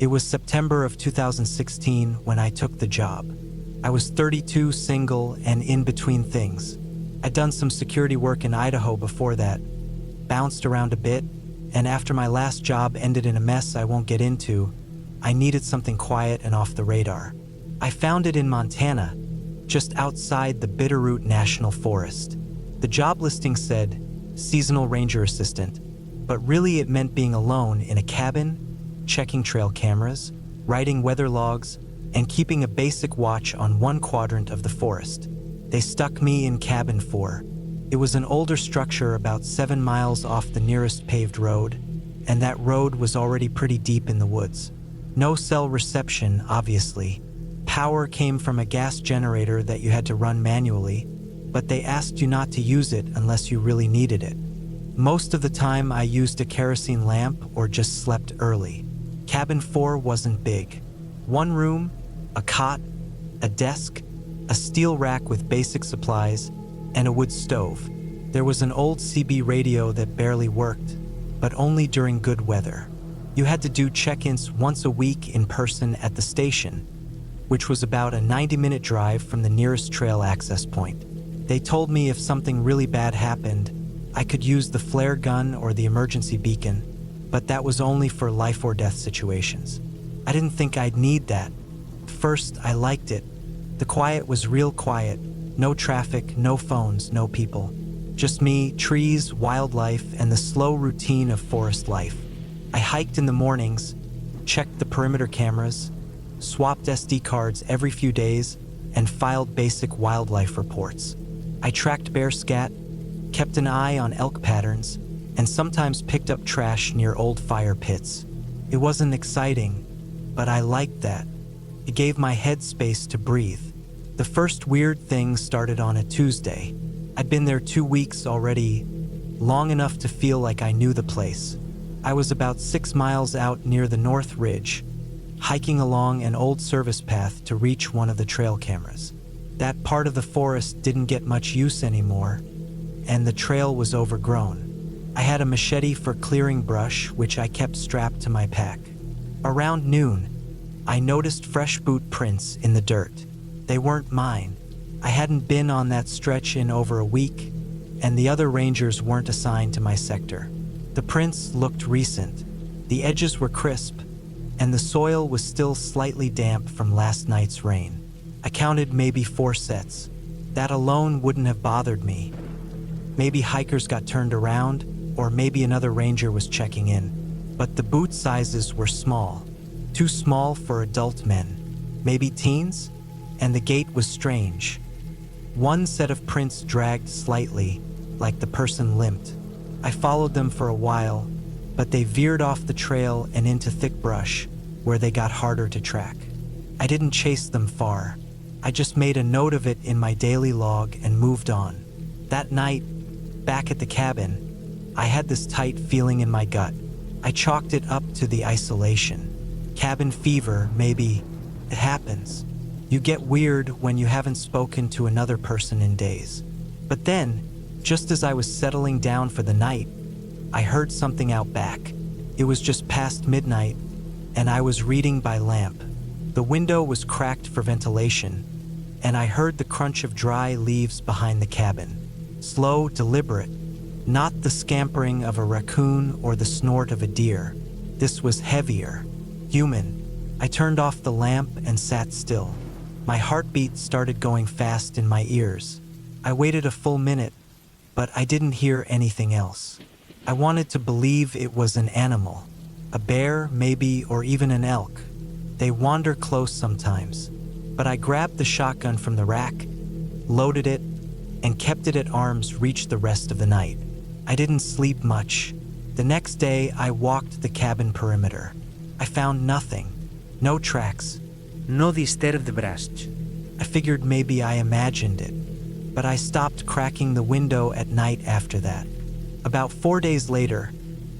It was September of 2016 when I took the job. I was 32, single, and in between things. I'd done some security work in Idaho before that, bounced around a bit, and after my last job ended in a mess I won't get into, I needed something quiet and off the radar. I found it in Montana, just outside the Bitterroot National Forest. The job listing said, seasonal ranger assistant, but really it meant being alone in a cabin, checking trail cameras, writing weather logs, and keeping a basic watch on one quadrant of the forest. They stuck me in cabin 4. It was an older structure about 7 miles off the nearest paved road, and that road was already pretty deep in the woods. No cell reception, obviously. Power came from a gas generator that you had to run manually, but they asked you not to use it unless you really needed it. Most of the time I used a kerosene lamp or just slept early. Cabin 4 wasn't big. 1 room, a cot, a desk, a steel rack with basic supplies, and a wood stove. There was an old CB radio that barely worked, but only during good weather. You had to do check-ins once a week in person at the station, which was about a 90-minute drive from the nearest trail access point. They told me if something really bad happened, I could use the flare gun or the emergency beacon, but that was only for life or death situations. I didn't think I'd need that. First, I liked it. The quiet was real quiet. No traffic, no phones, no people. Just me, trees, wildlife, and the slow routine of forest life. I hiked in the mornings, checked the perimeter cameras, swapped SD cards every few days, and filed basic wildlife reports. I tracked bear scat, kept an eye on elk patterns, and sometimes picked up trash near old fire pits. It wasn't exciting, but I liked that. It gave my head space to breathe. The first weird thing started on a Tuesday. I'd been there 2 weeks already, long enough to feel like I knew the place. I was about 6 miles out near the North Ridge, hiking along an old service path to reach one of the trail cameras. That part of the forest didn't get much use anymore, and the trail was overgrown. I had a machete for clearing brush, which I kept strapped to my pack. Around noon, I noticed fresh boot prints in the dirt. They weren't mine. I hadn't been on that stretch in over a week, and the other rangers weren't assigned to my sector. The prints looked recent. The edges were crisp, and the soil was still slightly damp from last night's rain. I counted maybe 4 sets. That alone wouldn't have bothered me. Maybe hikers got turned around, or maybe another ranger was checking in. But the boot sizes were small. Too small for adult men. Maybe teens? And the gait was strange. One set of prints dragged slightly, like the person limped. I followed them for a while, but they veered off the trail and into thick brush, where they got harder to track. I didn't chase them far. I just made a note of it in my daily log and moved on. That night, back at the cabin, I had this tight feeling in my gut. I chalked it up to the isolation. Cabin fever, maybe. It happens. You get weird when you haven't spoken to another person in days. But then, just as I was settling down for the night, I heard something out back. It was just past midnight, and I was reading by lamp. The window was cracked for ventilation, and I heard the crunch of dry leaves behind the cabin. Slow, deliberate, not the scampering of a raccoon or the snort of a deer. This was heavier, human. I turned off the lamp and sat still. My heartbeat started going fast in my ears. I waited a full minute, but I didn't hear anything else. I wanted to believe it was an animal. A bear, maybe, or even an elk. They wander close sometimes. But I grabbed the shotgun from the rack, loaded it, and kept it at arm's reach the rest of the night. I didn't sleep much. The next day, I walked the cabin perimeter. I found nothing. No tracks. No diste de braç. I figured maybe I imagined it, but I stopped cracking the window at night after that. About 4 days later,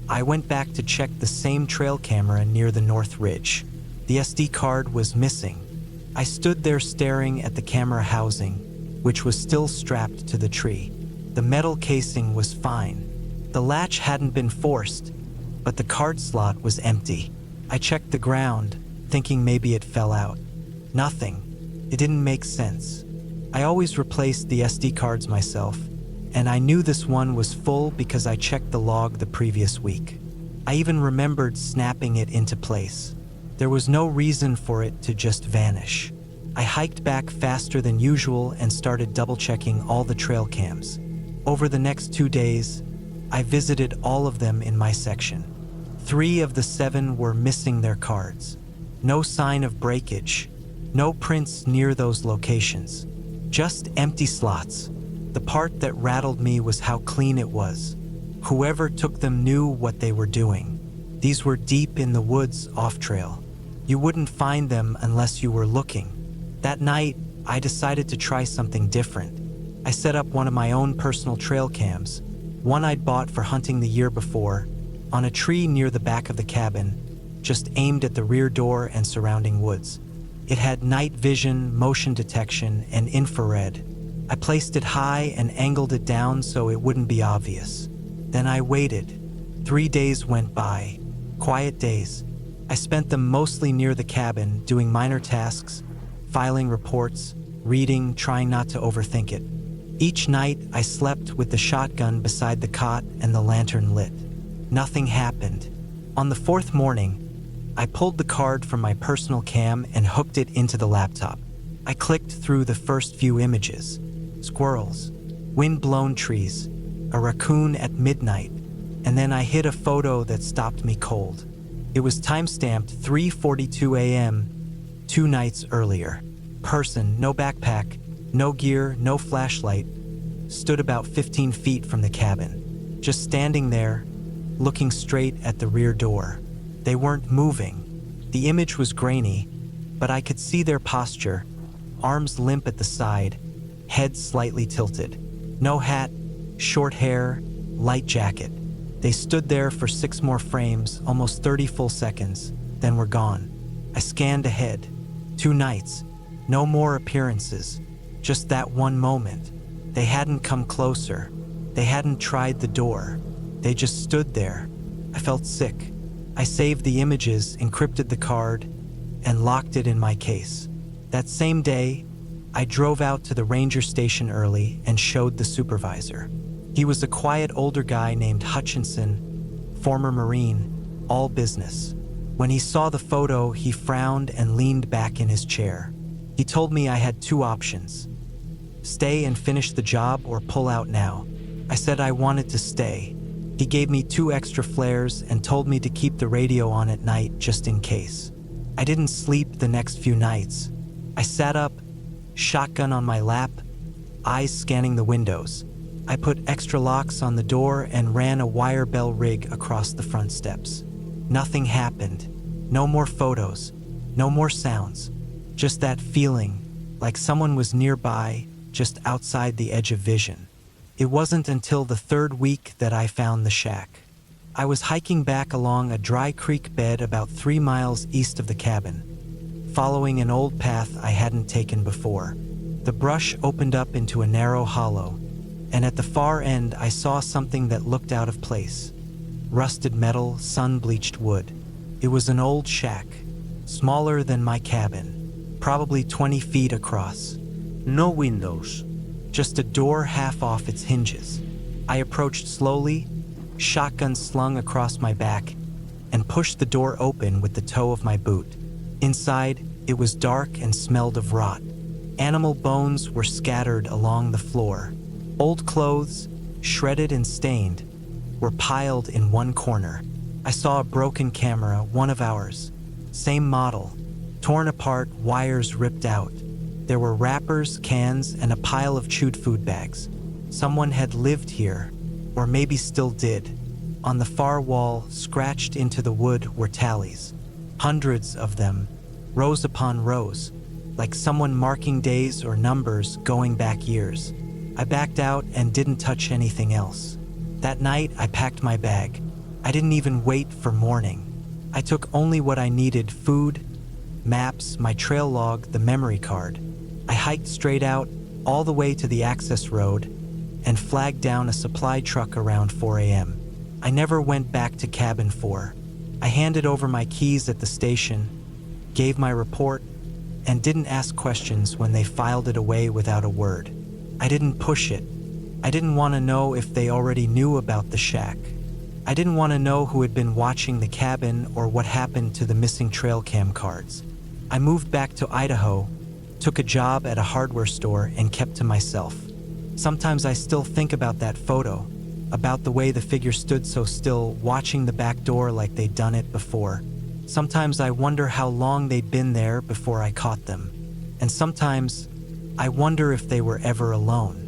I went back to check the same trail camera near the North Ridge. The SD card was missing. I stood there staring at the camera housing, which was still strapped to the tree. The metal casing was fine. The latch hadn't been forced, but the card slot was empty. I checked the ground, thinking maybe it fell out. Nothing. It didn't make sense. I always replaced the SD cards myself, and I knew this one was full because I checked the log the previous week. I even remembered snapping it into place. There was no reason for it to just vanish. I hiked back faster than usual and started double-checking all the trail cams. Over the next 2 days, I visited all of them in my section. 3 of the 7 were missing their cards. No sign of breakage. No prints near those locations. Just empty slots. The part that rattled me was how clean it was. Whoever took them knew what they were doing. These were deep in the woods off-trail. You wouldn't find them unless you were looking. That night, I decided to try something different. I set up one of my own personal trail cams, one I'd bought for hunting the year before, on a tree near the back of the cabin, just aimed at the rear door and surrounding woods. It had night vision, motion detection, and infrared. I placed it high and angled it down so it wouldn't be obvious. Then I waited. 3 days went by. Quiet days. I spent them mostly near the cabin, doing minor tasks, filing reports, reading, trying not to overthink it. Each night, I slept with the shotgun beside the cot and the lantern lit. Nothing happened. On the 4th morning, I pulled the card from my personal cam and hooked it into the laptop. I clicked through the first few images. Squirrels, wind-blown trees, a raccoon at midnight, and then I hit a photo that stopped me cold. It was timestamped 3:42 a.m., 2 nights earlier. Person, no backpack, no gear, no flashlight, stood about 15 feet from the cabin, just standing there, looking straight at the rear door. They weren't moving. The image was grainy, but I could see their posture, arms limp at the side, head slightly tilted. No hat, short hair, light jacket. They stood there for 6 more frames, almost 30 full seconds, then were gone. I scanned ahead. 2 nights, no more appearances, just that one moment. They hadn't come closer. They hadn't tried the door. They just stood there. I felt sick. I saved the images, encrypted the card, and locked it in my case. That same day, I drove out to the ranger station early and showed the supervisor. He was a quiet older guy named Hutchinson, former Marine, all business. When he saw the photo, he frowned and leaned back in his chair. He told me I had 2 options: stay and finish the job or pull out now. I said I wanted to stay. He gave me 2 extra flares and told me to keep the radio on at night just in case. I didn't sleep the next few nights. I sat up, shotgun on my lap, eyes scanning the windows. I put extra locks on the door and ran a wire bell rig across the front steps. Nothing happened. No more photos. No more sounds. Just that feeling, like someone was nearby, just outside the edge of vision. It wasn't until the 3rd week that I found the shack. I was hiking back along a dry creek bed about 3 miles east of the cabin, following an old path I hadn't taken before. The brush opened up into a narrow hollow, and at the far end I saw something that looked out of place. Rusted metal, sun-bleached wood. It was an old shack, smaller than my cabin, probably 20 feet across. No windows. Just a door half off its hinges. I approached slowly, shotgun slung across my back, and pushed the door open with the toe of my boot. Inside, it was dark and smelled of rot. Animal bones were scattered along the floor. Old clothes, shredded and stained, were piled in one corner. I saw a broken camera, one of ours. Same model, torn apart, wires ripped out. There were wrappers, cans, and a pile of chewed food bags. Someone had lived here, or maybe still did. On the far wall, scratched into the wood, were tallies. Hundreds of them, rows upon rows, like someone marking days or numbers going back years. I backed out and didn't touch anything else. That night, I packed my bag. I didn't even wait for morning. I took only what I needed: food, maps, my trail log, the memory card. I hiked straight out, all the way to the access road, and flagged down a supply truck around 4 a.m. I never went back to cabin 4. I handed over my keys at the station, gave my report, and didn't ask questions when they filed it away without a word. I didn't push it. I didn't want to know if they already knew about the shack. I didn't want to know who had been watching the cabin or what happened to the missing trail cam cards. I moved back to Idaho, took a job at a hardware store, and kept to myself. Sometimes I still think about that photo, about the way the figure stood so still, watching the back door like they'd done it before. Sometimes I wonder how long they'd been there before I caught them. And sometimes I wonder if they were ever alone.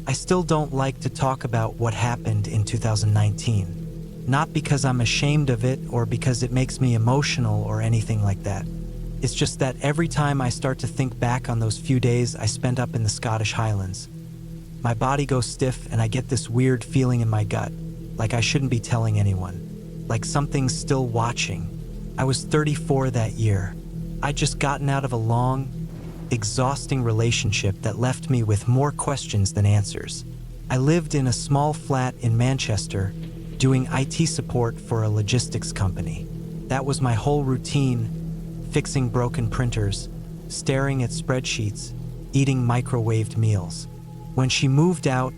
I still don't like to talk about what happened in 2019. Not because I'm ashamed of it or because it makes me emotional or anything like that. It's just that every time I start to think back on those few days I spent up in the Scottish Highlands, my body goes stiff and I get this weird feeling in my gut, like I shouldn't be telling anyone, like something's still watching. I was 34 that year. I'd just gotten out of a long, exhausting relationship that left me with more questions than answers. I lived in a small flat in Manchester, doing IT support for a logistics company. That was my whole routine, fixing broken printers, staring at spreadsheets, eating microwaved meals. When she moved out,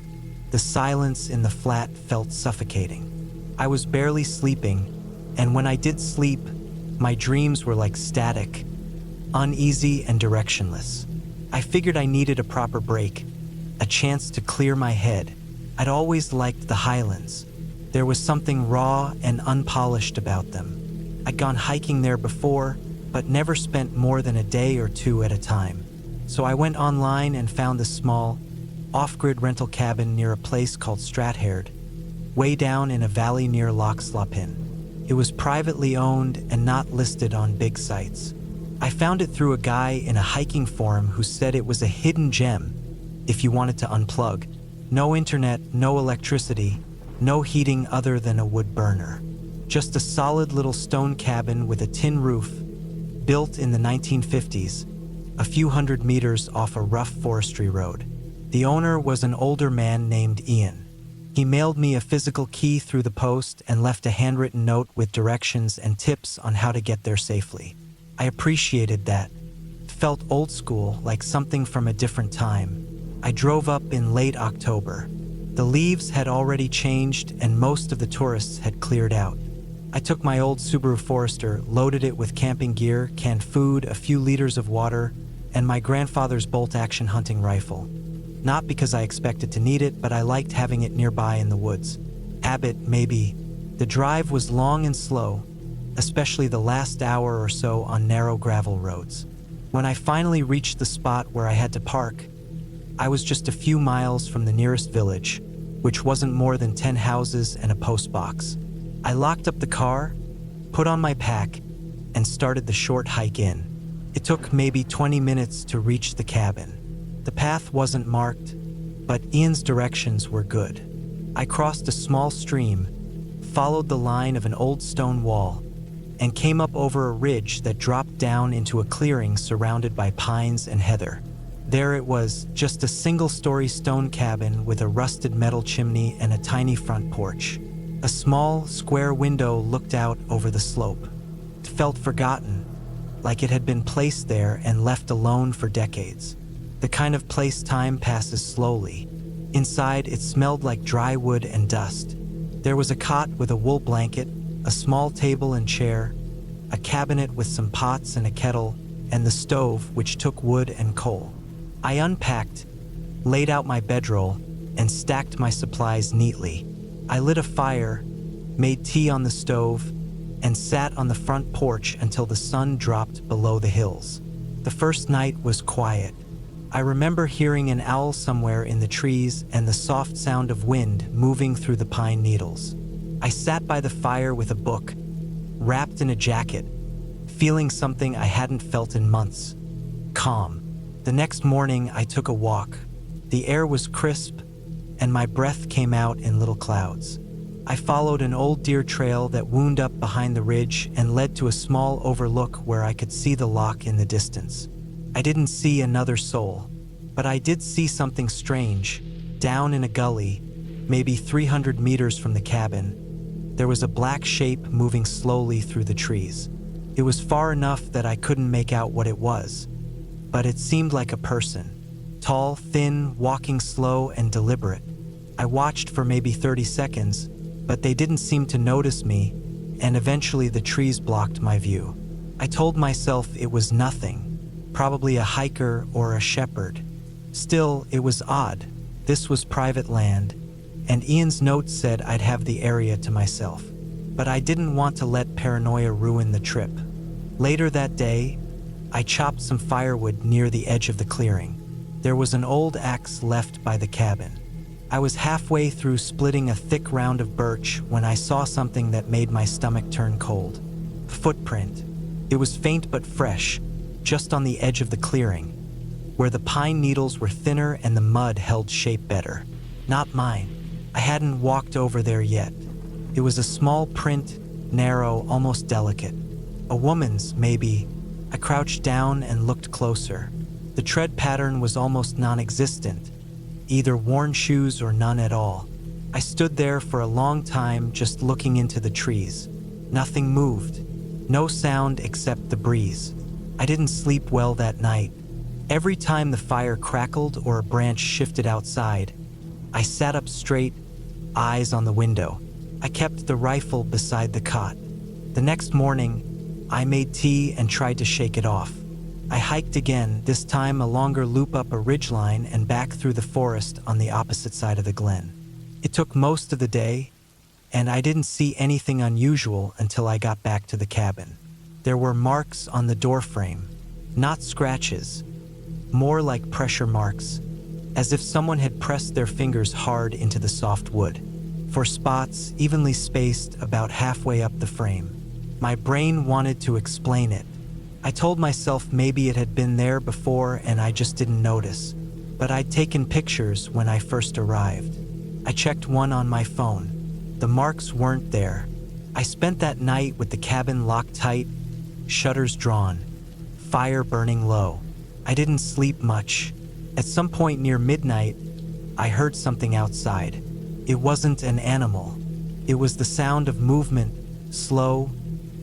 the silence in the flat felt suffocating. I was barely sleeping, and when I did sleep, my dreams were like static, uneasy and directionless. I figured I needed a proper break, a chance to clear my head. I'd always liked the Highlands. There was something raw and unpolished about them. I'd gone hiking there before, but never spent more than a day or two at a time. So I went online and found this small, off-grid rental cabin near a place called Strathhaird, way down in a valley near Loch Slopin. It was privately owned and not listed on big sites. I found it through a guy in a hiking forum who said it was a hidden gem if you wanted to unplug. No internet, no electricity, no heating other than a wood burner. Just a solid little stone cabin with a tin roof, built in the 1950s, a few hundred meters off a rough forestry road. The owner was an older man named Ian. He mailed me a physical key through the post and left a handwritten note with directions and tips on how to get there safely. I appreciated that. It felt old school, like something from a different time. I drove up in late October. The leaves had already changed and most of the tourists had cleared out. I took my old Subaru Forester, loaded it with camping gear, canned food, a few liters of water, and my grandfather's bolt-action hunting rifle. Not because I expected to need it, but I liked having it nearby in the woods. Habit, maybe. The drive was long and slow, especially the last hour or so on narrow gravel roads. When I finally reached the spot where I had to park, I was just a few miles from the nearest village, which wasn't more than 10 houses and a post box. I locked up the car, put on my pack, and started the short hike in. It took maybe 20 minutes to reach the cabin. The path wasn't marked, but Ian's directions were good. I crossed a small stream, followed the line of an old stone wall, and came up over a ridge that dropped down into a clearing surrounded by pines and heather. There it was, just a single-story stone cabin with a rusted metal chimney and a tiny front porch. A small, square window looked out over the slope. It felt forgotten, like it had been placed there and left alone for decades. The kind of place time passes slowly. Inside, it smelled like dry wood and dust. There was a cot with a wool blanket, a small table and chair, a cabinet with some pots and a kettle, and the stove, which took wood and coal. I unpacked, laid out my bedroll, and stacked my supplies neatly. I lit a fire, made tea on the stove, and sat on the front porch until the sun dropped below the hills. The first night was quiet. I remember hearing an owl somewhere in the trees and the soft sound of wind moving through the pine needles. I sat by the fire with a book, wrapped in a jacket, feeling something I hadn't felt in months. Calm. The next morning, I took a walk. The air was crisp, and my breath came out in little clouds. I followed an old deer trail that wound up behind the ridge and led to a small overlook where I could see the loch in the distance. I didn't see another soul, but I did see something strange. Down in a gully, maybe 300 meters from the cabin, there was a black shape moving slowly through the trees. It was far enough that I couldn't make out what it was, but it seemed like a person. Tall, thin, walking slow and deliberate. I watched for maybe 30 seconds, but they didn't seem to notice me, and eventually the trees blocked my view. I told myself it was nothing, probably a hiker or a shepherd. Still, it was odd. This was private land, and Ian's note said I'd have the area to myself. But I didn't want to let paranoia ruin the trip. Later that day, I chopped some firewood near the edge of the clearing. There was an old axe left by the cabin. I was halfway through splitting a thick round of birch when I saw something that made my stomach turn cold. A footprint. It was faint but fresh, just on the edge of the clearing, where the pine needles were thinner and the mud held shape better. Not mine. I hadn't walked over there yet. It was a small print, narrow, almost delicate. A woman's, maybe. I crouched down and looked closer. The tread pattern was almost non-existent, either worn shoes or none at all. I stood there for a long time just looking into the trees. Nothing moved. No sound except the breeze. I didn't sleep well that night. Every time the fire crackled or a branch shifted outside, I sat up straight, eyes on the window. I kept the rifle beside the cot. The next morning, I made tea and tried to shake it off. I hiked again, this time a longer loop up a ridgeline and back through the forest on the opposite side of the glen. It took most of the day, and I didn't see anything unusual until I got back to the cabin. There were marks on the doorframe, not scratches, more like pressure marks, as if someone had pressed their fingers hard into the soft wood. 4 spots, evenly spaced about halfway up the frame. My brain wanted to explain it. I told myself maybe it had been there before and I just didn't notice, but I'd taken pictures when I first arrived. I checked one on my phone. The marks weren't there. I spent that night with the cabin locked tight, shutters drawn, fire burning low. I didn't sleep much. At some point near midnight, I heard something outside. It wasn't an animal. It was the sound of movement, slow,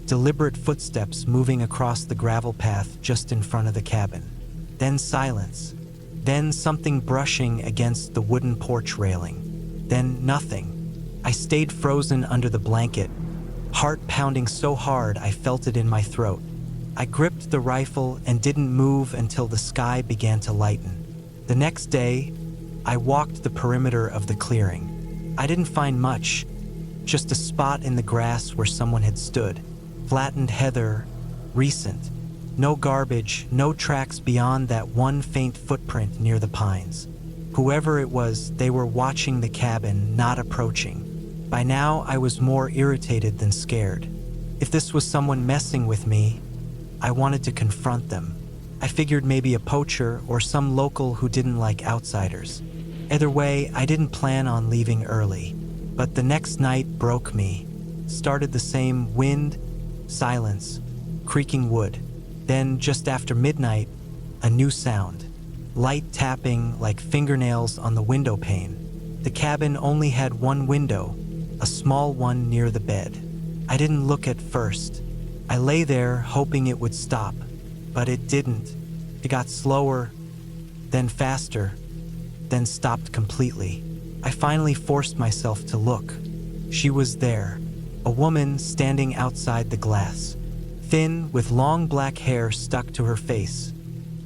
deliberate footsteps moving across the gravel path just in front of the cabin. Then silence. Then something brushing against the wooden porch railing. Then nothing. I stayed frozen under the blanket, heart pounding so hard I felt it in my throat. I gripped the rifle and didn't move until the sky began to lighten. The next day, I walked the perimeter of the clearing. I didn't find much, just a spot in the grass where someone had stood. Flattened heather, recent. No garbage, no tracks beyond that one faint footprint near the pines. Whoever it was, they were watching the cabin, not approaching. By now, I was more irritated than scared. If this was someone messing with me, I wanted to confront them. I figured maybe a poacher or some local who didn't like outsiders. Either way, I didn't plan on leaving early. But the next night broke me. Started the same wind, silence, creaking wood. Then, just after midnight, a new sound. Light tapping like fingernails on the window pane. The cabin only had one window, a small one near the bed. I didn't look at first. I lay there hoping it would stop, but it didn't. It got slower, then faster, then stopped completely. I finally forced myself to look. She was there, a woman standing outside the glass, thin with long black hair stuck to her face,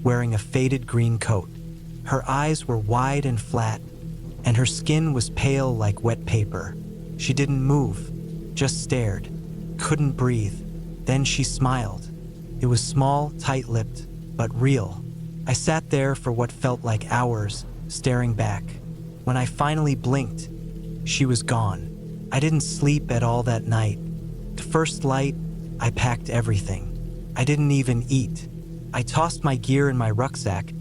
wearing a faded green coat. Her eyes were wide and flat, and her skin was pale like wet paper. She didn't move, just stared, couldn't breathe. Then she smiled. It was small, tight-lipped, but real. I sat there for what felt like hours, staring back. When I finally blinked, she was gone. I didn't sleep at all that night. To first light, I packed everything. I didn't even eat. I tossed my gear in my rucksack,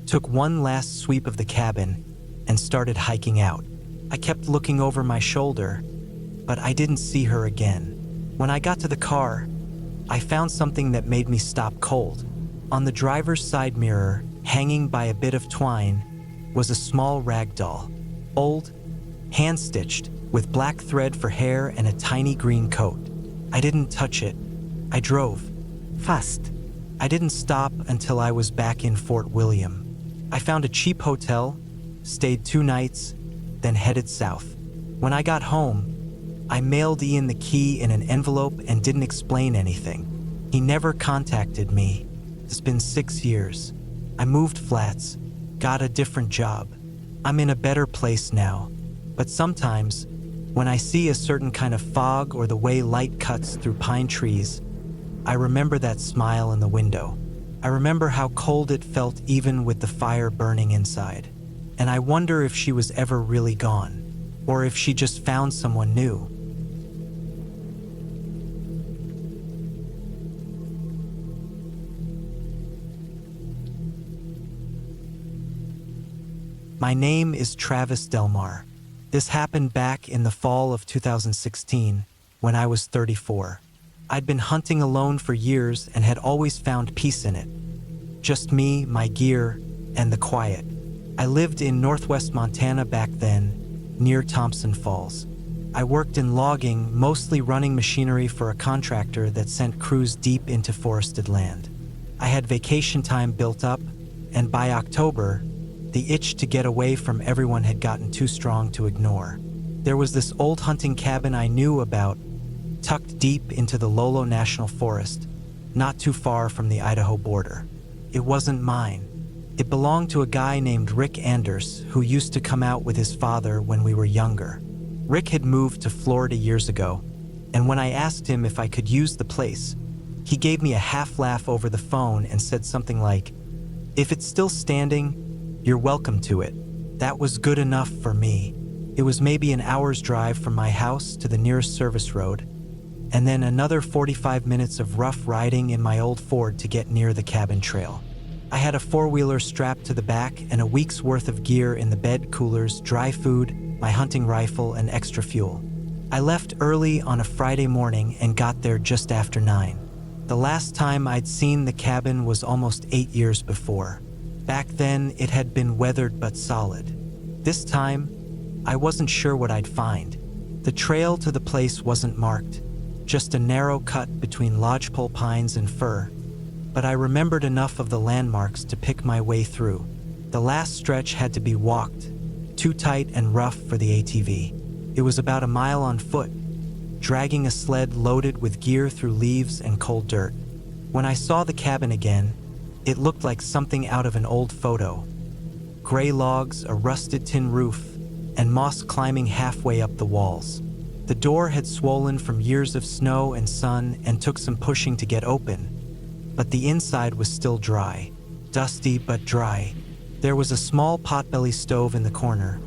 took one last sweep of the cabin, and started hiking out. I kept looking over my shoulder, but I didn't see her again. When I got to the car, I found something that made me stop cold. On the driver's side mirror, hanging by a bit of twine, was a small rag doll. Old, hand-stitched, with black thread for hair and a tiny green coat. I didn't touch it. I drove. Fast. I didn't stop until I was back in Fort William. I found a cheap hotel, stayed 2 nights, then headed south. When I got home, I mailed Ian the key in an envelope and didn't explain anything. He never contacted me. It's been 6 years. I moved flats, got a different job. I'm in a better place now. But sometimes, when I see a certain kind of fog or the way light cuts through pine trees, I remember that smile in the window. I remember how cold it felt even with the fire burning inside. And I wonder if she was ever really gone, or if she just found someone new. My name is Travis Delmar. This happened back in the fall of 2016, when I was 34. I'd been hunting alone for years and had always found peace in it. Just me, my gear, and the quiet. I lived in northwest Montana back then, near Thompson Falls. I worked in logging, mostly running machinery for a contractor that sent crews deep into forested land. I had vacation time built up, and by October, the itch to get away from everyone had gotten too strong to ignore. There was this old hunting cabin I knew about, tucked deep into the Lolo National Forest, not too far from the Idaho border. It wasn't mine. It belonged to a guy named Rick Anders, who used to come out with his father when we were younger. Rick had moved to Florida years ago, and when I asked him if I could use the place, he gave me a half laugh over the phone and said something like, "If it's still standing, you're welcome to it." That was good enough for me. It was maybe an hour's drive from my house to the nearest service road, and then another 45 minutes of rough riding in my old Ford to get near the cabin trail. I had a 4-wheeler strapped to the back and a week's worth of gear in the bed, coolers, dry food, my hunting rifle, and extra fuel. I left early on a Friday morning and got there just after 9. The last time I'd seen the cabin was almost 8 years before. Back then, it had been weathered but solid. This time, I wasn't sure what I'd find. The trail to the place wasn't marked, just a narrow cut between lodgepole pines and fir, but I remembered enough of the landmarks to pick my way through. The last stretch had to be walked, too tight and rough for the ATV. It was about a mile on foot, dragging a sled loaded with gear through leaves and cold dirt. When I saw the cabin again, it looked like something out of an old photo. Gray logs, a rusted tin roof, and moss climbing halfway up the walls. The door had swollen from years of snow and sun and took some pushing to get open, but the inside was still dry, dusty but dry. There was a small potbelly stove in the corner,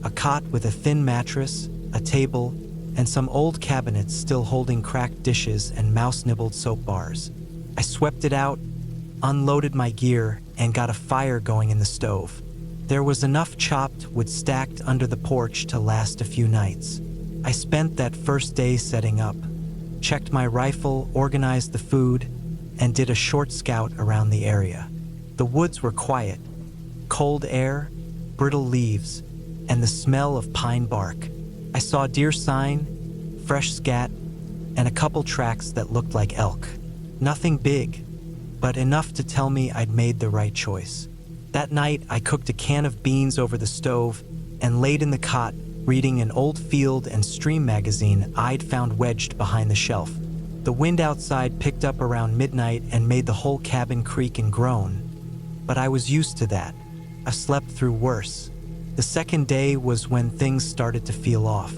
a cot with a thin mattress, a table, and some old cabinets still holding cracked dishes and mouse-nibbled soap bars. I swept it out, unloaded my gear, and got a fire going in the stove. There was enough chopped wood stacked under the porch to last a few nights. I spent that first day setting up, checked my rifle, organized the food, and did a short scout around the area. The woods were quiet, cold air, brittle leaves, and the smell of pine bark. I saw deer sign, fresh scat, and a couple tracks that looked like elk. Nothing big, but enough to tell me I'd made the right choice. That night, I cooked a can of beans over the stove and laid in the cot, reading an old Field and Stream magazine I'd found wedged behind the shelf. The wind outside picked up around midnight and made the whole cabin creak and groan, but I was used to that. I slept through worse. The second day was when things started to feel off.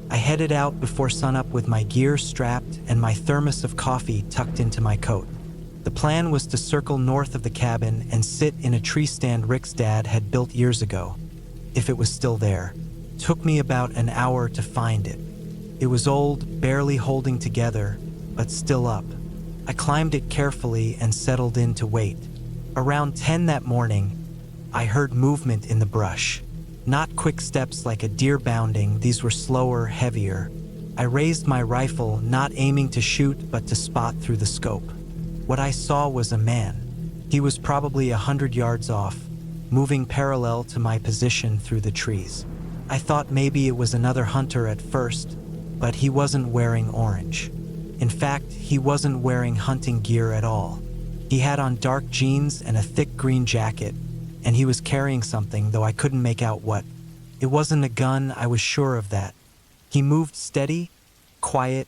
I headed out before sunup with my gear strapped and my thermos of coffee tucked into my coat. The plan was to circle north of the cabin and sit in a tree stand Rick's dad had built years ago, if it was still there. Took me about an hour to find it. It was old, barely holding together, but still up. I climbed it carefully and settled in to wait. Around 10 that morning, I heard movement in the brush. Not quick steps like a deer bounding, these were slower, heavier. I raised my rifle, not aiming to shoot but to spot through the scope. What I saw was a man. He was probably 100 yards off, moving parallel to my position through the trees. I thought maybe it was another hunter at first, but he wasn't wearing orange. In fact, he wasn't wearing hunting gear at all. He had on dark jeans and a thick green jacket, and he was carrying something, though I couldn't make out what. It wasn't a gun, I was sure of that. He moved steady, quiet,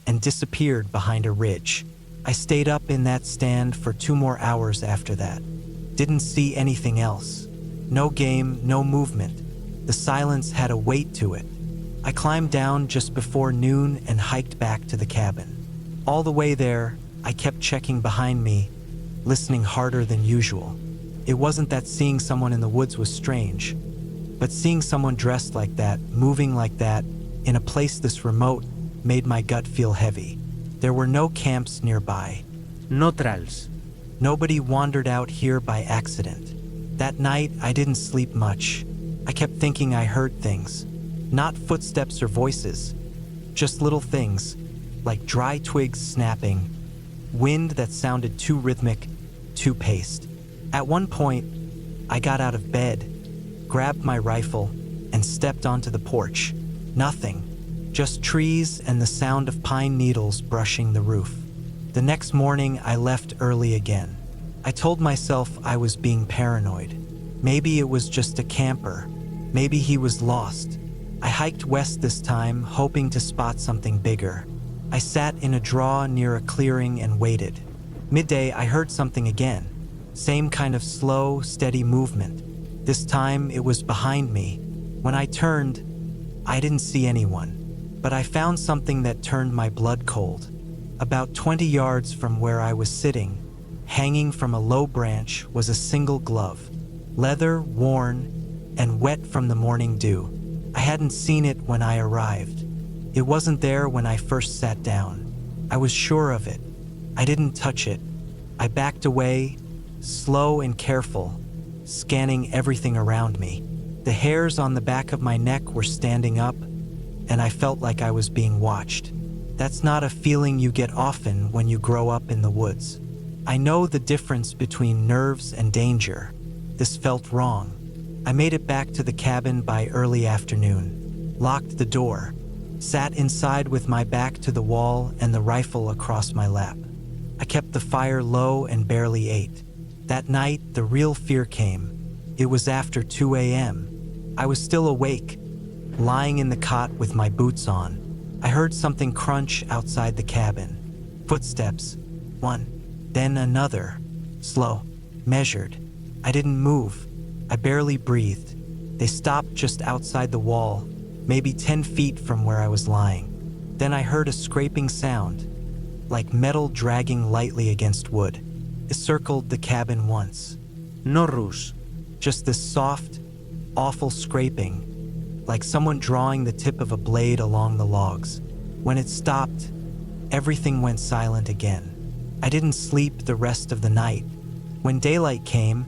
and disappeared behind a ridge. I stayed up in that stand for 2 more hours after that. Didn't see anything else. No game, no movement. The silence had a weight to it. I climbed down just before noon and hiked back to the cabin. All the way there, I kept checking behind me, listening harder than usual. It wasn't that seeing someone in the woods was strange, but seeing someone dressed like that, moving like that, in a place this remote, made my gut feel heavy. There were no camps nearby. No trails. Nobody wandered out here by accident. That night, I didn't sleep much. I kept thinking I heard things. Not footsteps or voices, just little things, like dry twigs snapping, wind that sounded too rhythmic, too paced. At one point, I got out of bed, grabbed my rifle, and stepped onto the porch. Nothing, just trees and the sound of pine needles brushing the roof. The next morning, I left early again. I told myself I was being paranoid. Maybe it was just a camper. Maybe he was lost. I hiked west this time, hoping to spot something bigger. I sat in a draw near a clearing and waited. Midday, I heard something again. Same kind of slow, steady movement. This time, it was behind me. When I turned, I didn't see anyone. But I found something that turned my blood cold. About 20 yards from where I was sitting, hanging from a low branch, was a single glove. Leather, worn, and wet from the morning dew. I hadn't seen it when I arrived. It wasn't there when I first sat down. I was sure of it. I didn't touch it. I backed away, slow and careful, scanning everything around me. The hairs on the back of my neck were standing up, and I felt like I was being watched. That's not a feeling you get often when you grow up in the woods. I know the difference between nerves and danger. This felt wrong. I made it back to the cabin by early afternoon, locked the door, sat inside with my back to the wall and the rifle across my lap. I kept the fire low and barely ate. That night, the real fear came. It was after 2 a.m. I was still awake, lying in the cot with my boots on. I heard something crunch outside the cabin. Footsteps. One, then another. Slow, measured. I didn't move. I barely breathed. They stopped just outside the wall, maybe 10 feet from where I was lying. Then I heard a scraping sound, like metal dragging lightly against wood. It circled the cabin once. No ruse. Just this soft, awful scraping, like someone drawing the tip of a blade along the logs. When it stopped, everything went silent again. I didn't sleep the rest of the night. When daylight came,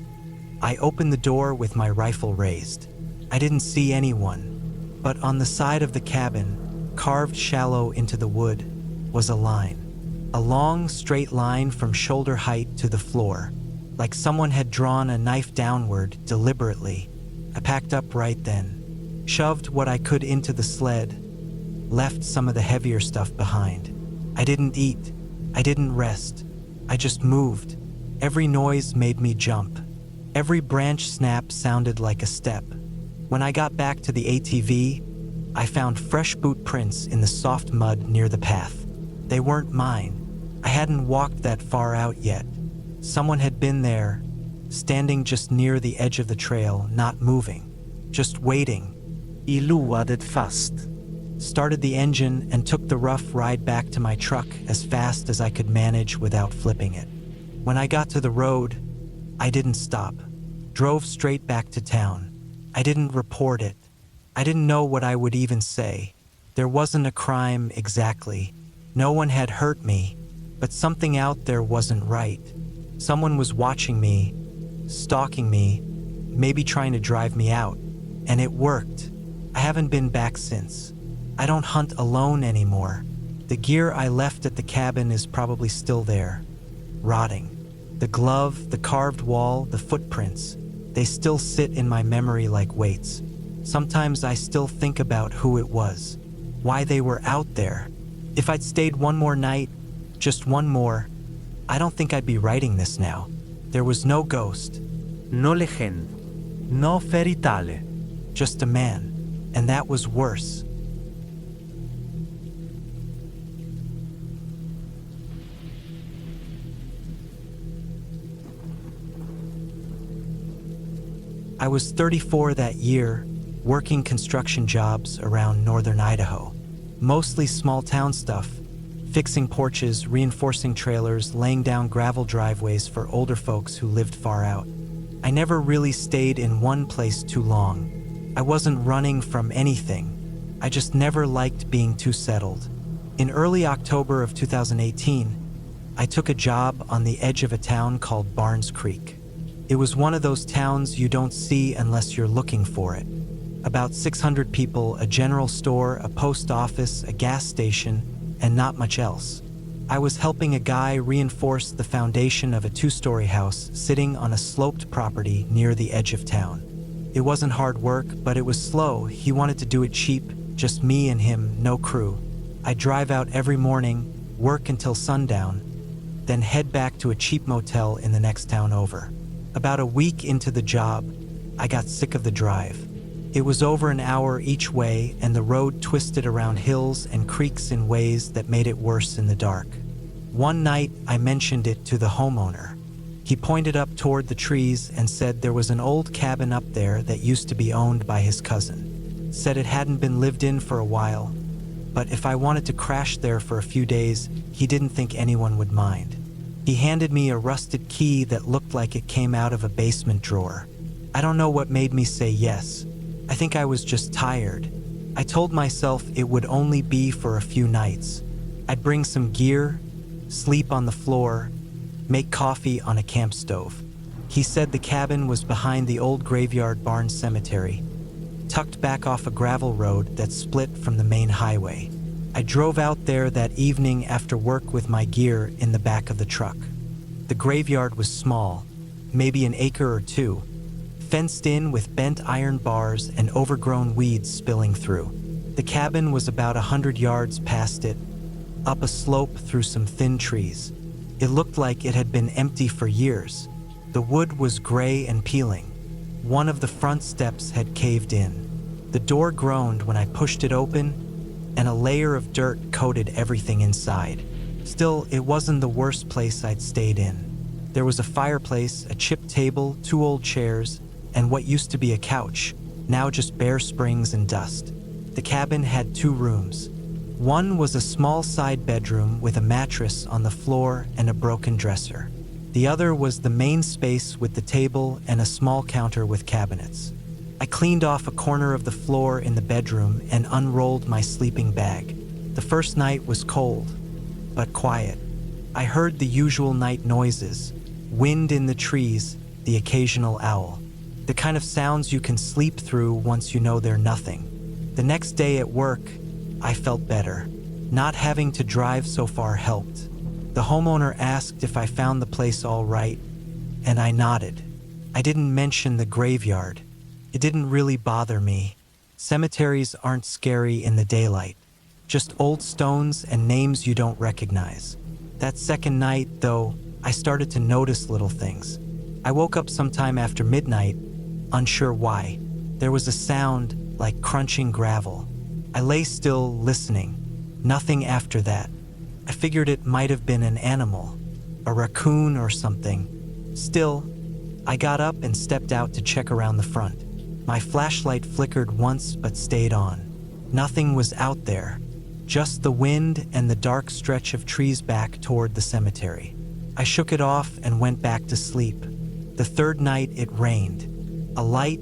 I opened the door with my rifle raised. I didn't see anyone, but on the side of the cabin, carved shallow into the wood, was a line. A long, straight line from shoulder height to the floor, like someone had drawn a knife downward deliberately. I packed up right then, shoved what I could into the sled, left some of the heavier stuff behind. I didn't eat. I didn't rest. I just moved. Every noise made me jump. Every branch snap sounded like a step. When I got back to the ATV, I found fresh boot prints in the soft mud near the path. They weren't mine. I hadn't walked that far out yet. Someone had been there, standing just near the edge of the trail, not moving, just waiting. Iluadet fast. Started the engine and took the rough ride back to my truck as fast as I could manage without flipping it. When I got to the road, I didn't stop. Drove straight back to town. I didn't report it. I didn't know what I would even say. There wasn't a crime exactly. No one had hurt me, but something out there wasn't right. Someone was watching me, stalking me, maybe trying to drive me out. And it worked. I haven't been back since. I don't hunt alone anymore. The gear I left at the cabin is probably still there, rotting. The glove, the carved wall, the footprints, they still sit in my memory like weights. Sometimes I still think about who it was, why they were out there. If I'd stayed one more night, just one more, I don't think I'd be writing this now. There was no ghost. No legend. No fairy tale. Just a man, and that was worse. I was 34 that year, working construction jobs around northern Idaho. Mostly small town stuff, fixing porches, reinforcing trailers, laying down gravel driveways for older folks who lived far out. I never really stayed in one place too long. I wasn't running from anything. I just never liked being too settled. In early October of 2018, I took a job on the edge of a town called Barnes Creek. It was one of those towns you don't see unless you're looking for it. About 600 people, a general store, a post office, a gas station, and not much else. I was helping a guy reinforce the foundation of a 2-story house sitting on a sloped property near the edge of town. It wasn't hard work, but it was slow. He wanted to do it cheap, just me and him, no crew. I'd drive out every morning, work until sundown, then head back to a cheap motel in the next town over. About a week into the job, I got sick of the drive. It was over an hour each way, and the road twisted around hills and creeks in ways that made it worse in the dark. One night, I mentioned it to the homeowner. He pointed up toward the trees and said there was an old cabin up there that used to be owned by his cousin. Said it hadn't been lived in for a while, but if I wanted to crash there for a few days, he didn't think anyone would mind. He handed me a rusted key that looked like it came out of a basement drawer. I don't know what made me say yes. I think I was just tired. I told myself it would only be for a few nights. I'd bring some gear, sleep on the floor, make coffee on a camp stove. He said the cabin was behind the old graveyard barn cemetery, tucked back off a gravel road that split from the main highway. I drove out there that evening after work with my gear in the back of the truck. The graveyard was small, maybe an acre or two, fenced in with bent iron bars and overgrown weeds spilling through. The cabin was about 100 yards past it, up a slope through some thin trees. It looked like it had been empty for years. The wood was gray and peeling. One of the front steps had caved in. The door groaned when I pushed it open, and a layer of dirt coated everything inside. Still, it wasn't the worst place I'd stayed in. There was a fireplace, a chipped table, 2 old chairs, and what used to be a couch, now just bare springs and dust. The cabin had 2 rooms. One was a small side bedroom with a mattress on the floor and a broken dresser. The other was the main space with the table and a small counter with cabinets. I cleaned off a corner of the floor in the bedroom and unrolled my sleeping bag. The first night was cold, but quiet. I heard the usual night noises, wind in the trees, the occasional owl. The kind of sounds you can sleep through once you know they're nothing. The next day at work, I felt better. Not having to drive so far helped. The homeowner asked if I found the place all right, and I nodded. I didn't mention the graveyard. It didn't really bother me. Cemeteries aren't scary in the daylight. Just old stones and names you don't recognize. That second night, though, I started to notice little things. I woke up sometime after midnight, unsure why. There was a sound like crunching gravel. I lay still, listening. Nothing after that. I figured it might have been an animal, a raccoon or something. Still, I got up and stepped out to check around the front. My flashlight flickered once but stayed on. Nothing was out there, just the wind and the dark stretch of trees back toward the cemetery. I shook it off and went back to sleep. The third night it rained. A light,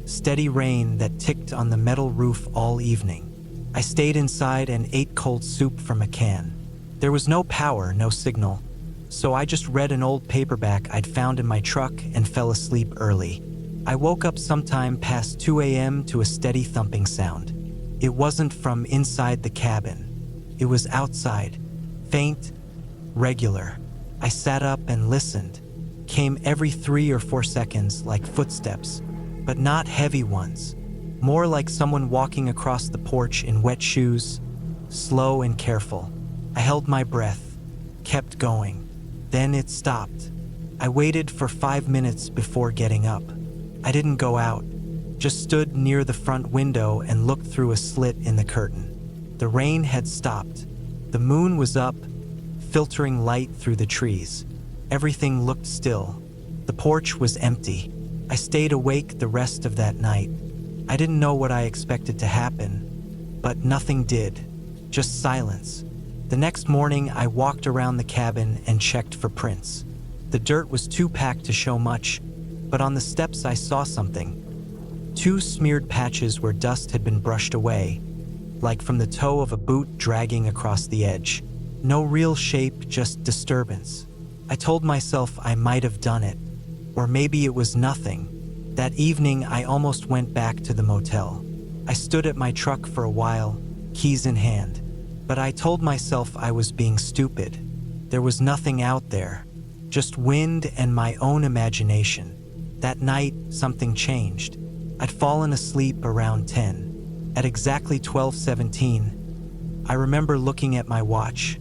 steady rain that ticked on the metal roof all evening. I stayed inside and ate cold soup from a can. There was no power, no signal, so I just read an old paperback I'd found in my truck and fell asleep early. I woke up sometime past 2 a.m. to a steady thumping sound. It wasn't from inside the cabin. It was outside, faint, regular. I sat up and listened. came every 3 or 4 seconds like footsteps, but not heavy ones. More like someone walking across the porch in wet shoes, slow and careful. I held my breath, kept going. Then it stopped. I waited for 5 minutes before getting up. I didn't go out, just stood near the front window and looked through a slit in the curtain. The rain had stopped. The moon was up, filtering light through the trees. Everything looked still. The porch was empty. I stayed awake the rest of that night. I didn't know what I expected to happen, but nothing did. Just silence. The next morning, I walked around the cabin and checked for prints. The dirt was too packed to show much, but on the steps I saw something. 2 smeared patches where dust had been brushed away, like from the toe of a boot dragging across the edge. No real shape, just disturbance. I told myself I might have done it, or maybe it was nothing. That evening, I almost went back to the motel. I stood at my truck for a while, keys in hand, but I told myself I was being stupid. There was nothing out there, just wind and my own imagination. That night, something changed. I'd fallen asleep around 10. At exactly 12:17, I remember looking at my watch.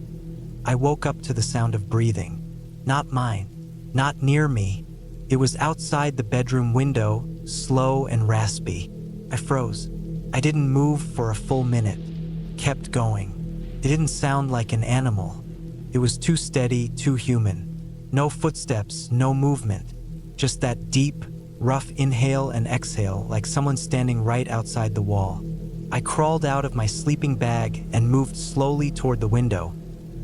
I woke up to the sound of breathing. Not mine, not near me. It was outside the bedroom window, slow and raspy. I froze. I didn't move for a full minute. Kept going. It didn't sound like an animal. It was too steady, too human. No footsteps, no movement. Just that deep, rough inhale and exhale like someone standing right outside the wall. I crawled out of my sleeping bag and moved slowly toward the window,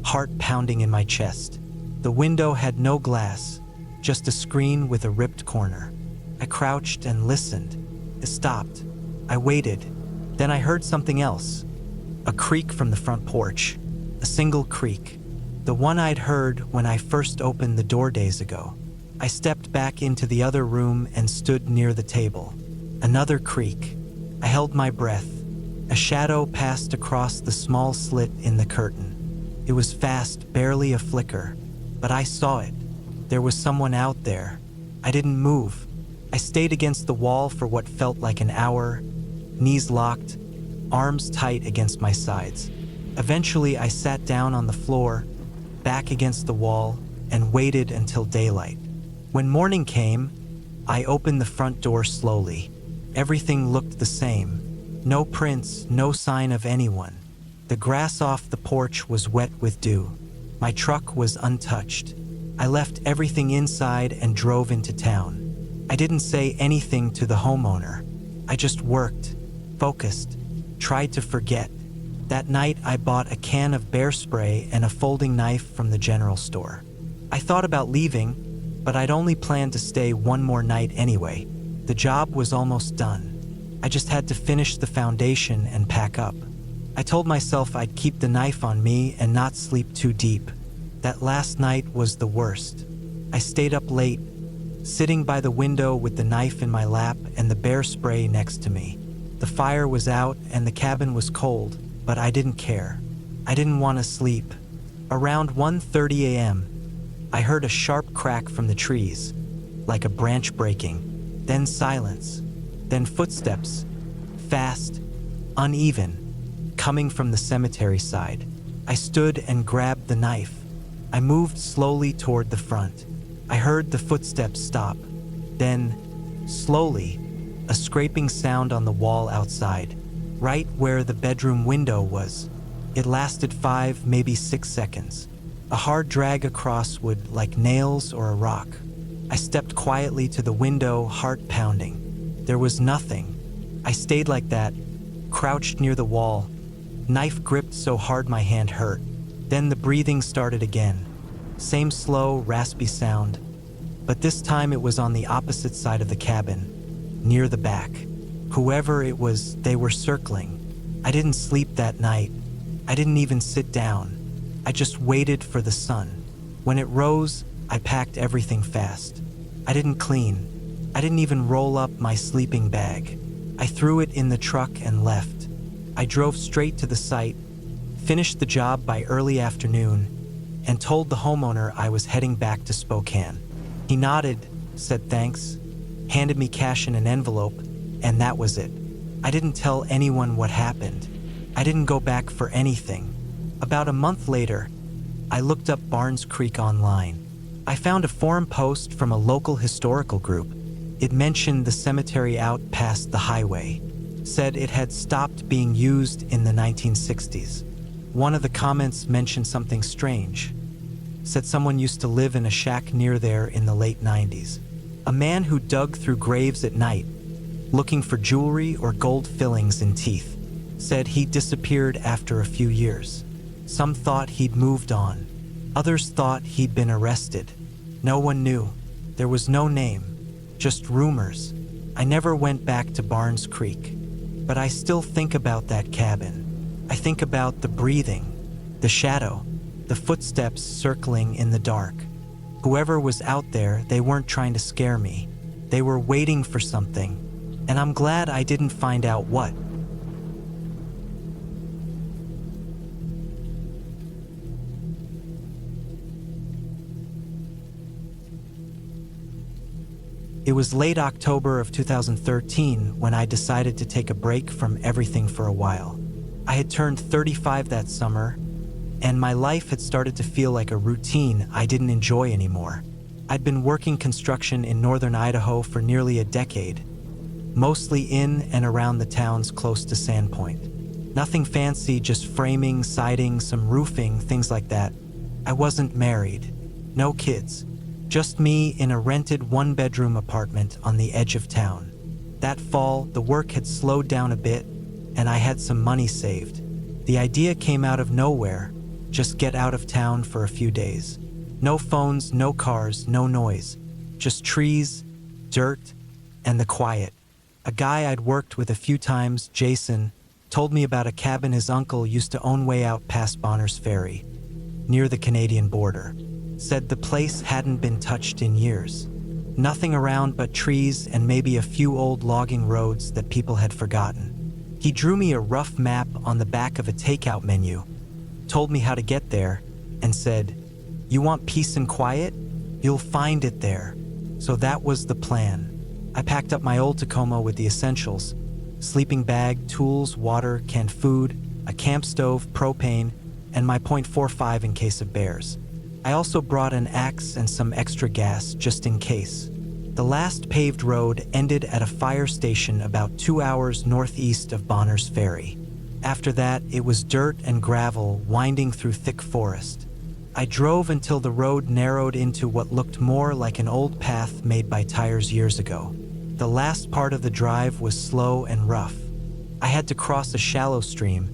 heart pounding in my chest. The window had no glass, just a screen with a ripped corner. I crouched and listened. It stopped. I waited. Then I heard something else. A creak from the front porch. A single creak. The one I'd heard when I first opened the door days ago. I stepped back into the other room and stood near the table. Another creak. I held my breath. A shadow passed across the small slit in the curtain. It was fast, barely a flicker, but I saw it. There was someone out there. I didn't move. I stayed against the wall for what felt like an hour, knees locked, arms tight against my sides. Eventually, I sat down on the floor, back against the wall, and waited until daylight. When morning came, I opened the front door slowly. Everything looked the same. No prints, no sign of anyone. The grass off the porch was wet with dew. My truck was untouched. I left everything inside and drove into town. I didn't say anything to the homeowner. I just worked, focused, tried to forget. That night, I bought a can of bear spray and a folding knife from the general store. I thought about leaving, but I'd only planned to stay one more night anyway. The job was almost done. I just had to finish the foundation and pack up. I told myself I'd keep the knife on me and not sleep too deep. That last night was the worst. I stayed up late, sitting by the window with the knife in my lap and the bear spray next to me. The fire was out and the cabin was cold, but I didn't care. I didn't want to sleep. Around 1:30 a.m., I heard a sharp crack from the trees, like a branch breaking, then silence, then footsteps, fast, uneven, coming from the cemetery side. I stood and grabbed the knife. I moved slowly toward the front. I heard the footsteps stop. Then, slowly, a scraping sound on the wall outside, right where the bedroom window was. It lasted 5, maybe 6 seconds. A hard drag across wood like nails or a rock. I stepped quietly to the window, heart pounding. There was nothing. I stayed like that, crouched near the wall, knife gripped so hard my hand hurt. Then the breathing started again. Same slow, raspy sound, but this time it was on the opposite side of the cabin, near the back. Whoever it was, they were circling. I didn't sleep that night. I didn't even sit down. I just waited for the sun. When it rose, I packed everything fast. I didn't clean. I didn't even roll up my sleeping bag. I threw it in the truck and left. I drove straight to the site, finished the job by early afternoon, and told the homeowner I was heading back to Spokane. He nodded, said thanks, handed me cash in an envelope, and that was it. I didn't tell anyone what happened. I didn't go back for anything. About a month later, I looked up Barnes Creek online. I found a forum post from a local historical group. It mentioned the cemetery out past the highway, said it had stopped being used in the 1960s. One of the comments mentioned something strange. Said someone used to live in a shack near there in the late 90s. A man who dug through graves at night, looking for jewelry or gold fillings in teeth. Said he disappeared after a few years. Some thought he'd moved on. Others thought he'd been arrested. No one knew. There was no name, just rumors. I never went back to Barnes Creek, but I still think about that cabin. I think about the breathing, the shadow, the footsteps circling in the dark. Whoever was out there, they weren't trying to scare me. They were waiting for something, and I'm glad I didn't find out what. It was late October of 2013 when I decided to take a break from everything for a while. I had turned 35 that summer, and my life had started to feel like a routine I didn't enjoy anymore. I'd been working construction in northern Idaho for nearly a decade, mostly in and around the towns close to Sandpoint. Nothing fancy, just framing, siding, some roofing, things like that. I wasn't married, no kids, just me in a rented one-bedroom apartment on the edge of town. That fall, the work had slowed down a bit, and I had some money saved. The idea came out of nowhere, just get out of town for a few days. No phones, no cars, no noise, just trees, dirt, and the quiet. A guy I'd worked with a few times, Jason, told me about a cabin his uncle used to own way out past Bonners Ferry, near the Canadian border. Said the place hadn't been touched in years. Nothing around but trees and maybe a few old logging roads that people had forgotten. He drew me a rough map on the back of a takeout menu, told me how to get there, and said, "You want peace and quiet? You'll find it there." So that was the plan. I packed up my old Tacoma with the essentials: sleeping bag, tools, water, canned food, a camp stove, propane, and my .45 in case of bears. I also brought an axe and some extra gas just in case. The last paved road ended at a fire station about 2 hours northeast of Bonners Ferry. After that, it was dirt and gravel winding through thick forest. I drove until the road narrowed into what looked more like an old path made by tires years ago. The last part of the drive was slow and rough. I had to cross a shallow stream,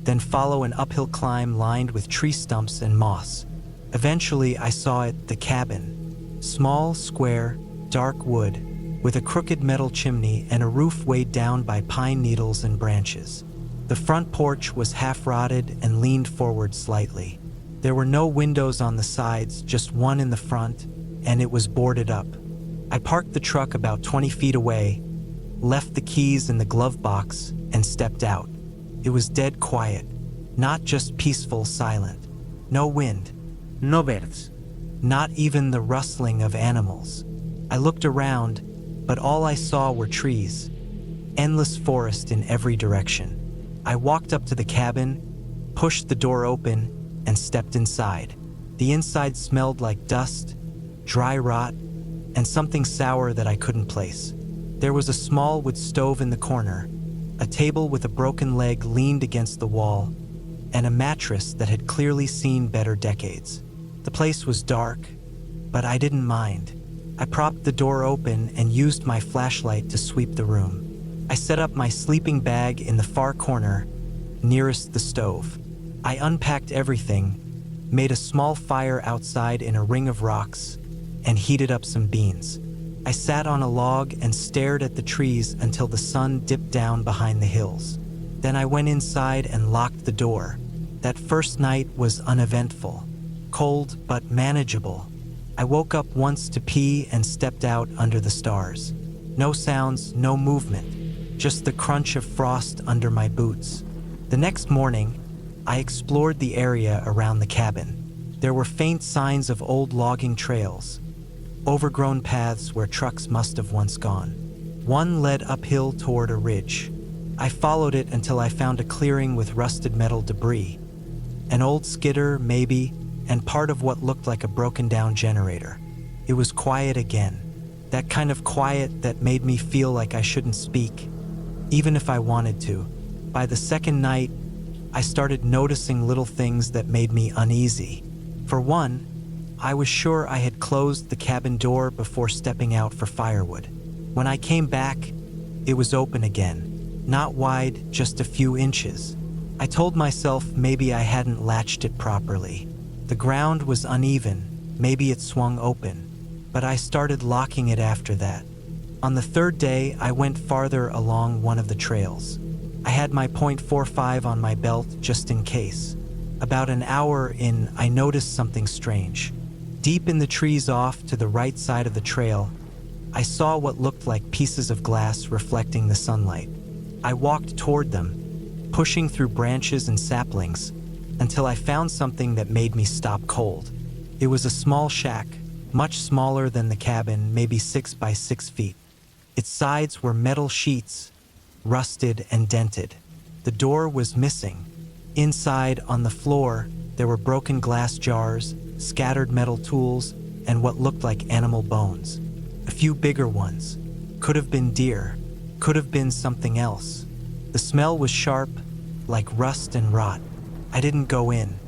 then follow an uphill climb lined with tree stumps and moss. Eventually, I saw it, the cabin. Small, square, dark wood, with a crooked metal chimney and a roof weighed down by pine needles and branches. The front porch was half-rotted and leaned forward slightly. There were no windows on the sides, just one in the front, and it was boarded up. I parked the truck about 20 feet away, left the keys in the glove box, and stepped out. It was dead quiet, not just peaceful, silent. No wind. No birds. Not even the rustling of animals. I looked around, but all I saw were trees. Endless forest in every direction. I walked up to the cabin, pushed the door open, and stepped inside. The inside smelled like dust, dry rot, and something sour that I couldn't place. There was a small wood stove in the corner, a table with a broken leg leaned against the wall, and a mattress that had clearly seen better decades. The place was dark, but I didn't mind. I propped the door open and used my flashlight to sweep the room. I set up my sleeping bag in the far corner, nearest the stove. I unpacked everything, made a small fire outside in a ring of rocks, and heated up some beans. I sat on a log and stared at the trees until the sun dipped down behind the hills. Then I went inside and locked the door. That first night was uneventful, cold but manageable. I woke up once to pee and stepped out under the stars. No sounds, no movement, just the crunch of frost under my boots. The next morning, I explored the area around the cabin. There were faint signs of old logging trails, overgrown paths where trucks must have once gone. One led uphill toward a ridge. I followed it until I found a clearing with rusted metal debris. An old skidder, maybe, and part of what looked like a broken-down generator. It was quiet again. That kind of quiet that made me feel like I shouldn't speak, even if I wanted to. By the second night, I started noticing little things that made me uneasy. For one, I was sure I had closed the cabin door before stepping out for firewood. When I came back, it was open again. Not wide, just a few inches. I told myself maybe I hadn't latched it properly. The ground was uneven, maybe it swung open. But I started locking it after that. On the third day, I went farther along one of the trails. I had my .45 on my belt just in case. About an hour in, I noticed something strange. Deep in the trees off to the right side of the trail, I saw what looked like pieces of glass reflecting the sunlight. I walked toward them, pushing through branches and saplings, until I found something that made me stop cold. It was a small shack, much smaller than the cabin, maybe 6 by 6 feet. Its sides were metal sheets, rusted and dented. The door was missing. Inside, on the floor, there were broken glass jars, scattered metal tools, and what looked like animal bones. A few bigger ones. Could have been deer. Could have been something else. The smell was sharp, like rust and rot. I didn't go in.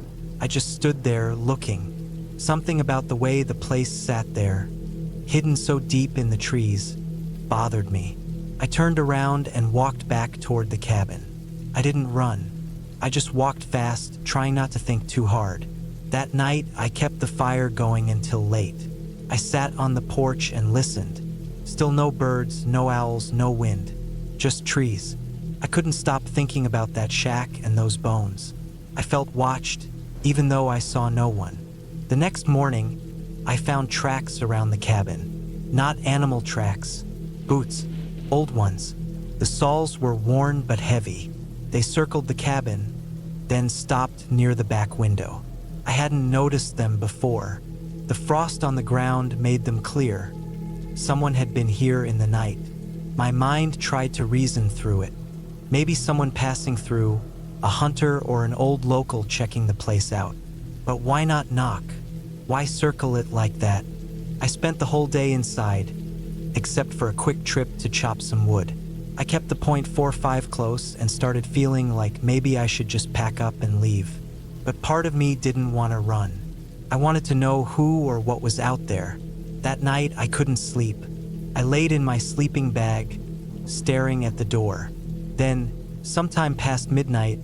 I just stood there looking. Something about the way the place sat there, hidden so deep in the trees, bothered me. I turned around and walked back toward the cabin. I didn't run. I just walked fast, trying not to think too hard. That night, I kept the fire going until late. I sat on the porch and listened. Still no birds, no owls, no wind. Just trees. I couldn't stop thinking about that shack and those bones. I felt watched, even though I saw no one. The next morning, I found tracks around the cabin. Not animal tracks. Boots. Old ones. The soles were worn but heavy. They circled the cabin, then stopped near the back window. I hadn't noticed them before. The frost on the ground made them clear. Someone had been here in the night. My mind tried to reason through it. Maybe someone passing through, a hunter or an old local checking the place out. But why not knock? Why circle it like that? I spent the whole day inside, except for a quick trip to chop some wood. I kept the .45 close and started feeling like maybe I should just pack up and leave. But part of me didn't want to run. I wanted to know who or what was out there. That night, I couldn't sleep. I laid in my sleeping bag, staring at the door. Then, sometime past midnight,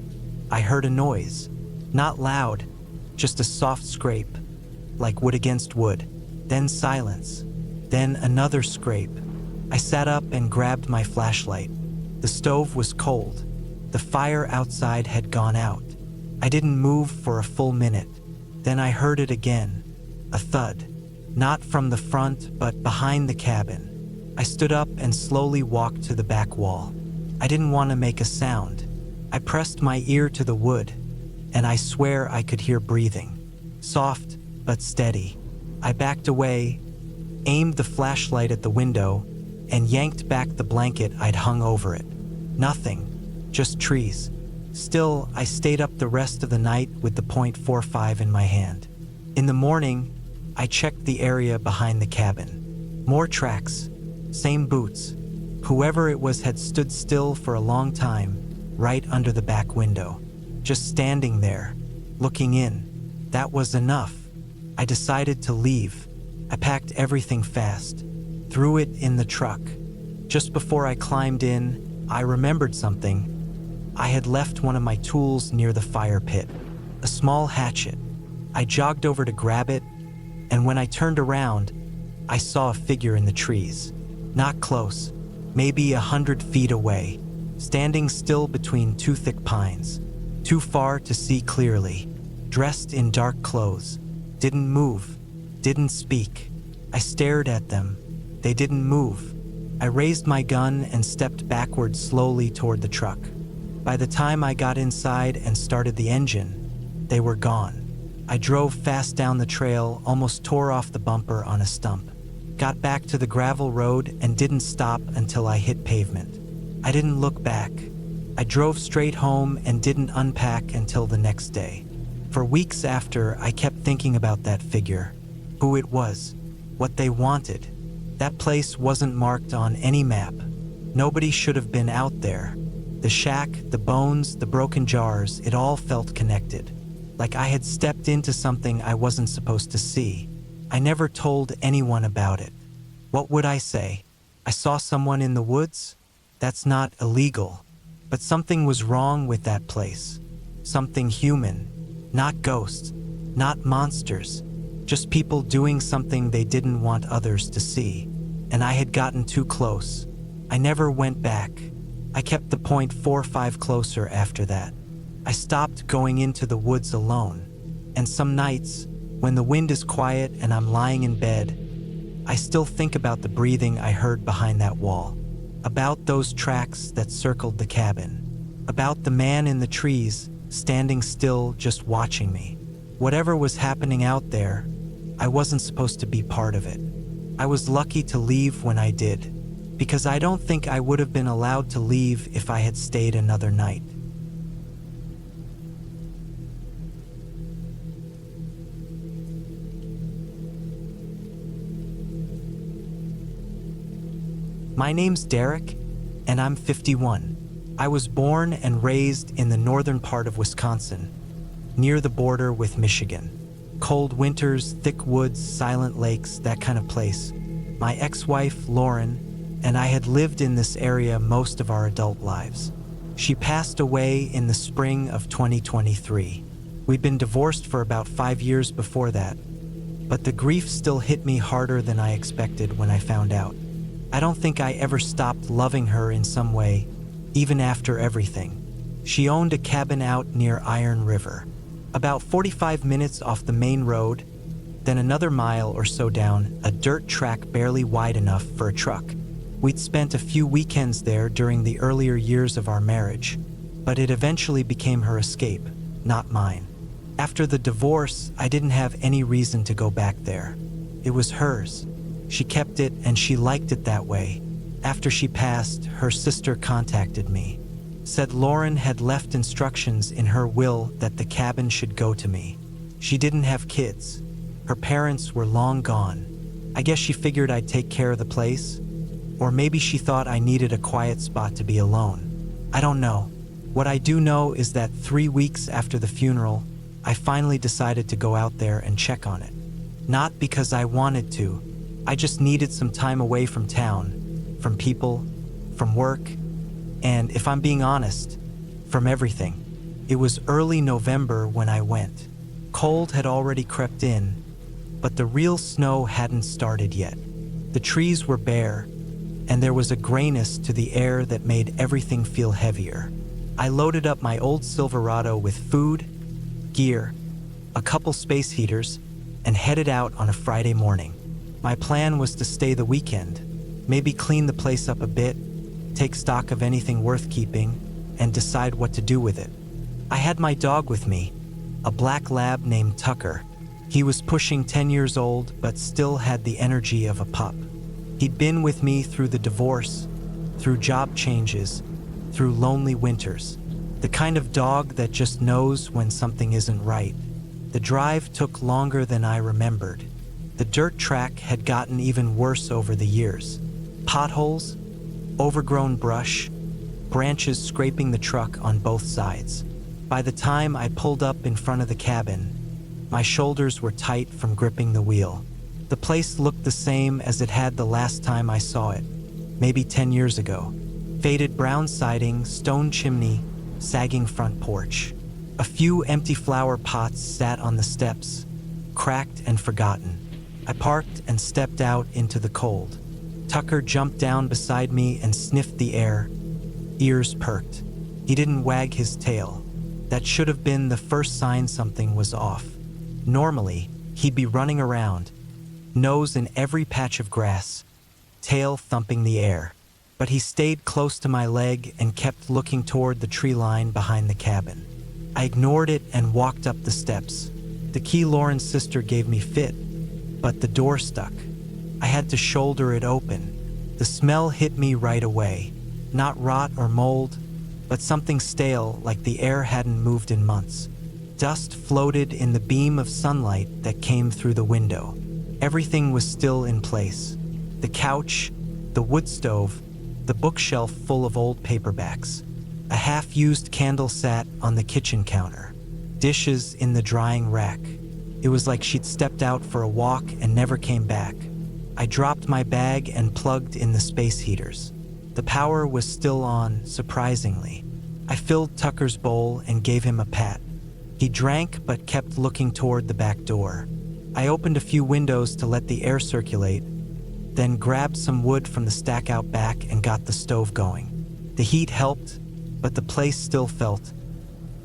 I heard a noise. Not loud, just a soft scrape, like wood against wood. Then silence. Then another scrape. I sat up and grabbed my flashlight. The stove was cold. The fire outside had gone out. I didn't move for a full minute. Then I heard it again. A thud. Not from the front, but behind the cabin. I stood up and slowly walked to the back wall. I didn't want to make a sound. I pressed my ear to the wood, and I swear I could hear breathing. Soft, but steady. I backed away, aimed the flashlight at the window, and yanked back the blanket I'd hung over it. Nothing, just trees. Still, I stayed up the rest of the night with the .45 in my hand. In the morning, I checked the area behind the cabin. More tracks, same boots. Whoever it was had stood still for a long time, right under the back window. Just standing there, looking in. That was enough. I decided to leave. I packed everything fast, threw it in the truck. Just before I climbed in, I remembered something. I had left one of my tools near the fire pit, a small hatchet. I jogged over to grab it, and when I turned around, I saw a figure in the trees. Not close, maybe 100 feet away, standing still between two thick pines, too far to see clearly, dressed in dark clothes. Didn't move, didn't speak. I stared at them. They didn't move. I raised my gun and stepped backwards slowly toward the truck. By the time I got inside and started the engine, they were gone. I drove fast down the trail, almost tore off the bumper on a stump. got back to the gravel road and didn't stop until I hit pavement. I didn't look back. I drove straight home and didn't unpack until the next day. For weeks after, I kept thinking about that figure, who it was, what they wanted. That place wasn't marked on any map. Nobody should have been out there. The shack, the bones, the broken jars, it all felt connected. Like I had stepped into something I wasn't supposed to see. I never told anyone about it. What would I say? I saw someone in the woods? That's not illegal. But something was wrong with that place. Something human. Not ghosts. Not monsters. Just people doing something they didn't want others to see. And I had gotten too close. I never went back. I kept the point 4 or 5 closer after that. I stopped going into the woods alone. And some nights, when the wind is quiet and I'm lying in bed, I still think about the breathing I heard behind that wall. About those tracks that circled the cabin. About the man in the trees, standing still just watching me. Whatever was happening out there, I wasn't supposed to be part of it. I was lucky to leave when I did, because I don't think I would have been allowed to leave if I had stayed another night. My name's Derek, and I'm 51. I was born and raised in the northern part of Wisconsin, near the border with Michigan. Cold winters, thick woods, silent lakes, that kind of place. My ex-wife, Lauren, and I had lived in this area most of our adult lives. She passed away in the spring of 2023. We'd been divorced for about 5 years before that, but the grief still hit me harder than I expected when I found out. I don't think I ever stopped loving her in some way, even after everything. She owned a cabin out near Iron River, about 45 minutes off the main road, then another mile or so down, a dirt track barely wide enough for a truck. We'd spent a few weekends there during the earlier years of our marriage, but it eventually became her escape, not mine. After the divorce, I didn't have any reason to go back there. It was hers. She kept it and she liked it that way. After she passed, her sister contacted me. Said Lauren had left instructions in her will that the cabin should go to me. She didn't have kids. Her parents were long gone. I guess she figured I'd take care of the place. Or maybe she thought I needed a quiet spot to be alone. I don't know. What I do know is that 3 weeks after the funeral, I finally decided to go out there and check on it. Not because I wanted to. I just needed some time away from town, from people, from work, and if I'm being honest, from everything. It was early November when I went. Cold had already crept in, but the real snow hadn't started yet. The trees were bare, and there was a grayness to the air that made everything feel heavier. I loaded up my old Silverado with food, gear, a couple space heaters, and headed out on a Friday morning. My plan was to stay the weekend, maybe clean the place up a bit, take stock of anything worth keeping, and decide what to do with it. I had my dog with me, a black lab named Tucker. He was pushing 10 years old, but still had the energy of a pup. He'd been with me through the divorce, through job changes, through lonely winters. The kind of dog that just knows when something isn't right. The drive took longer than I remembered. The dirt track had gotten even worse over the years. Potholes, overgrown brush, branches scraping the truck on both sides. By the time I pulled up in front of the cabin, my shoulders were tight from gripping the wheel. The place looked the same as it had the last time I saw it, maybe 10 years ago. Faded brown siding, stone chimney, sagging front porch. A few empty flower pots sat on the steps, cracked and forgotten. I parked and stepped out into the cold. Tucker jumped down beside me and sniffed the air, ears perked. He didn't wag his tail. That should have been the first sign something was off. Normally, he'd be running around, nose in every patch of grass, tail thumping the air. But he stayed close to my leg and kept looking toward the tree line behind the cabin. I ignored it and walked up the steps. The key Lauren's sister gave me fit, but the door stuck. I had to shoulder it open. The smell hit me right away. Not rot or mold, but something stale, like the air hadn't moved in months. Dust floated in the beam of sunlight that came through the window. Everything was still in place. The couch, the wood stove, the bookshelf full of old paperbacks. A half-used candle sat on the kitchen counter. Dishes in the drying rack. It was like she'd stepped out for a walk and never came back. I dropped my bag and plugged in the space heaters. The power was still on, surprisingly. I filled Tucker's bowl and gave him a pat. He drank but kept looking toward the back door. I opened a few windows to let the air circulate, then grabbed some wood from the stack out back and got the stove going. The heat helped, but the place still felt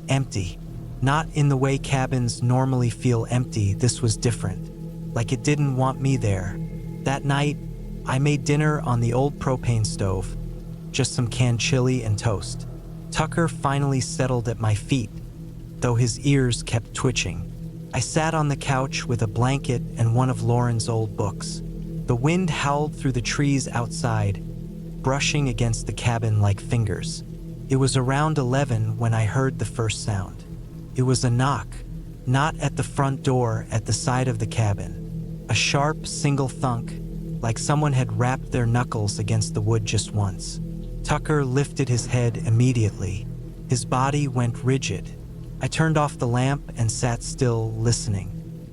empty. Not in the way cabins normally feel empty. This was different, like it didn't want me there. That night, I made dinner on the old propane stove, just some canned chili and toast. Tucker finally settled at my feet, though his ears kept twitching. I sat on the couch with a blanket and one of Lauren's old books. The wind howled through the trees outside, brushing against the cabin like fingers. It was around 11 when I heard the first sound. It was a knock, not at the front door, at the side of the cabin. A sharp, single thunk, like someone had rapped their knuckles against the wood just once. Tucker lifted his head immediately. His body went rigid. I turned off the lamp and sat still, listening.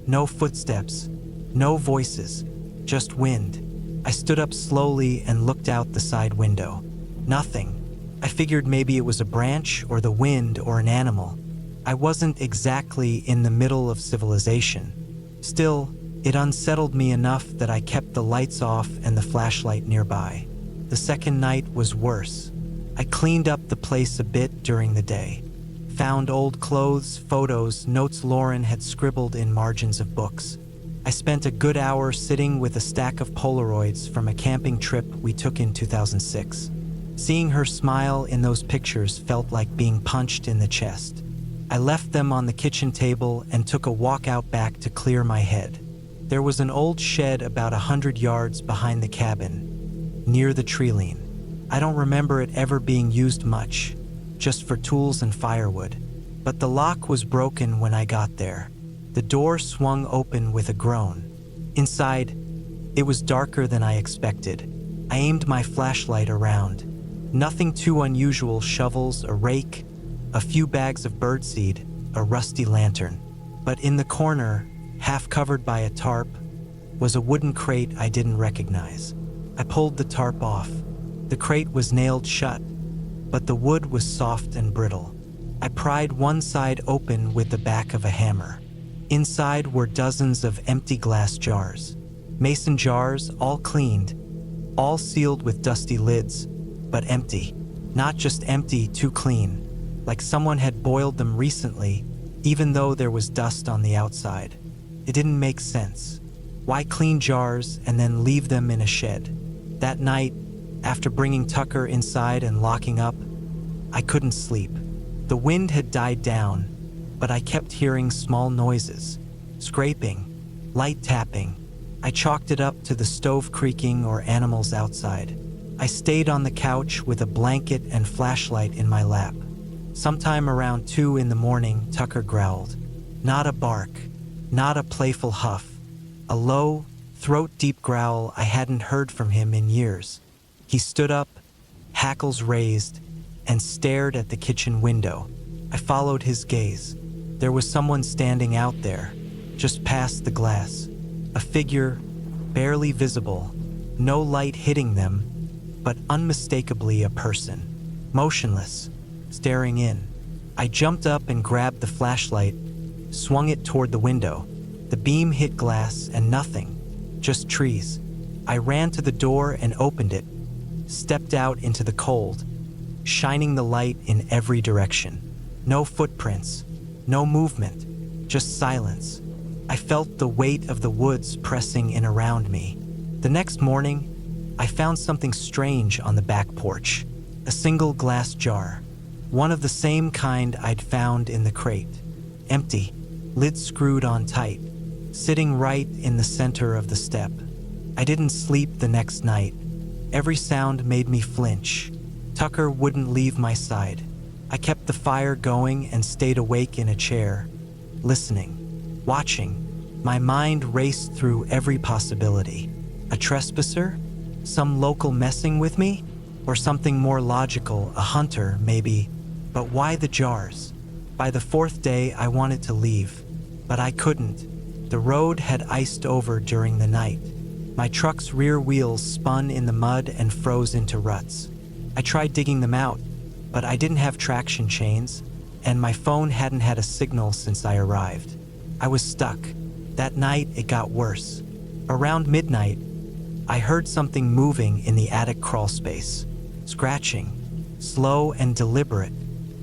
No footsteps, no voices, just wind. I stood up slowly and looked out the side window. Nothing. I figured maybe it was a branch or the wind or an animal. I wasn't exactly in the middle of civilization. Still, it unsettled me enough that I kept the lights off and the flashlight nearby. The second night was worse. I cleaned up the place a bit during the day. Found old clothes, photos, notes Lauren had scribbled in margins of books. I spent a good hour sitting with a stack of Polaroids from a camping trip we took in 2006. Seeing her smile in those pictures felt like being punched in the chest. I left them on the kitchen table and took a walk out back to clear my head. There was an old shed about 100 yards behind the cabin, near the tree-line. I don't remember it ever being used much, just for tools and firewood. But the lock was broken when I got there. The door swung open with a groan. Inside, it was darker than I expected. I aimed my flashlight around. Nothing too unusual: shovels, a rake, a few bags of birdseed, a rusty lantern. But in the corner, half covered by a tarp, was a wooden crate I didn't recognize. I pulled the tarp off. The crate was nailed shut, but the wood was soft and brittle. I pried one side open with the back of a hammer. Inside were dozens of empty glass jars. Mason jars, all cleaned, all sealed with dusty lids, but empty. Not just empty, too clean, like someone had boiled them recently, even though there was dust on the outside. It didn't make sense. Why clean jars and then leave them in a shed? That night, after bringing Tucker inside and locking up, I couldn't sleep. The wind had died down, but I kept hearing small noises, scraping, light tapping. I chalked it up to the stove creaking or animals outside. I stayed on the couch with a blanket and flashlight in my lap. Sometime around 2 in the morning, Tucker growled. Not a bark, not a playful huff. A low, throat-deep growl I hadn't heard from him in years. He stood up, hackles raised, and stared at the kitchen window. I followed his gaze. There was someone standing out there, just past the glass. A figure, barely visible, no light hitting them, but unmistakably a person. Motionless, staring in. I jumped up and grabbed the flashlight, swung it toward the window. The beam hit glass and nothing, just trees. I ran to the door and opened it, stepped out into the cold, shining the light in every direction. No footprints, no movement, just silence. I felt the weight of the woods pressing in around me. The next morning, I found something strange on the back porch. A single glass jar, one of the same kind I'd found in the crate. Empty, lid screwed on tight, sitting right in the center of the step. I didn't sleep the next night. Every sound made me flinch. Tucker wouldn't leave my side. I kept the fire going and stayed awake in a chair, listening, watching. My mind raced through every possibility. A trespasser? Some local messing with me? Or something more logical, a hunter, maybe. But why the jars? By the fourth day, I wanted to leave, but I couldn't. The road had iced over during the night. My truck's rear wheels spun in the mud and froze into ruts. I tried digging them out, but I didn't have traction chains, and my phone hadn't had a signal since I arrived. I was stuck. That night, it got worse. Around midnight, I heard something moving in the attic crawl space. Scratching, slow and deliberate.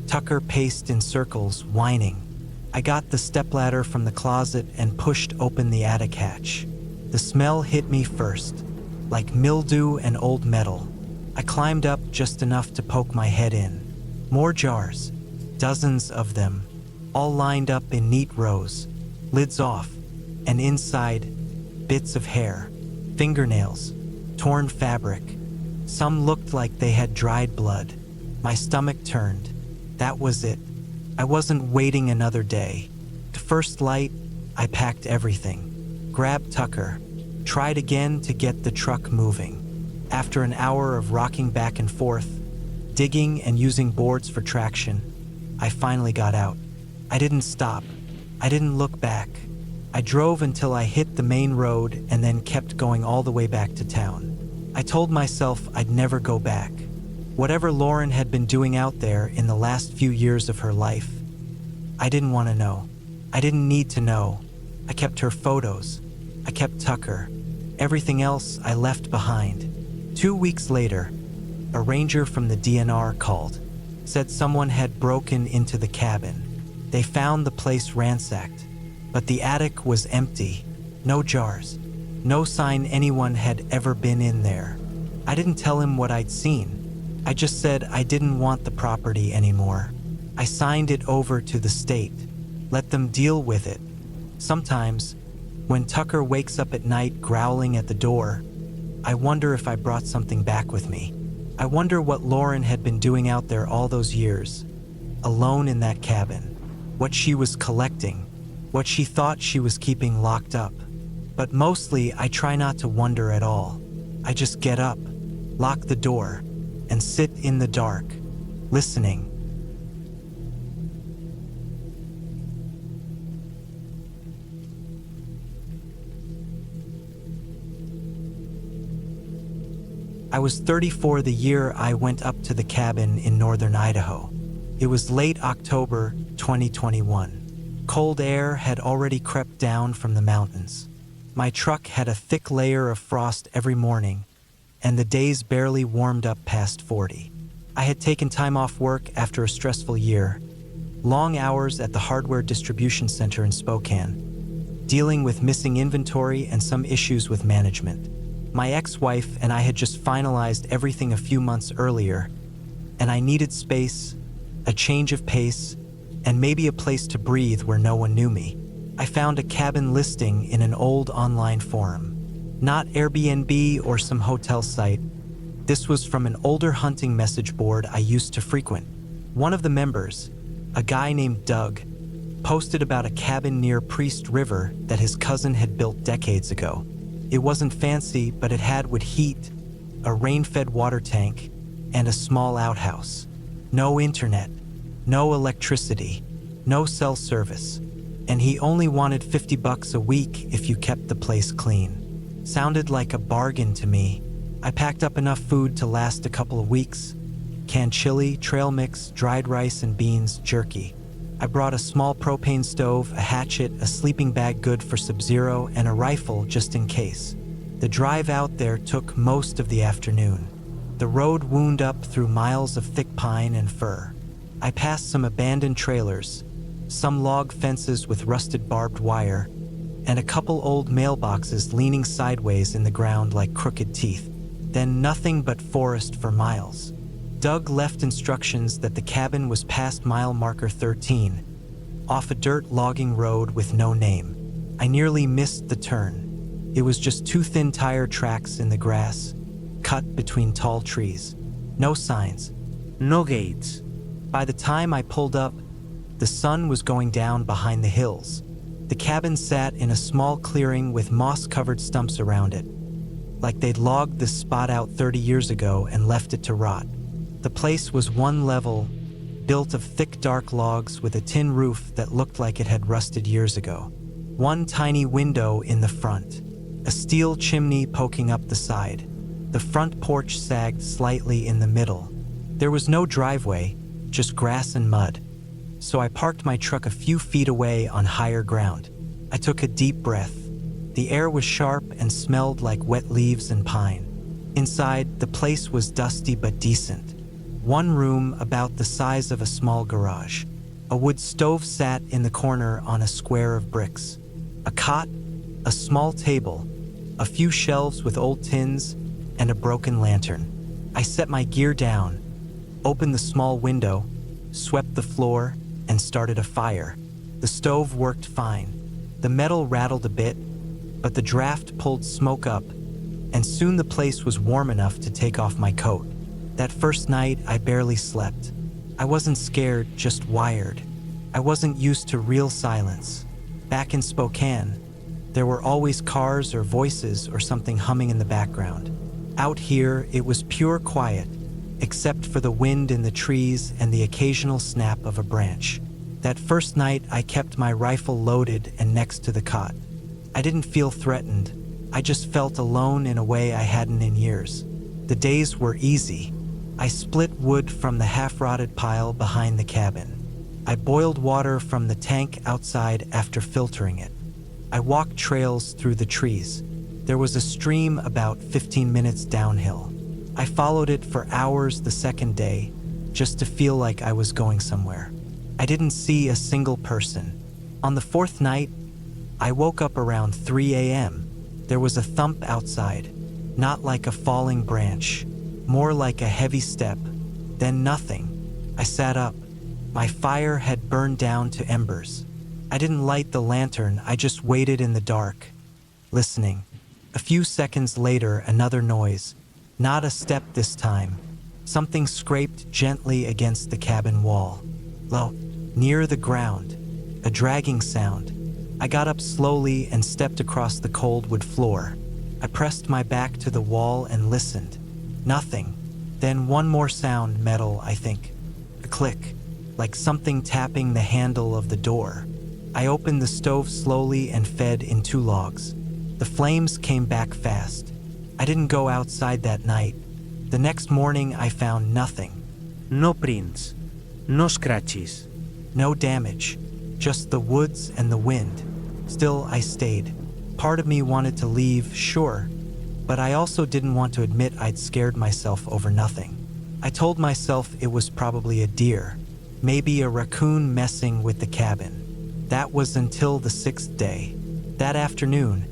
Tucker paced in circles, whining. I got the stepladder from the closet and pushed open the attic hatch. The smell hit me first, like mildew and old metal. I climbed up just enough to poke my head in. More jars, dozens of them, all lined up in neat rows, lids off, and inside, bits of hair, fingernails, torn fabric. Some looked like they had dried blood. My stomach turned. That was it. I wasn't waiting another day. To first light, I packed everything. Grabbed Tucker. Tried again to get the truck moving. After an hour of rocking back and forth, digging and using boards for traction, I finally got out. I didn't stop. I didn't look back. I drove until I hit the main road and then kept going all the way back to town. I told myself I'd never go back. Whatever Lauren had been doing out there in the last few years of her life, I didn't want to know. I didn't need to know. I kept her photos. I kept Tucker. Everything else I left behind. 2 weeks later, a ranger from the DNR called. Said someone had broken into the cabin. They found the place ransacked, but the attic was empty. No jars. No sign anyone had ever been in there. I didn't tell him what I'd seen. I just said I didn't want the property anymore. I signed it over to the state. Let them deal with it. Sometimes, when Tucker wakes up at night growling at the door, I wonder if I brought something back with me. I wonder what Lauren had been doing out there all those years, alone in that cabin. What she was collecting, what she thought she was keeping locked up. But mostly, I try not to wonder at all. I just get up, lock the door, and sit in the dark, listening. I was 34 the year I went up to the cabin in northern Idaho. It was late October 2021. Cold air had already crept down from the mountains. My truck had a thick layer of frost every morning, and the days barely warmed up past 40. I had taken time off work after a stressful year, long hours at the hardware distribution center in Spokane, dealing with missing inventory and some issues with management. My ex-wife and I had just finalized everything a few months earlier, and I needed space, a change of pace, and maybe a place to breathe where no one knew me. I found a cabin listing in an old online forum. Not Airbnb or some hotel site. This was from an older hunting message board I used to frequent. One of the members, a guy named Doug, posted about a cabin near Priest River that his cousin had built decades ago. It wasn't fancy, but it had wood heat, a rain-fed water tank, and a small outhouse. No internet, no electricity, no cell service, and he only wanted $50 a week if you kept the place clean. Sounded like a bargain to me. I packed up enough food to last a couple of weeks. Canned chili, trail mix, dried rice and beans, jerky. I brought a small propane stove, a hatchet, a sleeping bag good for Sub-Zero, and a rifle just in case. The drive out there took most of the afternoon. The road wound up through miles of thick pine and fir. I passed some abandoned trailers, some log fences with rusted barbed wire, and a couple old mailboxes leaning sideways in the ground like crooked teeth. Then nothing but forest for miles. Doug left instructions that the cabin was past mile marker 13, off a dirt logging road with no name. I nearly missed the turn. It was just two thin tire tracks in the grass, cut between tall trees. No signs. No gates. By the time I pulled up, the sun was going down behind the hills. The cabin sat in a small clearing with moss-covered stumps around it, like they'd logged this spot out 30 years ago and left it to rot. The place was one level, built of thick dark logs with a tin roof that looked like it had rusted years ago. One tiny window in the front, a steel chimney poking up the side. The front porch sagged slightly in the middle. There was no driveway, just grass and mud. So I parked my truck a few feet away on higher ground. I took a deep breath. The air was sharp and smelled like wet leaves and pine. Inside, the place was dusty but decent. One room about the size of a small garage. A wood stove sat in the corner on a square of bricks. A cot, a small table, a few shelves with old tins, and a broken lantern. I set my gear down, opened the small window, swept the floor, and started a fire. The stove worked fine. The metal rattled a bit, but the draft pulled smoke up, and soon the place was warm enough to take off my coat. That first night, I barely slept. I wasn't scared, just wired. I wasn't used to real silence. Back in Spokane, there were always cars or voices or something humming in the background. Out here, it was pure quiet, except for the wind in the trees and the occasional snap of a branch. That first night, I kept my rifle loaded and next to the cot. I didn't feel threatened. I just felt alone in a way I hadn't in years. The days were easy. I split wood from the half-rotted pile behind the cabin. I boiled water from the tank outside after filtering it. I walked trails through the trees. There was a stream about 15 minutes downhill. I followed it for hours the second day, just to feel like I was going somewhere. I didn't see a single person. On the fourth night, I woke up around 3 a.m. There was a thump outside, not like a falling branch, more like a heavy step, then nothing. I sat up. My fire had burned down to embers. I didn't light the lantern, I just waited in the dark, listening. A few seconds later, another noise. Not a step this time. Something scraped gently against the cabin wall. Low, near the ground. A dragging sound. I got up slowly and stepped across the cold wood floor. I pressed my back to the wall and listened. Nothing. Then one more sound, metal, I think. A click, like something tapping the handle of the door. I opened the stove slowly and fed in 2 logs. The flames came back fast. I didn't go outside that night. The next morning I found nothing. No prints. No scratches. No damage. Just the woods and the wind. Still, I stayed. Part of me wanted to leave, sure, but I also didn't want to admit I'd scared myself over nothing. I told myself it was probably a deer, maybe a raccoon messing with the cabin. That was until the 6th day. That afternoon,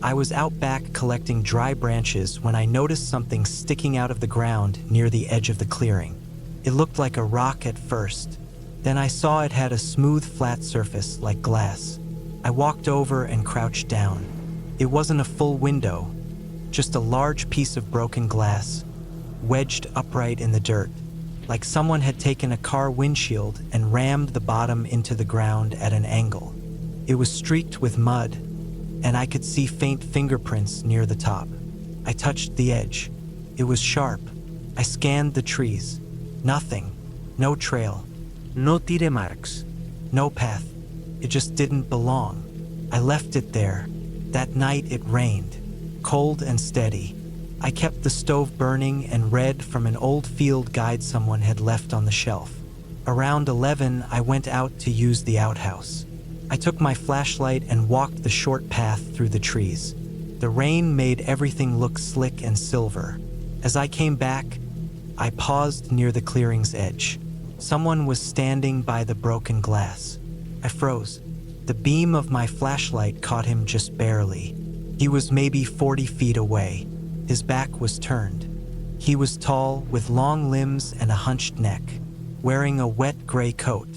I was out back collecting dry branches when I noticed something sticking out of the ground near the edge of the clearing. It looked like a rock at first. Then I saw it had a smooth, flat surface like glass. I walked over and crouched down. It wasn't a full window, just a large piece of broken glass, wedged upright in the dirt, like someone had taken a car windshield and rammed the bottom into the ground at an angle. It was streaked with mud, and I could see faint fingerprints near the top. I touched the edge. It was sharp. I scanned the trees. Nothing. No trail. No tire marks. No path. It just didn't belong. I left it there. That night it rained, cold and steady. I kept the stove burning and read from an old field guide someone had left on the shelf. Around 11, I went out to use the outhouse. I took my flashlight and walked the short path through the trees. The rain made everything look slick and silver. As I came back, I paused near the clearing's edge. Someone was standing by the broken glass. I froze. The beam of my flashlight caught him just barely. He was maybe 40 feet away. His back was turned. He was tall, with long limbs and a hunched neck, wearing a wet gray coat.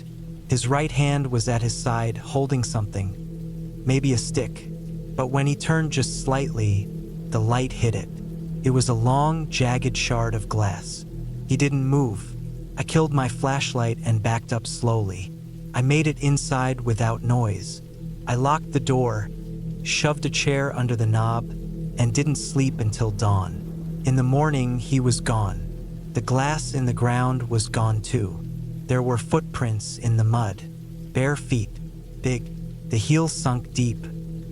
His right hand was at his side, holding something, maybe a stick. But when he turned just slightly, the light hit it. It was a long, jagged shard of glass. He didn't move. I killed my flashlight and backed up slowly. I made it inside without noise. I locked the door, shoved a chair under the knob, and didn't sleep until dawn. In the morning, he was gone. The glass in the ground was gone too. There were footprints in the mud. Bare feet, big, the heels sunk deep.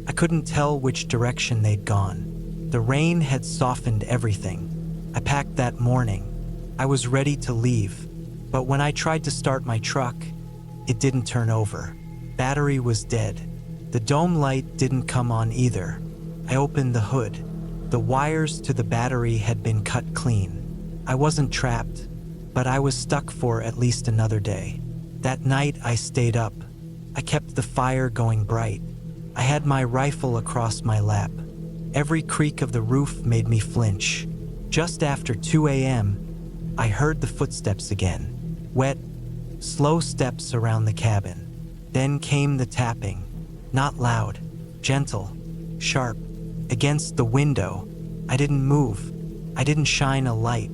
I couldn't tell which direction they'd gone. The rain had softened everything. I packed that morning. I was ready to leave, but when I tried to start my truck, it didn't turn over. Battery was dead. The dome light didn't come on either. I opened the hood. The wires to the battery had been cut clean. I wasn't trapped, but I was stuck for at least another day. That night I stayed up. I kept the fire going bright. I had my rifle across my lap. Every creak of the roof made me flinch. Just after 2 a.m., I heard the footsteps again. Wet, slow steps around the cabin. Then came the tapping. Not loud, gentle, sharp. Against the window. I didn't move. I didn't shine a light.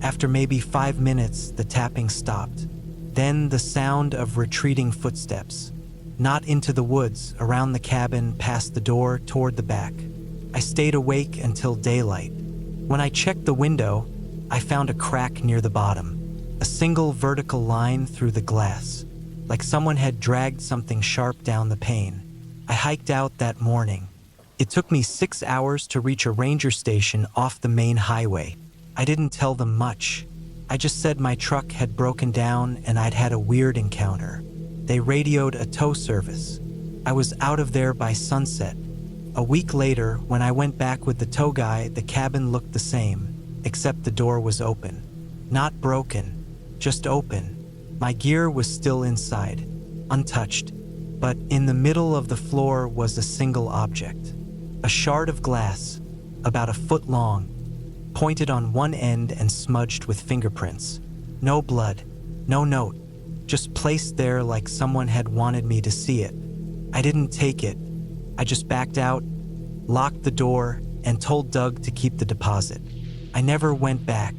After maybe 5 minutes, the tapping stopped. Then the sound of retreating footsteps. Not into the woods, around the cabin, past the door, toward the back. I stayed awake until daylight. When I checked the window, I found a crack near the bottom. A single vertical line through the glass, like someone had dragged something sharp down the pane. I hiked out that morning. It took me 6 hours to reach a ranger station off the main highway. I didn't tell them much. I just said my truck had broken down and I'd had a weird encounter. They radioed a tow service. I was out of there by sunset. A week later, when I went back with the tow guy, the cabin looked the same, except the door was open. Not broken, just open. My gear was still inside, untouched, but in the middle of the floor was a single object. A shard of glass, about a foot long, pointed on one end and smudged with fingerprints. No blood, no note, just placed there like someone had wanted me to see it. I didn't take it. I just backed out, locked the door, and told Doug to keep the deposit. I never went back.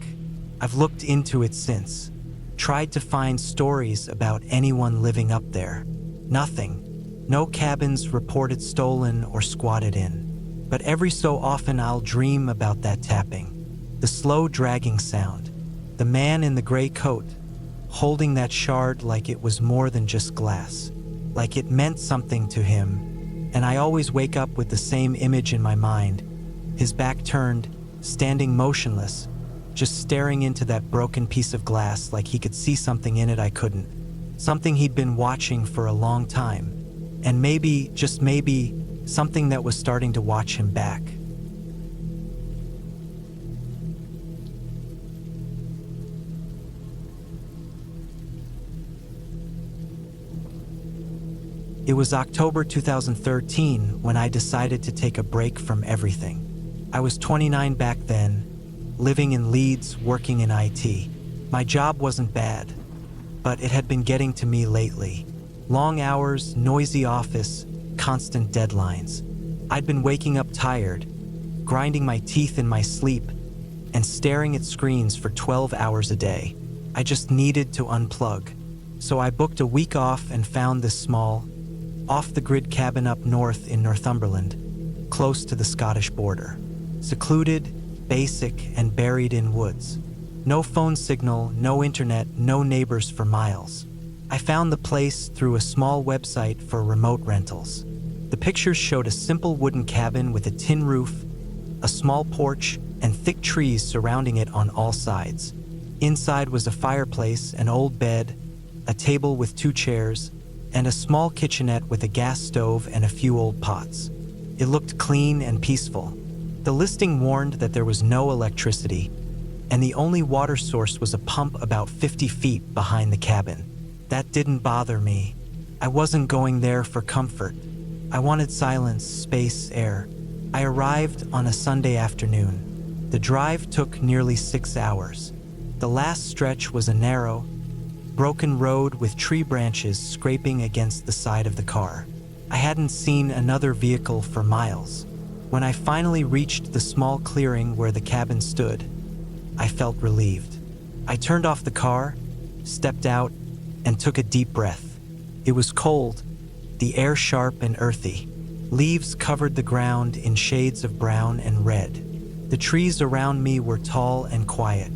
I've looked into it since. Tried to find stories about anyone living up there. Nothing. No cabins reported stolen or squatted in. But every so often I'll dream about that tapping. The slow dragging sound. The man in the gray coat, holding that shard like it was more than just glass. Like it meant something to him. And I always wake up with the same image in my mind. His back turned, standing motionless, just staring into that broken piece of glass like he could see something in it I couldn't. Something he'd been watching for a long time. And maybe, just maybe, something that was starting to watch him back. It was October 2013 when I decided to take a break from everything. I was 29 back then, living in Leeds, working in IT. My job wasn't bad, but it had been getting to me lately. Long hours, noisy office, constant deadlines. I'd been waking up tired, grinding my teeth in my sleep, and staring at screens for 12 hours a day. I just needed to unplug. So I booked a week off and found this small, off-the-grid cabin up north in Northumberland, close to the Scottish border. Secluded, basic, and buried in woods. No phone signal, no internet, no neighbors for miles. I found the place through a small website for remote rentals. The pictures showed a simple wooden cabin with a tin roof, a small porch, and thick trees surrounding it on all sides. Inside was a fireplace, an old bed, a table with 2 chairs, and a small kitchenette with a gas stove and a few old pots. It looked clean and peaceful. The listing warned that there was no electricity, and the only water source was a pump about 50 feet behind the cabin. That didn't bother me. I wasn't going there for comfort. I wanted silence, space, air. I arrived on a Sunday afternoon. The drive took nearly 6 hours. The last stretch was a narrow, broken road with tree branches scraping against the side of the car. I hadn't seen another vehicle for miles. When I finally reached the small clearing where the cabin stood, I felt relieved. I turned off the car, stepped out, and took a deep breath. It was cold, the air sharp and earthy. Leaves covered the ground in shades of brown and red. The trees around me were tall and quiet.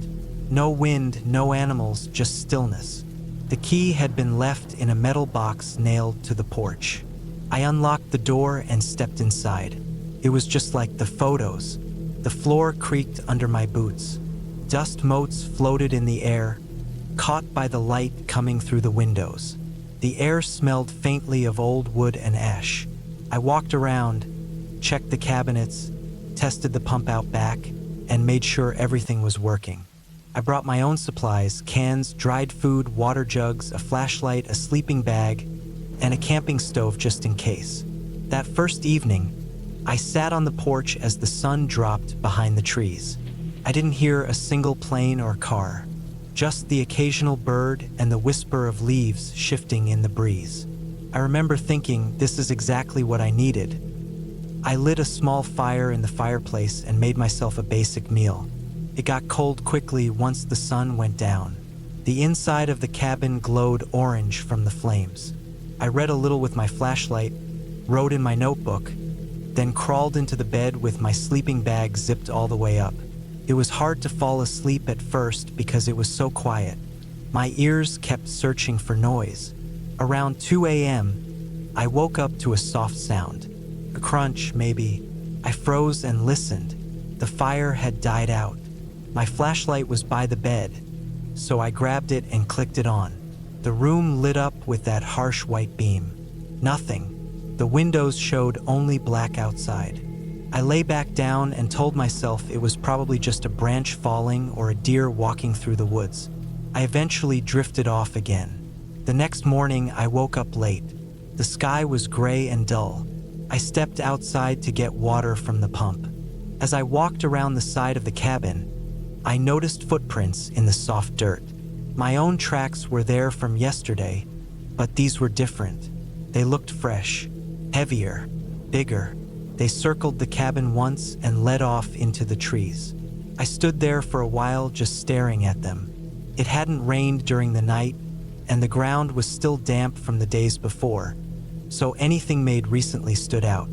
No wind, no animals, just stillness. The key had been left in a metal box nailed to the porch. I unlocked the door and stepped inside. It was just like the photos. The floor creaked under my boots. Dust motes floated in the air, caught by the light coming through the windows. The air smelled faintly of old wood and ash. I walked around, checked the cabinets, tested the pump out back, and made sure everything was working. I brought my own supplies: cans, dried food, water jugs, a flashlight, a sleeping bag, and a camping stove just in case. That first evening, I sat on the porch as the sun dropped behind the trees. I didn't hear a single plane or car, just the occasional bird and the whisper of leaves shifting in the breeze. I remember thinking, this is exactly what I needed. I lit a small fire in the fireplace and made myself a basic meal. It got cold quickly once the sun went down. The inside of the cabin glowed orange from the flames. I read a little with my flashlight, wrote in my notebook, then crawled into the bed with my sleeping bag zipped all the way up. It was hard to fall asleep at first because it was so quiet. My ears kept searching for noise. Around 2 a.m., I woke up to a soft sound. A crunch, maybe. I froze and listened. The fire had died out. My flashlight was by the bed, so I grabbed it and clicked it on. The room lit up with that harsh white beam. Nothing. The windows showed only black outside. I lay back down and told myself it was probably just a branch falling or a deer walking through the woods. I eventually drifted off again. The next morning, I woke up late. The sky was gray and dull. I stepped outside to get water from the pump. As I walked around the side of the cabin, I noticed footprints in the soft dirt. My own tracks were there from yesterday, but these were different. They looked fresh, heavier, bigger. They circled the cabin once and led off into the trees. I stood there for a while just staring at them. It hadn't rained during the night, and the ground was still damp from the days before, so anything made recently stood out.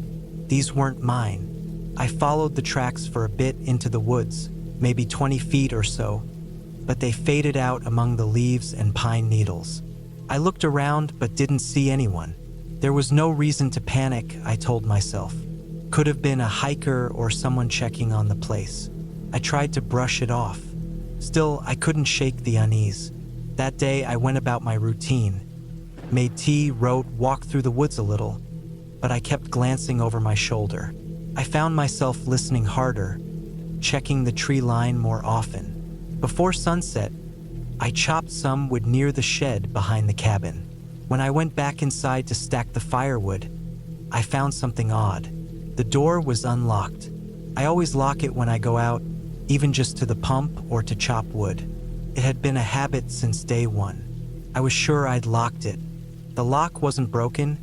These weren't mine. I followed the tracks for a bit into the woods, maybe 20 feet or so, but they faded out among the leaves and pine needles. I looked around but didn't see anyone. There was no reason to panic, I told myself. Could have been a hiker or someone checking on the place. I tried to brush it off. Still, I couldn't shake the unease. That day, I went about my routine. Made tea, wrote, walked through the woods a little, but I kept glancing over my shoulder. I found myself listening harder, checking the tree line more often. Before sunset, I chopped some wood near the shed behind the cabin. When I went back inside to stack the firewood, I found something odd. The door was unlocked. I always lock it when I go out, even just to the pump or to chop wood. It had been a habit since day one. I was sure I'd locked it. The lock wasn't broken,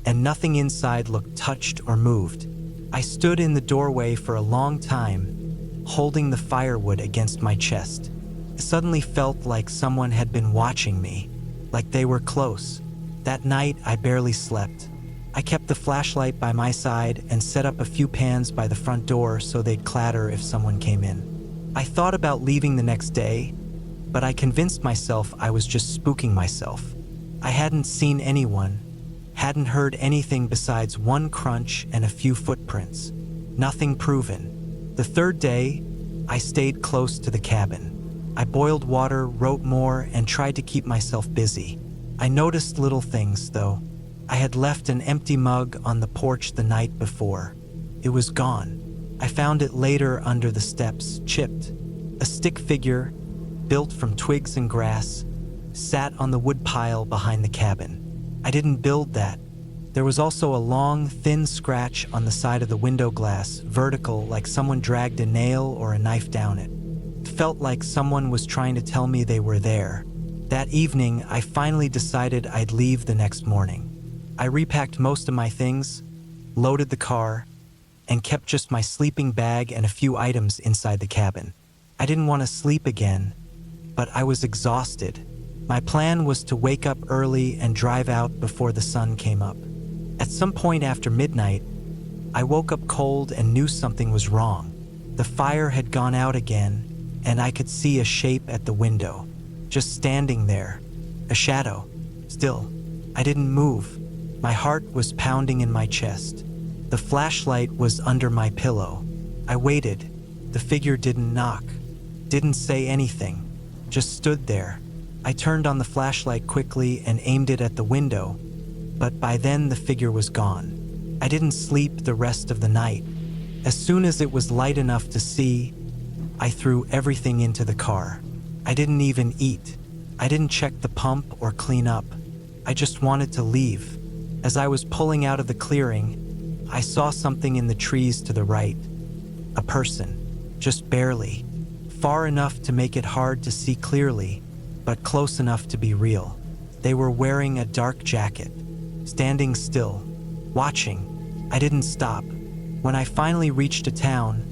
and nothing inside looked touched or moved. I stood in the doorway for a long time, holding the firewood against my chest. It suddenly felt like someone had been watching me, like they were close. That night, I barely slept. I kept the flashlight by my side and set up a few pans by the front door so they'd clatter if someone came in. I thought about leaving the next day, but I convinced myself I was just spooking myself. I hadn't seen anyone, hadn't heard anything besides one crunch and a few footprints. Nothing proven. The third day, I stayed close to the cabin. I boiled water, wrote more, and tried to keep myself busy. I noticed little things, though. I had left an empty mug on the porch the night before. It was gone. I found it later under the steps, chipped. A stick figure, built from twigs and grass, sat on the wood pile behind the cabin. I didn't build that. There was also a long, thin scratch on the side of the window glass, vertical, like someone dragged a nail or a knife down it. It felt like someone was trying to tell me they were there. That evening, I finally decided I'd leave the next morning. I repacked most of my things, loaded the car, and kept just my sleeping bag and a few items inside the cabin. I didn't want to sleep again, but I was exhausted. My plan was to wake up early and drive out before the sun came up. At some point after midnight, I woke up cold and knew something was wrong. The fire had gone out again, and I could see a shape at the window, just standing there, a shadow. Still, I didn't move. My heart was pounding in my chest. The flashlight was under my pillow. I waited. The figure didn't knock, didn't say anything, just stood there. I turned on the flashlight quickly and aimed it at the window, but by then the figure was gone. I didn't sleep the rest of the night. As soon as it was light enough to see, I threw everything into the car. I didn't even eat. I didn't check the pump or clean up. I just wanted to leave. As I was pulling out of the clearing, I saw something in the trees to the right. A person, just barely. Far enough to make it hard to see clearly, but close enough to be real. They were wearing a dark jacket, standing still, watching. I didn't stop. When I finally reached a town,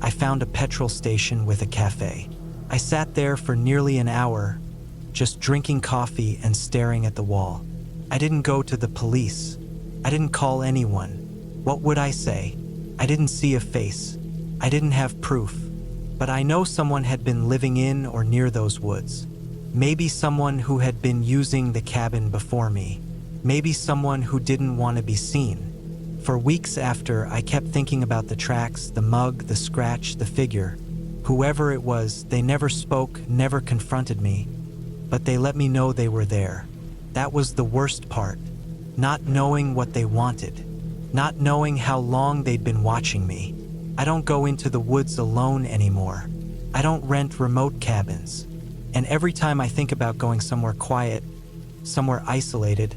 I found a petrol station with a cafe. I sat there for nearly an hour, just drinking coffee and staring at the wall. I didn't go to the police. I didn't call anyone. What would I say? I didn't see a face. I didn't have proof. But I know someone had been living in or near those woods. Maybe someone who had been using the cabin before me. Maybe someone who didn't want to be seen. For weeks after, I kept thinking about the tracks, the mug, the scratch, the figure. Whoever it was, they never spoke, never confronted me, but they let me know they were there. That was the worst part. Not knowing what they wanted. Not knowing how long they'd been watching me. I don't go into the woods alone anymore. I don't rent remote cabins. And every time I think about going somewhere quiet, somewhere isolated,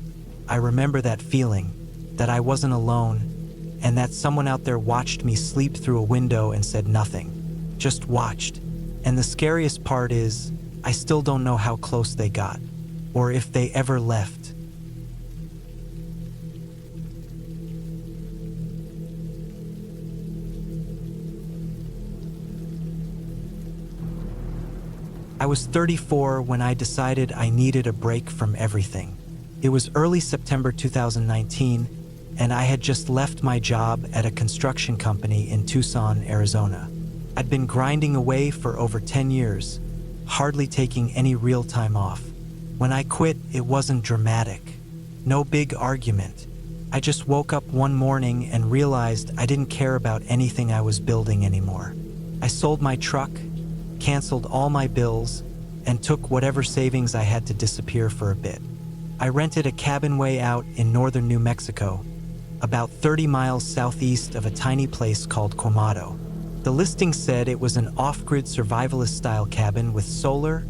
I remember that feeling, that I wasn't alone, and that someone out there watched me sleep through a window and said nothing. Just watched. And the scariest part is, I still don't know how close they got, or if they ever left. I was 34 when I decided I needed a break from everything. It was early September 2019, and I had just left my job at a construction company in Tucson, Arizona. I'd been grinding away for over 10 years, hardly taking any real time off. When I quit, it wasn't dramatic. No big argument. I just woke up one morning and realized I didn't care about anything I was building anymore. I sold my truck, canceled all my bills, and took whatever savings I had to disappear for a bit. I rented a cabin way out in northern New Mexico, about 30 miles southeast of a tiny place called Quemado. The listing said it was an off-grid survivalist-style cabin with solar,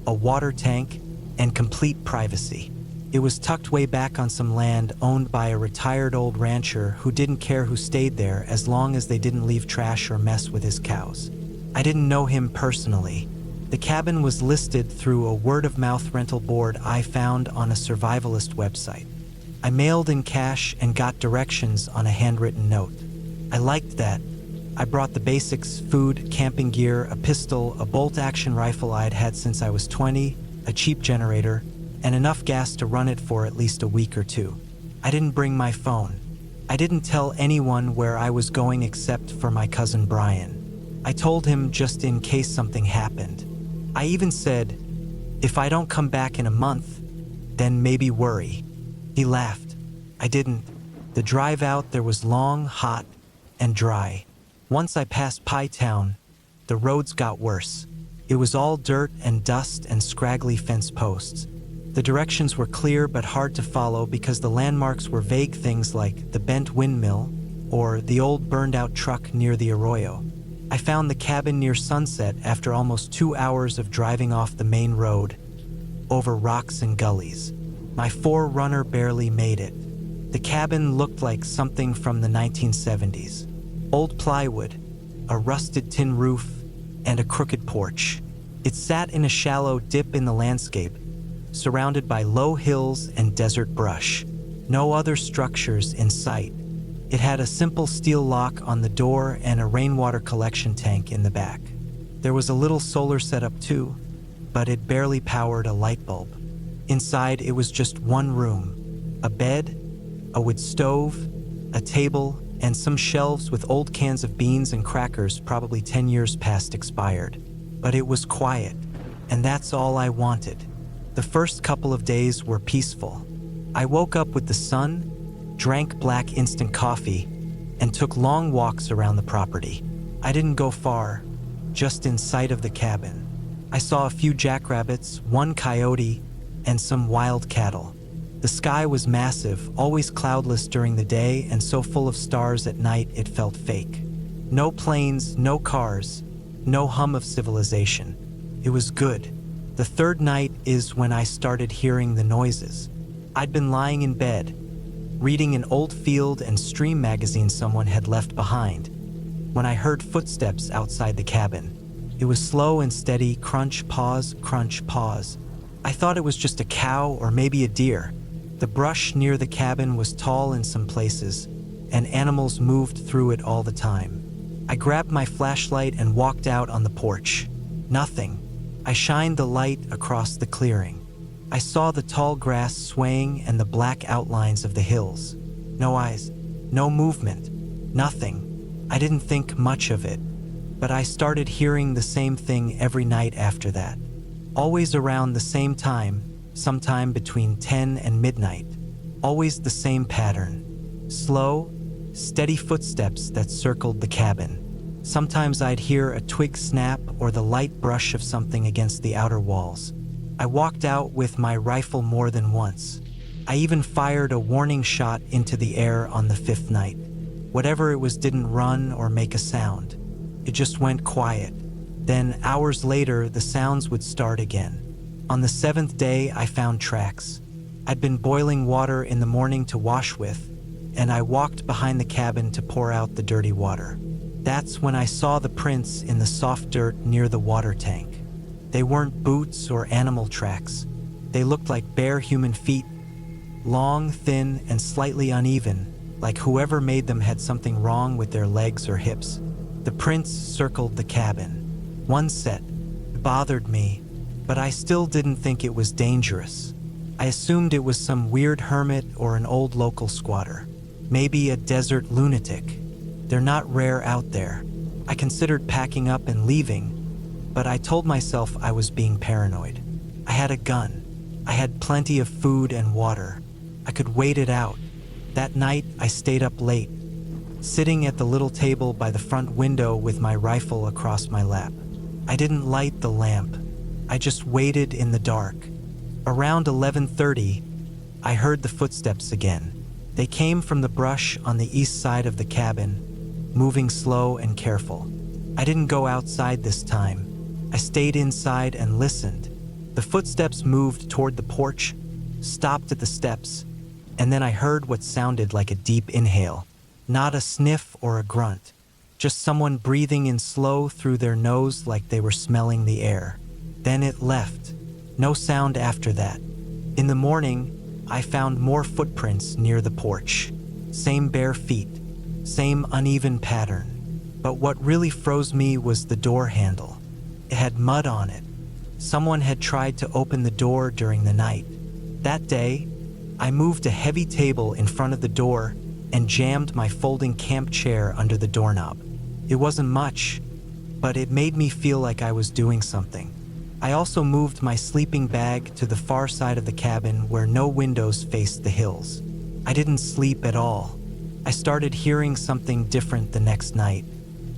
a water tank, and complete privacy. It was tucked way back on some land owned by a retired old rancher who didn't care who stayed there as long as they didn't leave trash or mess with his cows. I didn't know him personally. The cabin was listed through a word-of-mouth rental board I found on a survivalist website. I mailed in cash and got directions on a handwritten note. I liked that. I brought the basics: food, camping gear, a pistol, a bolt-action rifle I'd had since I was 20, a cheap generator, and enough gas to run it for at least a week or two. I didn't bring my phone. I didn't tell anyone where I was going except for my cousin Brian. I told him just in case something happened. I even said, if I don't come back in a month, then maybe worry. He laughed. I didn't. The drive out there was long, hot, and dry. Once I passed Pie Town, the roads got worse. It was all dirt and dust and scraggly fence posts. The directions were clear but hard to follow because the landmarks were vague things like the bent windmill or the old burned-out truck near the arroyo. I found the cabin near sunset after almost 2 hours of driving off the main road, over rocks and gullies. My 4Runner barely made it. The cabin looked like something from the 1970s. Old plywood, a rusted tin roof, and a crooked porch. It sat in a shallow dip in the landscape, surrounded by low hills and desert brush. No other structures in sight. It had a simple steel lock on the door and a rainwater collection tank in the back. There was a little solar setup too, but it barely powered a light bulb. Inside, it was just one room: a bed, a wood stove, a table, and some shelves with old cans of beans and crackers probably 10 years past expired. But it was quiet, and that's all I wanted. The first couple of days were peaceful. I woke up with the sun, drank black instant coffee, and took long walks around the property. I didn't go far, just in sight of the cabin. I saw a few jackrabbits, one coyote, and some wild cattle. The sky was massive, always cloudless during the day and so full of stars at night it felt fake. No planes, no cars, no hum of civilization. It was good. The third night is when I started hearing the noises. I'd been lying in bed, reading an old Field and Stream magazine someone had left behind, when I heard footsteps outside the cabin. It was slow and steady, crunch, pause, crunch, pause. I thought it was just a cow or maybe a deer. The brush near the cabin was tall in some places, and animals moved through it all the time. I grabbed my flashlight and walked out on the porch. Nothing. I shined the light across the clearing. I saw the tall grass swaying and the black outlines of the hills. No eyes, no movement, nothing. I didn't think much of it, but I started hearing the same thing every night after that. Always around the same time, sometime between 10 and midnight. Always the same pattern. Slow, steady footsteps that circled the cabin. Sometimes I'd hear a twig snap or the light brush of something against the outer walls. I walked out with my rifle more than once. I even fired a warning shot into the air on the fifth night. Whatever it was didn't run or make a sound. It just went quiet. Then, hours later, the sounds would start again. On the seventh day, I found tracks. I'd been boiling water in the morning to wash with, and I walked behind the cabin to pour out the dirty water. That's when I saw the prints in the soft dirt near the water tank. They weren't boots or animal tracks. They looked like bare human feet, long, thin, and slightly uneven, like whoever made them had something wrong with their legs or hips. The prints circled the cabin. One set bothered me, but I still didn't think it was dangerous. I assumed it was some weird hermit or an old local squatter. Maybe a desert lunatic. They're not rare out there. I considered packing up and leaving, but I told myself I was being paranoid. I had a gun. I had plenty of food and water. I could wait it out. That night, I stayed up late, sitting at the little table by the front window with my rifle across my lap. I didn't light the lamp. I just waited in the dark. Around 11:30, I heard the footsteps again. They came from the brush on the east side of the cabin, moving slow and careful. I didn't go outside this time. I stayed inside and listened. The footsteps moved toward the porch, stopped at the steps, and then I heard what sounded like a deep inhale. Not a sniff or a grunt, just someone breathing in slow through their nose like they were smelling the air. Then it left. No sound after that. In the morning, I found more footprints near the porch. Same bare feet, same uneven pattern. But what really froze me was the door handle. It had mud on it. Someone had tried to open the door during the night. That day, I moved a heavy table in front of the door and jammed my folding camp chair under the doorknob. It wasn't much, but it made me feel like I was doing something. I also moved my sleeping bag to the far side of the cabin where no windows faced the hills. I didn't sleep at all. I started hearing something different the next night.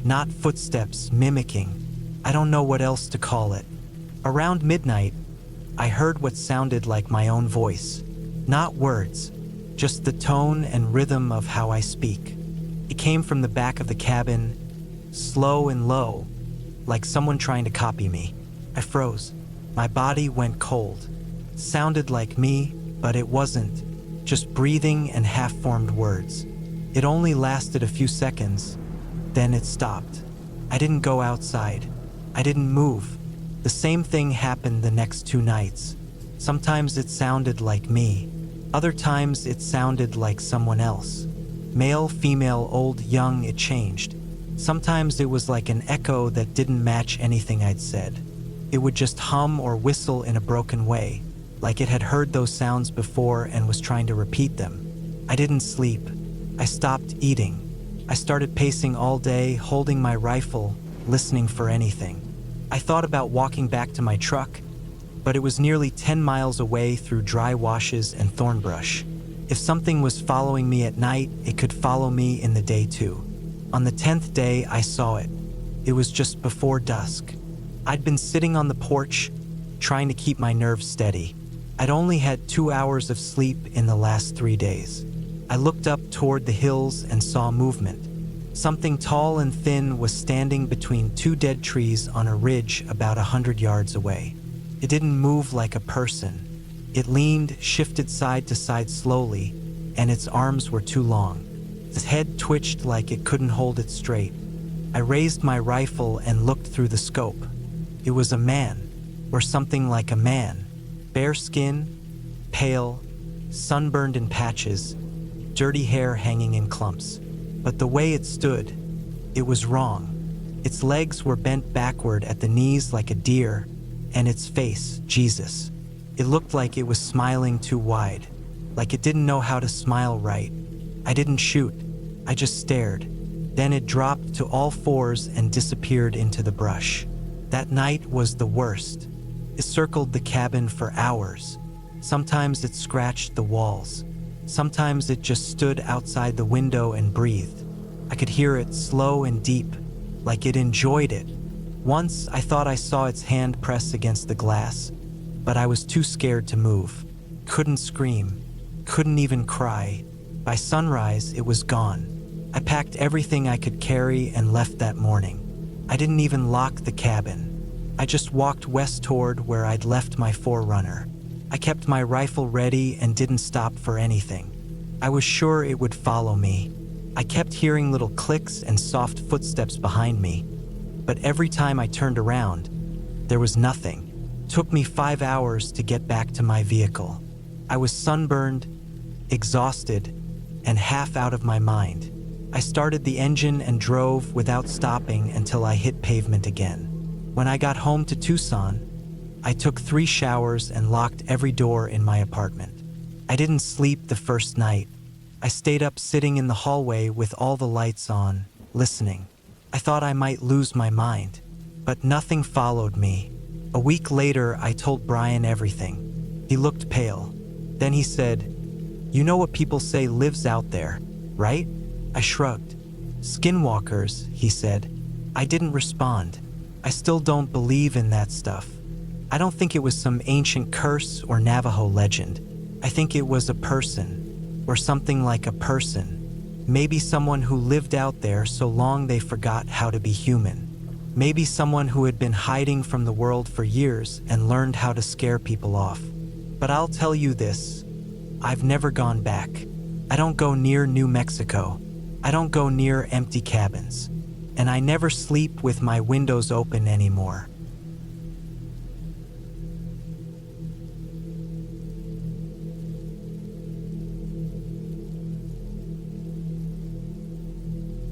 Not footsteps, mimicking. I don't know what else to call it. Around midnight, I heard what sounded like my own voice. Not words, just the tone and rhythm of how I speak. It came from the back of the cabin, slow and low, like someone trying to copy me. I froze. My body went cold. It sounded like me, but it wasn't. Just breathing and half-formed words. It only lasted a few seconds, then it stopped. I didn't go outside. I didn't move. The same thing happened the next 2 nights. Sometimes it sounded like me. Other times it sounded like someone else. Male, female, old, young, it changed. Sometimes it was like an echo that didn't match anything I'd said. It would just hum or whistle in a broken way, like it had heard those sounds before and was trying to repeat them. I didn't sleep. I stopped eating. I started pacing all day, holding my rifle, listening for anything. I thought about walking back to my truck, but it was nearly 10 miles away through dry washes and thorn brush. If something was following me at night, it could follow me in the day too. On the 10th day, I saw it. It was just before dusk. I'd been sitting on the porch, trying to keep my nerves steady. I'd only had 2 hours of sleep in the last 3 days. I looked up toward the hills and saw movement. Something tall and thin was standing between 2 dead trees on a ridge about 100 yards away. It didn't move like a person. It leaned, shifted side to side slowly, and its arms were too long. Its head twitched like it couldn't hold it straight. I raised my rifle and looked through the scope. It was a man, or something like a man. Bare skin, pale, sunburned in patches, dirty hair hanging in clumps. But the way it stood, it was wrong. Its legs were bent backward at the knees like a deer, and its face, Jesus. It looked like it was smiling too wide, like it didn't know how to smile right. I didn't shoot, I just stared. Then it dropped to all fours and disappeared into the brush. That night was the worst. It circled the cabin for hours. Sometimes it scratched the walls. Sometimes it just stood outside the window and breathed. I could hear it slow and deep, like it enjoyed it. Once I thought I saw its hand press against the glass, but I was too scared to move. Couldn't scream, couldn't even cry. By sunrise, it was gone. I packed everything I could carry and left that morning. I didn't even lock the cabin. I just walked west toward where I'd left my Forerunner. I kept my rifle ready and didn't stop for anything. I was sure it would follow me. I kept hearing little clicks and soft footsteps behind me, but every time I turned around, there was nothing. It took me 5 hours to get back to my vehicle. I was sunburned, exhausted, and half out of my mind. I started the engine and drove without stopping until I hit pavement again. When I got home to Tucson, I took 3 showers and locked every door in my apartment. I didn't sleep the first night. I stayed up sitting in the hallway with all the lights on, listening. I thought I might lose my mind, but nothing followed me. A week later, I told Brian everything. He looked pale. Then he said, "You know what people say lives out there, right?" I shrugged. "Skinwalkers," he said. I didn't respond. I still don't believe in that stuff. I don't think it was some ancient curse or Navajo legend. I think it was a person, or something like a person. Maybe someone who lived out there so long they forgot how to be human. Maybe someone who had been hiding from the world for years and learned how to scare people off. But I'll tell you this, I've never gone back. I don't go near New Mexico. I don't go near empty cabins. And I never sleep with my windows open anymore.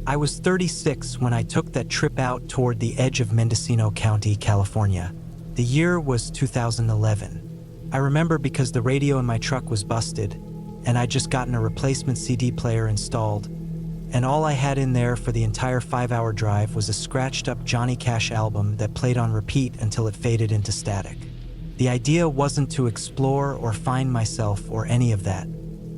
I was 36 when I took that trip out toward the edge of Mendocino County, California. The year was 2011. I remember because the radio in my truck was busted, and I'd just gotten a replacement CD player installed, and all I had in there for the entire 5-hour drive was a scratched-up Johnny Cash album that played on repeat until it faded into static. The idea wasn't to explore or find myself or any of that.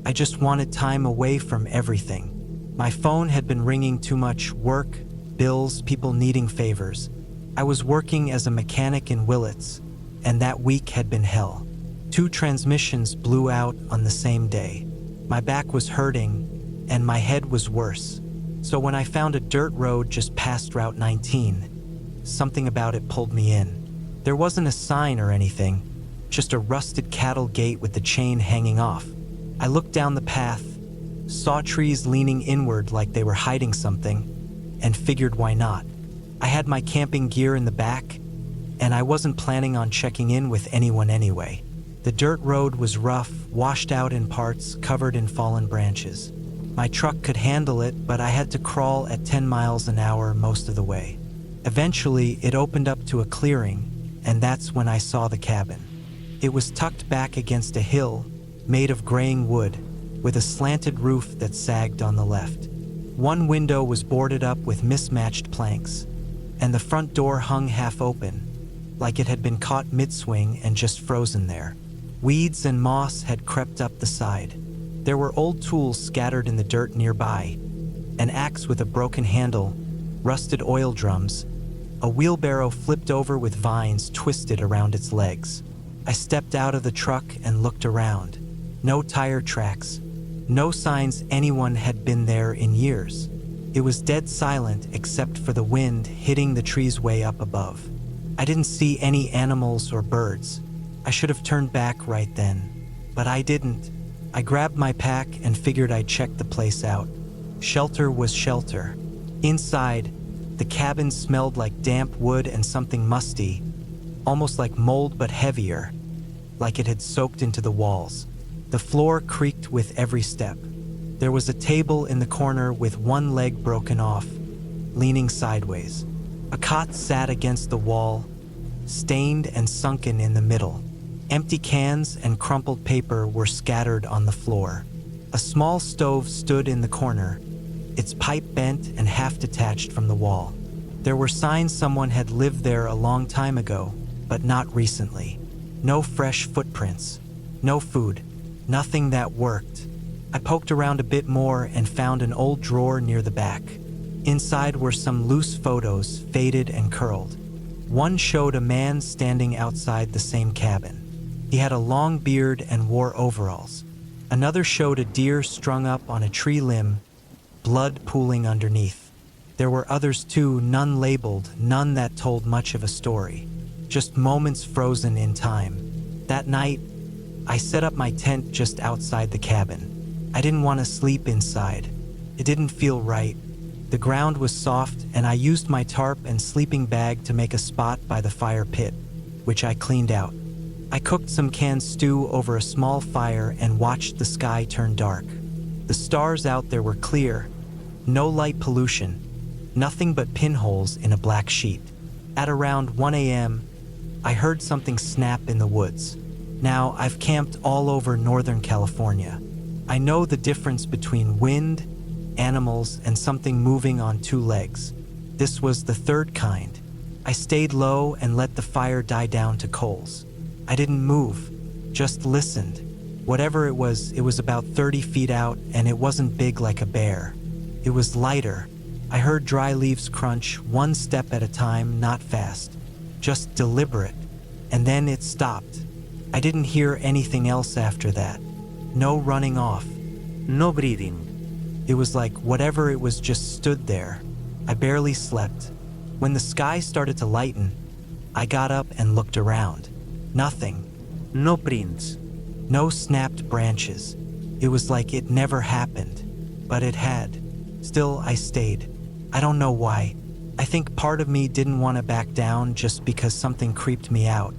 I just wanted time away from everything. My phone had been ringing too much: work, bills, people needing favors. I was working as a mechanic in Willits, and that week had been hell. 2 transmissions blew out on the same day. My back was hurting, and my head was worse. So when I found a dirt road just past Route 19, something about it pulled me in. There wasn't a sign or anything, just a rusted cattle gate with the chain hanging off. I looked down the path, saw trees leaning inward like they were hiding something, and figured why not. I had my camping gear in the back, and I wasn't planning on checking in with anyone anyway. The dirt road was rough, washed out in parts, covered in fallen branches. My truck could handle it, but I had to crawl at 10 miles an hour most of the way. Eventually, it opened up to a clearing, and that's when I saw the cabin. It was tucked back against a hill, made of graying wood, with a slanted roof that sagged on the left. One window was boarded up with mismatched planks, and the front door hung half open, like it had been caught mid-swing and just frozen there. Weeds and moss had crept up the side. There were old tools scattered in the dirt nearby, an axe with a broken handle, rusted oil drums, a wheelbarrow flipped over with vines twisted around its legs. I stepped out of the truck and looked around. No tire tracks, no signs anyone had been there in years. It was dead silent except for the wind hitting the trees way up above. I didn't see any animals or birds. I should have turned back right then, but I didn't. I grabbed my pack and figured I'd check the place out. Shelter was shelter. Inside, the cabin smelled like damp wood and something musty, almost like mold but heavier, like it had soaked into the walls. The floor creaked with every step. There was a table in the corner with one leg broken off, leaning sideways. A cot sat against the wall, stained and sunken in the middle. Empty cans and crumpled paper were scattered on the floor. A small stove stood in the corner, its pipe bent and half detached from the wall. There were signs someone had lived there a long time ago, but not recently. No fresh footprints, no food, nothing that worked. I poked around a bit more and found an old drawer near the back. Inside were some loose photos, faded and curled. One showed a man standing outside the same cabin. He had a long beard and wore overalls. Another showed a deer strung up on a tree limb, blood pooling underneath. There were others too, none labeled, none that told much of a story. Just moments frozen in time. That night, I set up my tent just outside the cabin. I didn't want to sleep inside. It didn't feel right. The ground was soft, and I used my tarp and sleeping bag to make a spot by the fire pit, which I cleaned out. I cooked some canned stew over a small fire and watched the sky turn dark. The stars out there were clear, no light pollution, nothing but pinholes in a black sheet. At around 1 a.m., I heard something snap in the woods. Now, I've camped all over Northern California. I know the difference between wind, animals, and something moving on two legs. This was the third kind. I stayed low and let the fire die down to coals. I didn't move, just listened. Whatever it was about 30 feet out, and it wasn't big like a bear. It was lighter. I heard dry leaves crunch, one step at a time, not fast, just deliberate. And then it stopped. I didn't hear anything else after that. No running off. No breathing. It was like whatever it was just stood there. I barely slept. When the sky started to lighten, I got up and looked around. Nothing. No prints. No snapped branches. It was like it never happened, but it had. Still, I stayed. I don't know why. I think part of me didn't want to back down just because something creeped me out.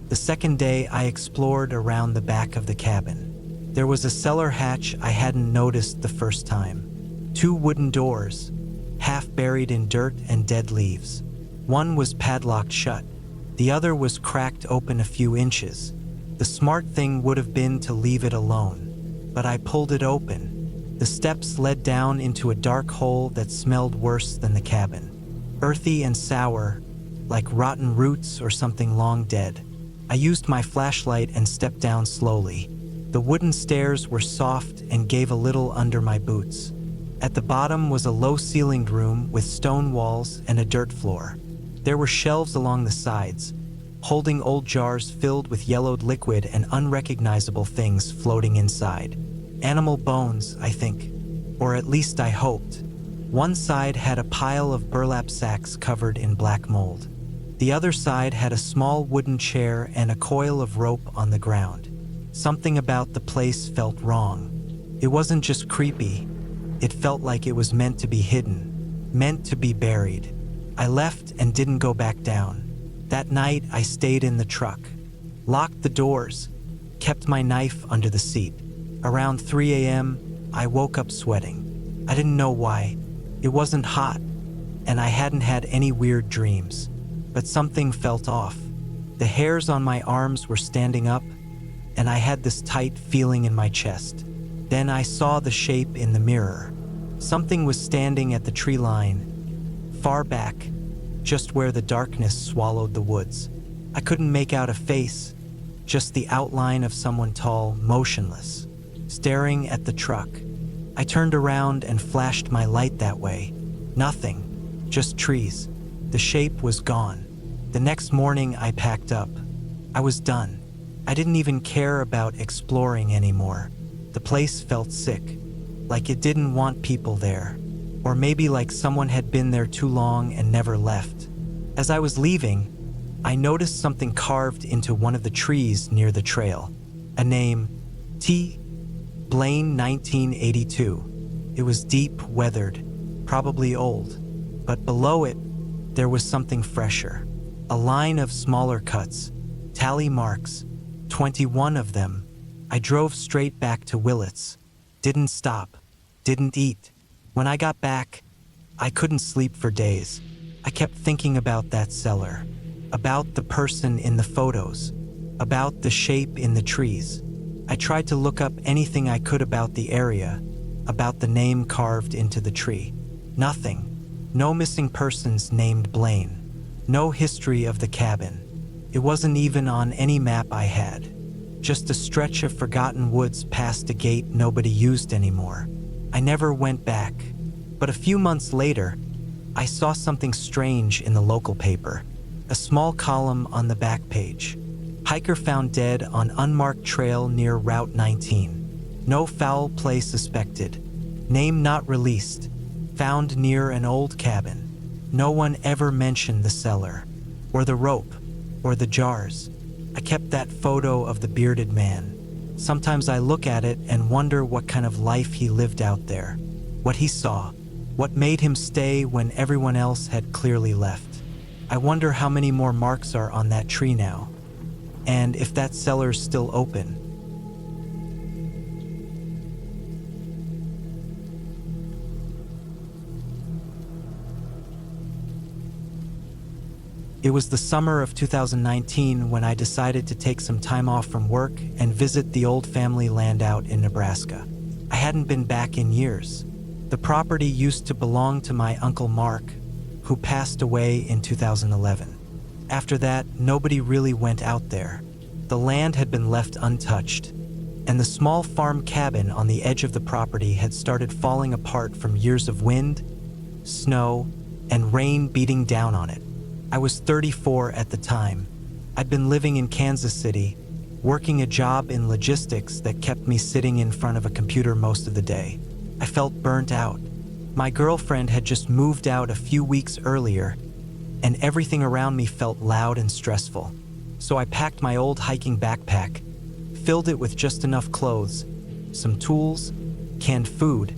The second day, I explored around the back of the cabin. There was a cellar hatch I hadn't noticed the first time. 2 wooden doors, half buried in dirt and dead leaves. One was padlocked shut. The other was cracked open a few inches. The smart thing would have been to leave it alone, but I pulled it open. The steps led down into a dark hole that smelled worse than the cabin. Earthy and sour, like rotten roots or something long dead. I used my flashlight and stepped down slowly. The wooden stairs were soft and gave a little under my boots. At the bottom was a low-ceilinged room with stone walls and a dirt floor. There were shelves along the sides, holding old jars filled with yellowed liquid and unrecognizable things floating inside. Animal bones, I think, or at least I hoped. One side had a pile of burlap sacks covered in black mold. The other side had a small wooden chair and a coil of rope on the ground. Something about the place felt wrong. It wasn't just creepy. It felt like it was meant to be hidden, meant to be buried. I left and didn't go back down. That night, I stayed in the truck, locked the doors, kept my knife under the seat. Around 3 a.m., I woke up sweating. I didn't know why. It wasn't hot, and I hadn't had any weird dreams. But something felt off. The hairs on my arms were standing up, and I had this tight feeling in my chest. Then I saw the shape in the mirror. Something was standing at the tree line, far back, just where the darkness swallowed the woods. I couldn't make out a face, just the outline of someone tall, motionless, staring at the truck. I turned around and flashed my light that way. Nothing, just trees. The shape was gone. The next morning I packed up. I was done. I didn't even care about exploring anymore. The place felt sick, like it didn't want people there, or maybe like someone had been there too long and never left. As I was leaving, I noticed something carved into one of the trees near the trail. A name, T. Blaine 1982. It was deep, weathered, probably old, but below it, there was something fresher. A line of smaller cuts, tally marks, 21 of them. I drove straight back to Willits. Didn't stop, didn't eat. When I got back, I couldn't sleep for days. I kept thinking about that cellar, about the person in the photos, about the shape in the trees. I tried to look up anything I could about the area, about the name carved into the tree. Nothing. No missing persons named Blaine. No history of the cabin. It wasn't even on any map I had. Just a stretch of forgotten woods past a gate nobody used anymore. I never went back. But a few months later, I saw something strange in the local paper. A small column on the back page. Hiker found dead on unmarked trail near Route 19. No foul play suspected. Name not released. Found near an old cabin. No one ever mentioned the cellar, or the rope, or the jars. I kept that photo of the bearded man. Sometimes I look at it and wonder what kind of life he lived out there, what he saw, what made him stay when everyone else had clearly left. I wonder how many more marks are on that tree now, and if that cellar's still open. It was the summer of 2019 when I decided to take some time off from work and visit the old family land out in Nebraska. I hadn't been back in years. The property used to belong to my Uncle Mark, who passed away in 2011. After that, nobody really went out there. The land had been left untouched, and the small farm cabin on the edge of the property had started falling apart from years of wind, snow, and rain beating down on it. I was 34 at the time. I'd been living in Kansas City, working a job in logistics that kept me sitting in front of a computer most of the day. I felt burnt out. My girlfriend had just moved out a few weeks earlier, and everything around me felt loud and stressful. So I packed my old hiking backpack, filled it with just enough clothes, some tools, canned food,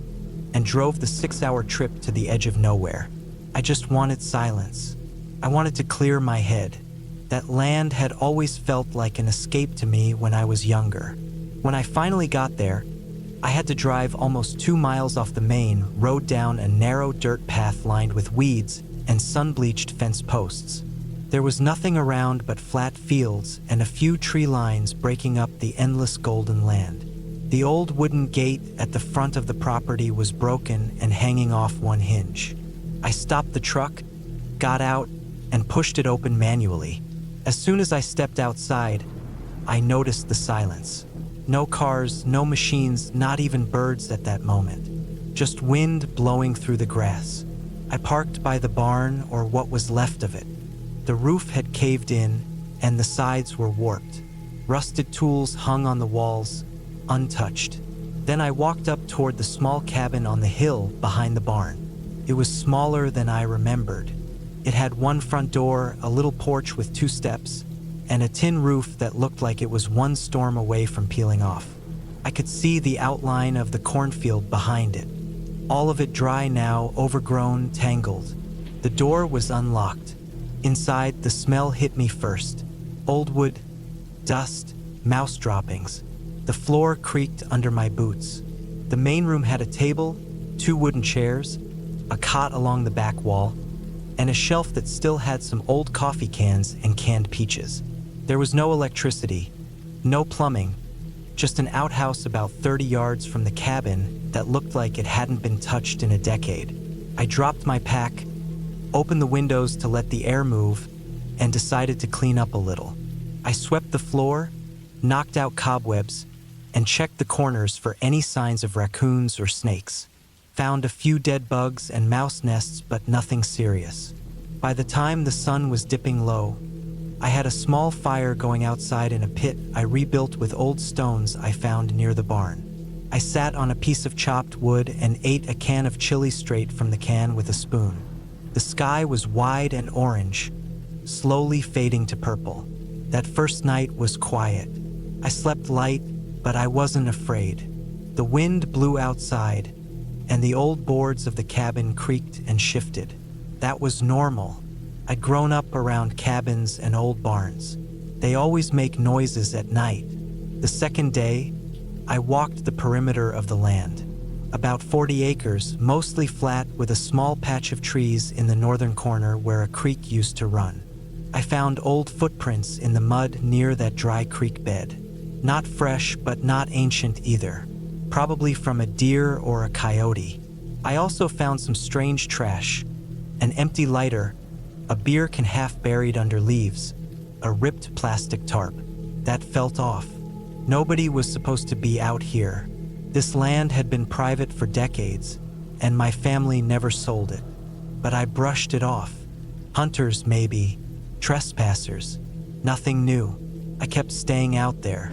and drove the 6-hour trip to the edge of nowhere. I just wanted silence. I wanted to clear my head. That land had always felt like an escape to me when I was younger. When I finally got there, I had to drive almost 2 miles off the main road down a narrow dirt path lined with weeds and sun-bleached fence posts. There was nothing around but flat fields and a few tree lines breaking up the endless golden land. The old wooden gate at the front of the property was broken and hanging off one hinge. I stopped the truck, got out, and pushed it open manually. As soon as I stepped outside, I noticed the silence. No cars, no machines, not even birds at that moment. Just wind blowing through the grass. I parked by the barn, or what was left of it. The roof had caved in, and the sides were warped. Rusted tools hung on the walls, untouched. Then I walked up toward the small cabin on the hill behind the barn. It was smaller than I remembered. It had one front door, a little porch with 2 steps, and a tin roof that looked like it was one storm away from peeling off. I could see the outline of the cornfield behind it. All of it dry now, overgrown, tangled. The door was unlocked. Inside, the smell hit me first. Old wood, dust, mouse droppings. The floor creaked under my boots. The main room had a table, 2 wooden chairs, a cot along the back wall, and a shelf that still had some old coffee cans and canned peaches. There was no electricity, no plumbing, just an outhouse about 30 yards from the cabin that looked like it hadn't been touched in a decade. I dropped my pack, opened the windows to let the air move, and decided to clean up a little. I swept the floor, knocked out cobwebs, and checked the corners for any signs of raccoons or snakes. Found a few dead bugs and mouse nests, but nothing serious. By the time the sun was dipping low, I had a small fire going outside in a pit I rebuilt with old stones I found near the barn. I sat on a piece of chopped wood and ate a can of chili straight from the can with a spoon. The sky was wide and orange, slowly fading to purple. That first night was quiet. I slept light, but I wasn't afraid. The wind blew outside, and the old boards of the cabin creaked and shifted. That was normal. I'd grown up around cabins and old barns. They always make noises at night. The second day, I walked the perimeter of the land. About 40 acres, mostly flat with a small patch of trees in the northern corner where a creek used to run. I found old footprints in the mud near that dry creek bed. Not fresh, but not ancient either. Probably from a deer or a coyote. I also found some strange trash. An empty lighter, a beer can half buried under leaves, a ripped plastic tarp. That felt off. Nobody was supposed to be out here. This land had been private for decades, and my family never sold it. But I brushed it off. Hunters, maybe. Trespassers. Nothing new. I kept staying out there.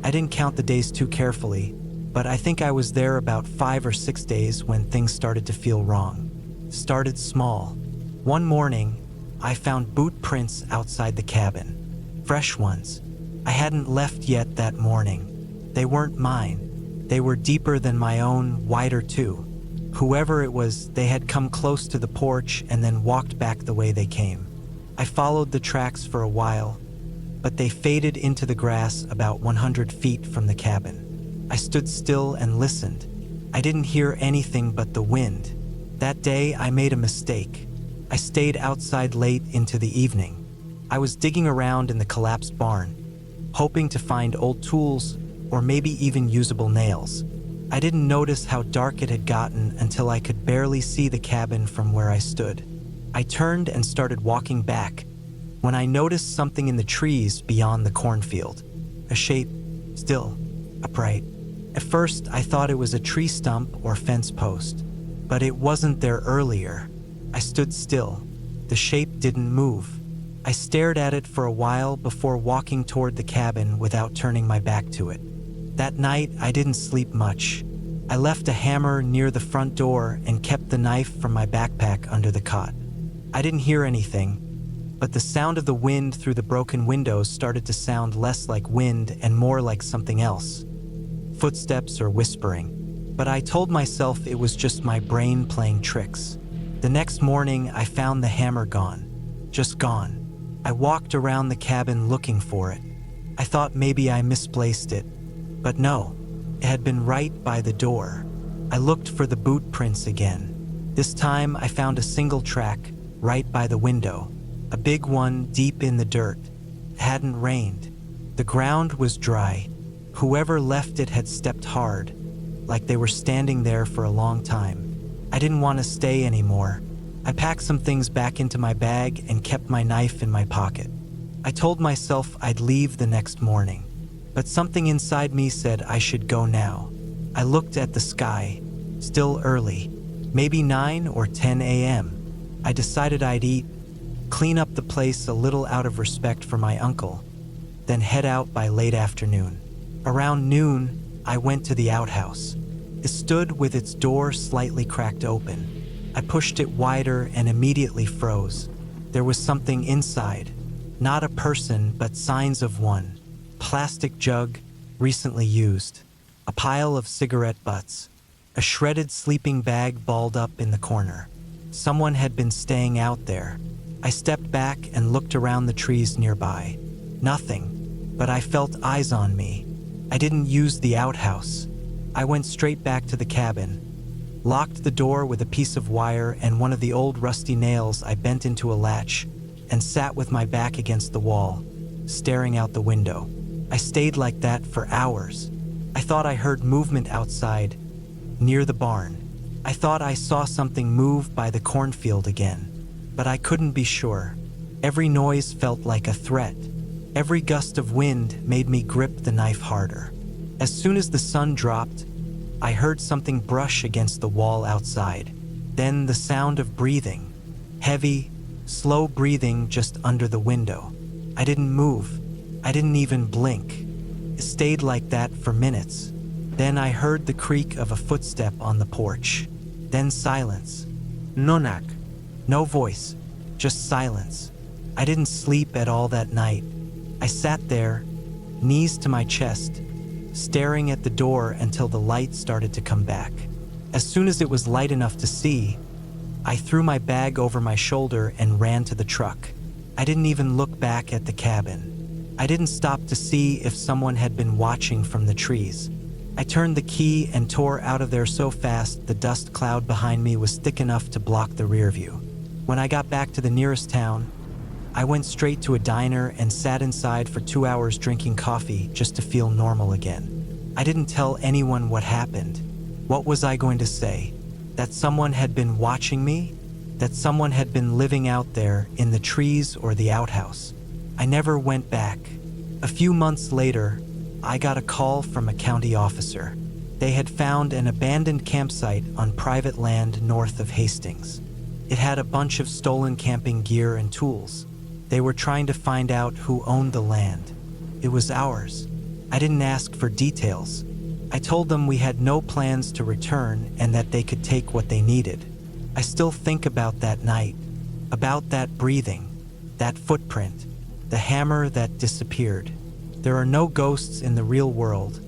I didn't count the days too carefully, but I think I was there about 5 or 6 days when things started to feel wrong. Started small. One morning, I found boot prints outside the cabin. Fresh ones. I hadn't left yet that morning. They weren't mine. They were deeper than my own, wider too. Whoever it was, they had come close to the porch and then walked back the way they came. I followed the tracks for a while, but they faded into the grass about 100 feet from the cabin. I stood still and listened. I didn't hear anything but the wind. That day, I made a mistake. I stayed outside late into the evening. I was digging around in the collapsed barn, hoping to find old tools or maybe even usable nails. I didn't notice how dark it had gotten until I could barely see the cabin from where I stood. I turned and started walking back when I noticed something in the trees beyond the cornfield. A shape, still, upright. At first, I thought it was a tree stump or fence post, but it wasn't there earlier. I stood still. The shape didn't move. I stared at it for a while before walking toward the cabin without turning my back to it. That night, I didn't sleep much. I left a hammer near the front door and kept the knife from my backpack under the cot. I didn't hear anything, but the sound of the wind through the broken windows started to sound less like wind and more like something else. Footsteps or whispering. But I told myself it was just my brain playing tricks. The next morning, I found the hammer gone. Just gone. I walked around the cabin looking for it. I thought maybe I misplaced it, but no, it had been right by the door. I looked for the boot prints again. This time, I found a single track right by the window, a big one deep in the dirt. It hadn't rained. The ground was dry. Whoever left it had stepped hard, like they were standing there for a long time. I didn't want to stay anymore. I packed some things back into my bag and kept my knife in my pocket. I told myself I'd leave the next morning, but something inside me said I should go now. I looked at the sky, still early, maybe 9 or 10 a.m. I decided I'd eat, clean up the place a little out of respect for my uncle, then head out by late afternoon. Around noon, I went to the outhouse. It stood with its door slightly cracked open. I pushed it wider and immediately froze. There was something inside. Not a person, but signs of one. Plastic jug, recently used. A pile of cigarette butts. A shredded sleeping bag balled up in the corner. Someone had been staying out there. I stepped back and looked around the trees nearby. Nothing. but I felt eyes on me. I didn't use the outhouse. I went straight back to the cabin, locked the door with a piece of wire and one of the old rusty nails I bent into a latch, and sat with my back against the wall, staring out the window. I stayed like that for hours. I thought I heard movement outside, near the barn. I thought I saw something move by the cornfield again, but I couldn't be sure. Every noise felt like a threat. Every gust of wind made me grip the knife harder. As soon as the sun dropped, I heard something brush against the wall outside. Then the sound of breathing. Heavy, slow breathing just under the window. I didn't move. I didn't even blink. It stayed like that for minutes. Then I heard the creak of a footstep on the porch. Then silence. No knock. No voice, just silence. I didn't sleep at all that night. I sat there, knees to my chest, staring at the door until the light started to come back. As soon as it was light enough to see, I threw my bag over my shoulder and ran to the truck. I didn't even look back at the cabin. I didn't stop to see if someone had been watching from the trees. I turned the key and tore out of there so fast the dust cloud behind me was thick enough to block the rear view. When I got back to the nearest town, I went straight to a diner and sat inside for 2 hours drinking coffee just to feel normal again. I didn't tell anyone what happened. What was I going to say? That someone had been watching me? That someone had been living out there in the trees or the outhouse? I never went back. A few months later, I got a call from a county officer. They had found an abandoned campsite on private land north of Hastings. It had a bunch of stolen camping gear and tools. They were trying to find out who owned the land. It was ours. I didn't ask for details. I told them we had no plans to return and that they could take what they needed. I still think about that night, about that breathing, that footprint, the hammer that disappeared. There are no ghosts in the real world,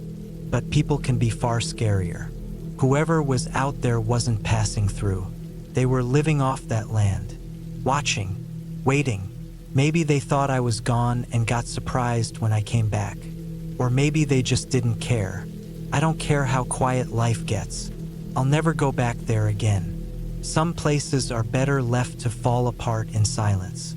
but people can be far scarier. Whoever was out there wasn't passing through. They were living off that land, watching, waiting. Maybe they thought I was gone and got surprised when I came back. Or maybe they just didn't care. I don't care how quiet life gets. I'll never go back there again. Some places are better left to fall apart in silence.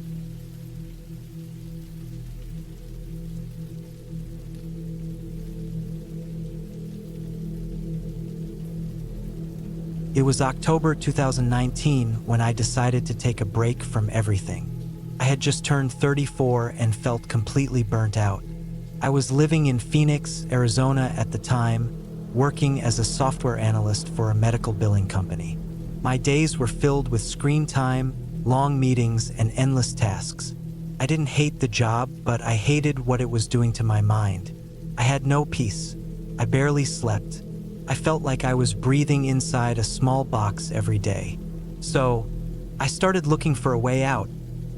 It was October 2019 when I decided to take a break from everything. I had just turned 34 and felt completely burnt out. I was living in Phoenix, Arizona at the time, working as a software analyst for a medical billing company. My days were filled with screen time, long meetings, and endless tasks. I didn't hate the job, but I hated what it was doing to my mind. I had no peace. I barely slept. I felt like I was breathing inside a small box every day. So, I started looking for a way out,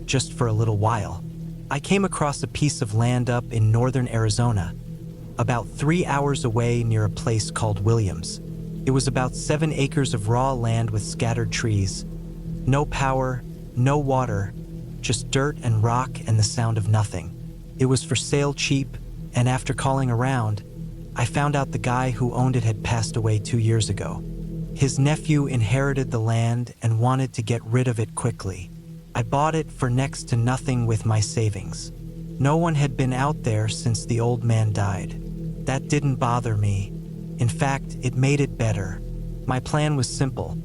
just for a little while. I came across a piece of land up in northern Arizona, about 3 hours away near a place called Williams. It was about 7 acres of raw land with scattered trees. No power, no water, just dirt and rock and the sound of nothing. It was for sale cheap, and after calling around, I found out the guy who owned it had passed away 2 years ago. His nephew inherited the land and wanted to get rid of it quickly. I bought it for next to nothing with my savings. No one had been out there since the old man died. That didn't bother me. In fact, it made it better. My plan was simple.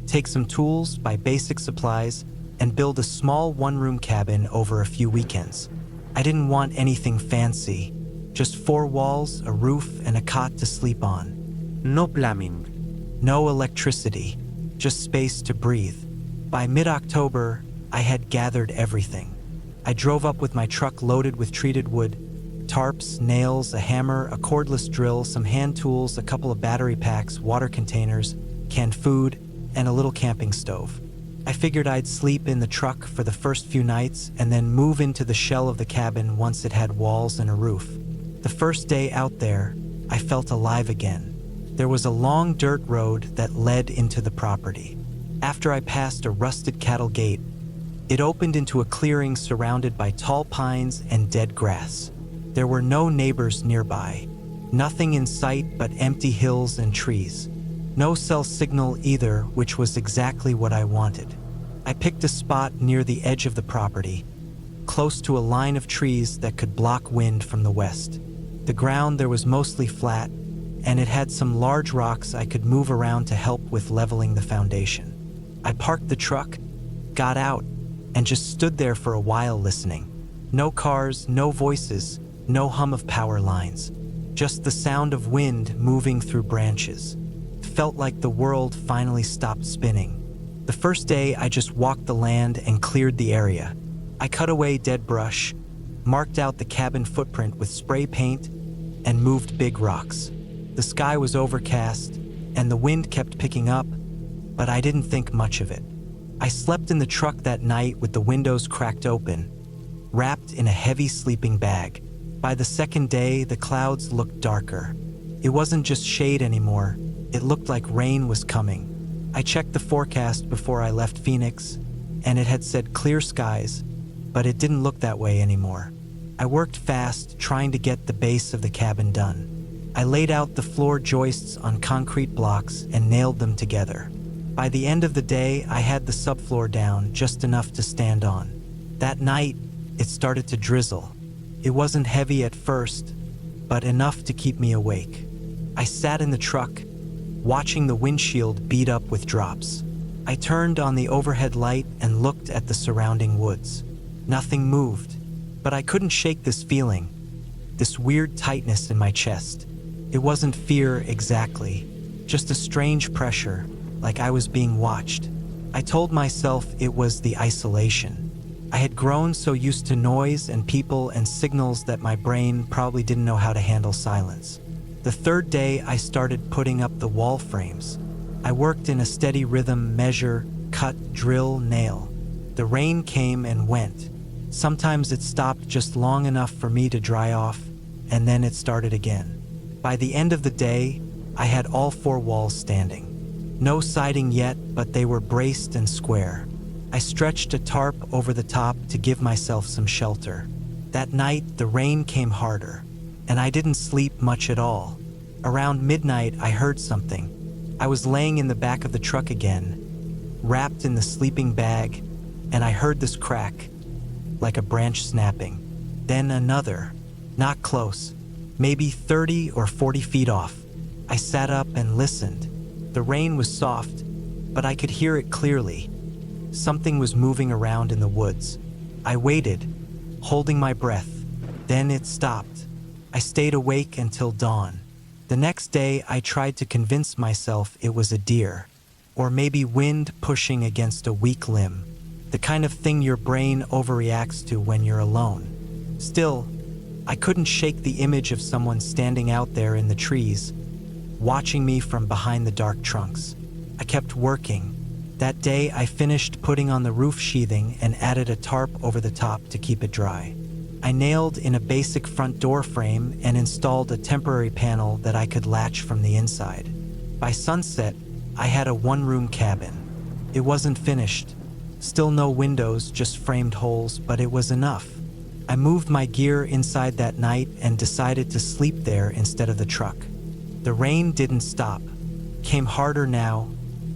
Take some tools, buy basic supplies, and build a small one-room cabin over a few weekends. I didn't want anything fancy. Just 4 walls, a roof, and a cot to sleep on. No plumbing. No electricity, just space to breathe. By mid-October, I had gathered everything. I drove up with my truck loaded with treated wood, tarps, nails, a hammer, a cordless drill, some hand tools, a couple of battery packs, water containers, canned food, and a little camping stove. I figured I'd sleep in the truck for the first few nights and then move into the shell of the cabin once it had walls and a roof. The first day out there, I felt alive again. There was a long dirt road that led into the property. After I passed a rusted cattle gate, it opened into a clearing surrounded by tall pines and dead grass. There were no neighbors nearby. Nothing in sight but empty hills and trees. No cell signal either, which was exactly what I wanted. I picked a spot near the edge of the property, close to a line of trees that could block wind from the west. The ground there was mostly flat, and it had some large rocks I could move around to help with leveling the foundation. I parked the truck, got out, and just stood there for a while listening. No cars, no voices, no hum of power lines. Just the sound of wind moving through branches. It felt like the world finally stopped spinning. The first day, I just walked the land and cleared the area. I cut away dead brush, marked out the cabin footprint with spray paint, and moved big rocks. The sky was overcast, and the wind kept picking up, but I didn't think much of it. I slept in the truck that night with the windows cracked open, wrapped in a heavy sleeping bag. By the second day, the clouds looked darker. It wasn't just shade anymore, it looked like rain was coming. I checked the forecast before I left Phoenix, and it had said clear skies, but it didn't look that way anymore. I worked fast, trying to get the base of the cabin done. I laid out the floor joists on concrete blocks and nailed them together. By the end of the day, I had the subfloor down just enough to stand on. That night, it started to drizzle. It wasn't heavy at first, but enough to keep me awake. I sat in the truck, watching the windshield beat up with drops. I turned on the overhead light and looked at the surrounding woods. Nothing moved, but I couldn't shake this feeling, this weird tightness in my chest. It wasn't fear exactly, just a strange pressure, like I was being watched. I told myself it was the isolation. I had grown so used to noise and people and signals that my brain probably didn't know how to handle silence. The third day, I started putting up the wall frames. I worked in a steady rhythm, measure, cut, drill, nail. The rain came and went. Sometimes it stopped just long enough for me to dry off, and then it started again. By the end of the day, I had all 4 walls standing. No siding yet, but they were braced and square. I stretched a tarp over the top to give myself some shelter. That night, the rain came harder, and I didn't sleep much at all. Around midnight, I heard something. I was laying in the back of the truck again, wrapped in the sleeping bag, and I heard this crack, like a branch snapping. Then another, not close, maybe 30 or 40 feet off. I sat up and listened. The rain was soft, but I could hear it clearly. Something was moving around in the woods. I waited, holding my breath. Then it stopped. I stayed awake until dawn. The next day, I tried to convince myself it was a deer, or maybe wind pushing against a weak limb, the kind of thing your brain overreacts to when you're alone. Still, I couldn't shake the image of someone standing out there in the trees, watching me from behind the dark trunks. I kept working. That day, I finished putting on the roof sheathing and added a tarp over the top to keep it dry. I nailed in a basic front door frame and installed a temporary panel that I could latch from the inside. By sunset, I had a 1-room cabin. It wasn't finished. Still no windows, just framed holes, but it was enough. I moved my gear inside that night and decided to sleep there instead of the truck. The rain didn't stop, came harder now,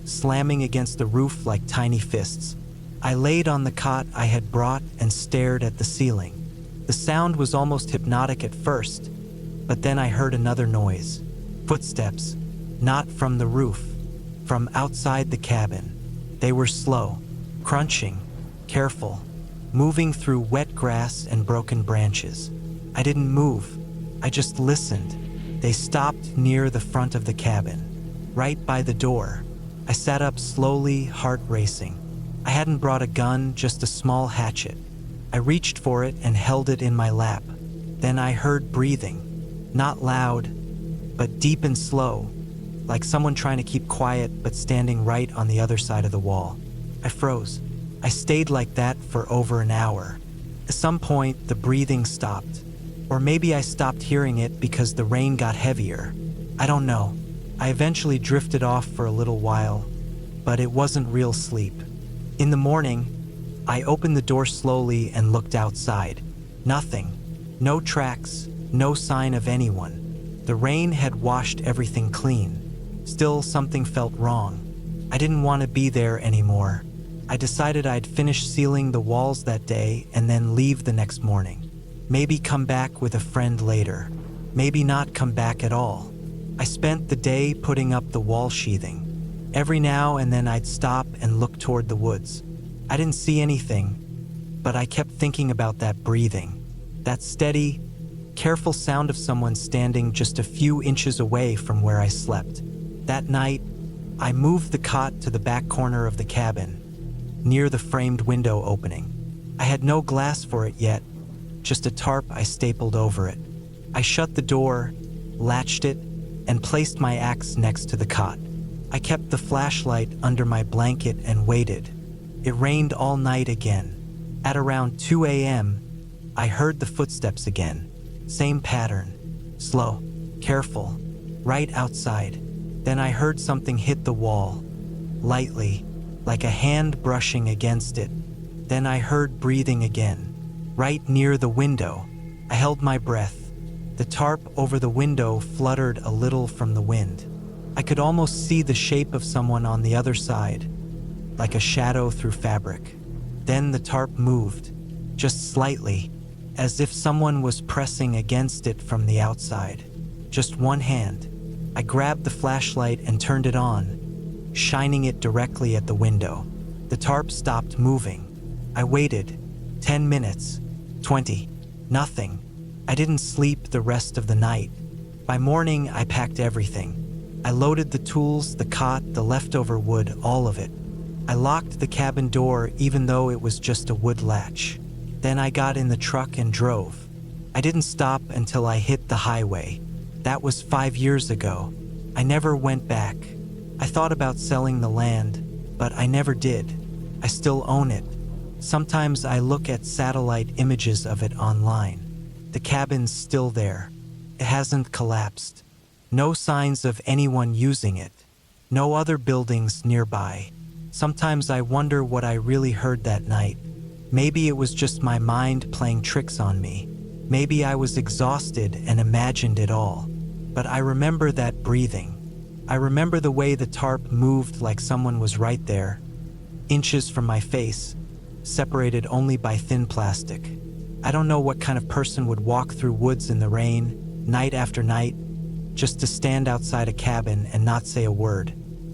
slamming against the roof like tiny fists. I laid on the cot I had brought and stared at the ceiling. The sound was almost hypnotic at first, but then I heard another noise. Footsteps, not from the roof, from outside the cabin. They were slow, crunching, careful, moving through wet grass and broken branches. I didn't move, I just listened. They stopped near the front of the cabin, right by the door. I sat up slowly, heart racing. I hadn't brought a gun, just a small hatchet. I reached for it and held it in my lap. Then I heard breathing, not loud, but deep and slow, like someone trying to keep quiet but standing right on the other side of the wall. I froze. I stayed like that for over an hour. At some point, the breathing stopped. Or maybe I stopped hearing it because the rain got heavier. I don't know. I eventually drifted off for a little while, but it wasn't real sleep. In the morning, I opened the door slowly and looked outside. Nothing. No tracks, no sign of anyone. The rain had washed everything clean. Still, something felt wrong. I didn't want to be there anymore. I decided I'd finish sealing the walls that day and then leave the next morning. Maybe come back with a friend later. Maybe not come back at all. I spent the day putting up the wall sheathing. Every now and then I'd stop and look toward the woods. I didn't see anything, but I kept thinking about that breathing. That steady, careful sound of someone standing just a few inches away from where I slept. That night, I moved the cot to the back corner of the cabin, near the framed window opening. I had no glass for it yet, just a tarp I stapled over it. I shut the door, latched it, and placed my axe next to the cot. I kept the flashlight under my blanket and waited. It rained all night again. At around 2 a.m., I heard the footsteps again. Same pattern. Slow, careful, right outside. Then I heard something hit the wall, lightly, like a hand brushing against it. Then I heard breathing again, right near the window. I held my breath. The tarp over the window fluttered a little from the wind. I could almost see the shape of someone on the other side, like a shadow through fabric. Then the tarp moved, just slightly, as if someone was pressing against it from the outside. Just one hand. I grabbed the flashlight and turned it on, shining it directly at the window. The tarp stopped moving. I waited. 10 minutes. 20. Nothing. I didn't sleep the rest of the night. By morning, I packed everything. I loaded the tools, the cot, the leftover wood, all of it. I locked the cabin door even though it was just a wood latch. Then I got in the truck and drove. I didn't stop until I hit the highway. That was 5 years ago. I never went back. I thought about selling the land, but I never did. I still own it. Sometimes I look at satellite images of it online. The cabin's still there. It hasn't collapsed. No signs of anyone using it. No other buildings nearby. Sometimes I wonder what I really heard that night. Maybe it was just my mind playing tricks on me. Maybe I was exhausted and imagined it all. But I remember that breathing. I remember the way the tarp moved like someone was right there, inches from my face, separated only by thin plastic. I don't know what kind of person would walk through woods in the rain, night after night, just to stand outside a cabin and not say a word.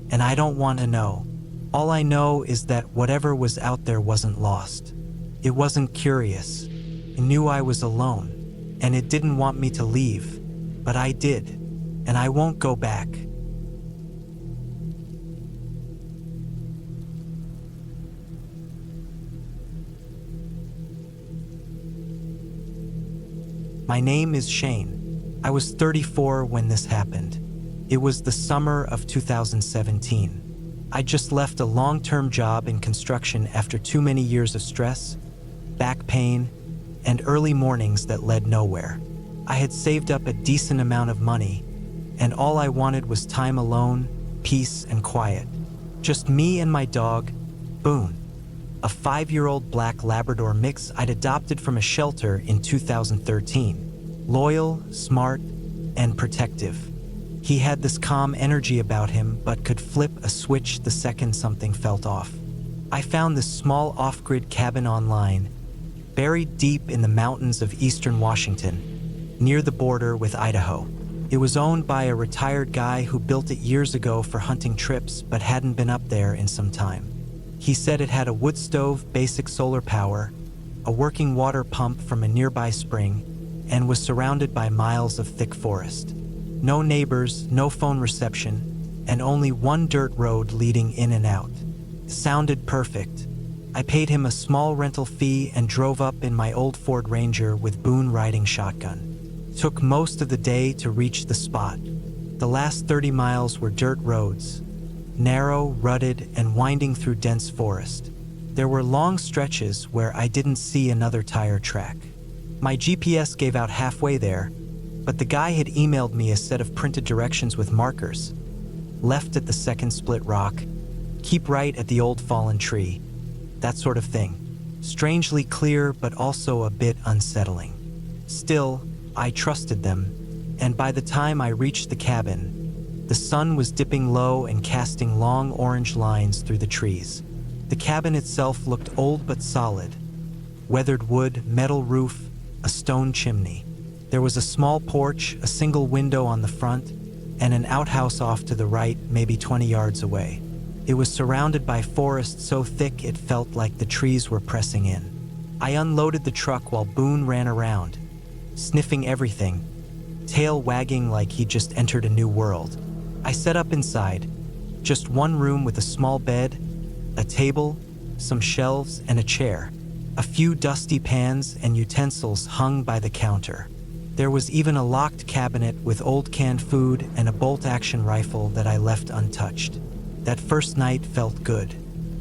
And I don't want to know. All I know is that whatever was out there wasn't lost. It wasn't curious. It knew I was alone, and it didn't want me to leave. But I did, and I won't go back. My name is Shane. I was 34 when this happened. It was the summer of 2017. I just left a long-term job in construction after too many years of stress, back pain, and early mornings that led nowhere. I had saved up a decent amount of money, and all I wanted was time alone, peace, and quiet. Just me and my dog, Boone, a 5-year-old black Labrador mix I'd adopted from a shelter in 2013. Loyal, smart, and protective. He had this calm energy about him, but could flip a switch the second something felt off. I found this small off-grid cabin online, buried deep in the mountains of eastern Washington, near the border with Idaho. It was owned by a retired guy who built it years ago for hunting trips but hadn't been up there in some time. He said it had a wood stove, basic solar power, a working water pump from a nearby spring, and was surrounded by miles of thick forest. No neighbors, no phone reception, and only one dirt road leading in and out. Sounded perfect. I paid him a small rental fee and drove up in my old Ford Ranger with Boone riding shotgun. Took most of the day to reach the spot. The last 30 miles were dirt roads, narrow, rutted, and winding through dense forest. There were long stretches where I didn't see another tire track. My GPS gave out halfway there, but the guy had emailed me a set of printed directions with markers. Left at the second split rock, keep right at the old fallen tree, that sort of thing. Strangely clear, but also a bit unsettling. Still, I trusted them, and by the time I reached the cabin, the sun was dipping low and casting long orange lines through the trees. The cabin itself looked old but solid. Weathered wood, metal roof, a stone chimney. There was a small porch, a single window on the front, and an outhouse off to the right, maybe 20 yards away. It was surrounded by forest so thick it felt like the trees were pressing in. I unloaded the truck while Boone ran around, sniffing everything, tail wagging like he'd just entered a new world. I set up inside, just one room with a small bed, a table, some shelves, and a chair. A few dusty pans and utensils hung by the counter. There was even a locked cabinet with old canned food and a bolt-action rifle that I left untouched. That first night felt good.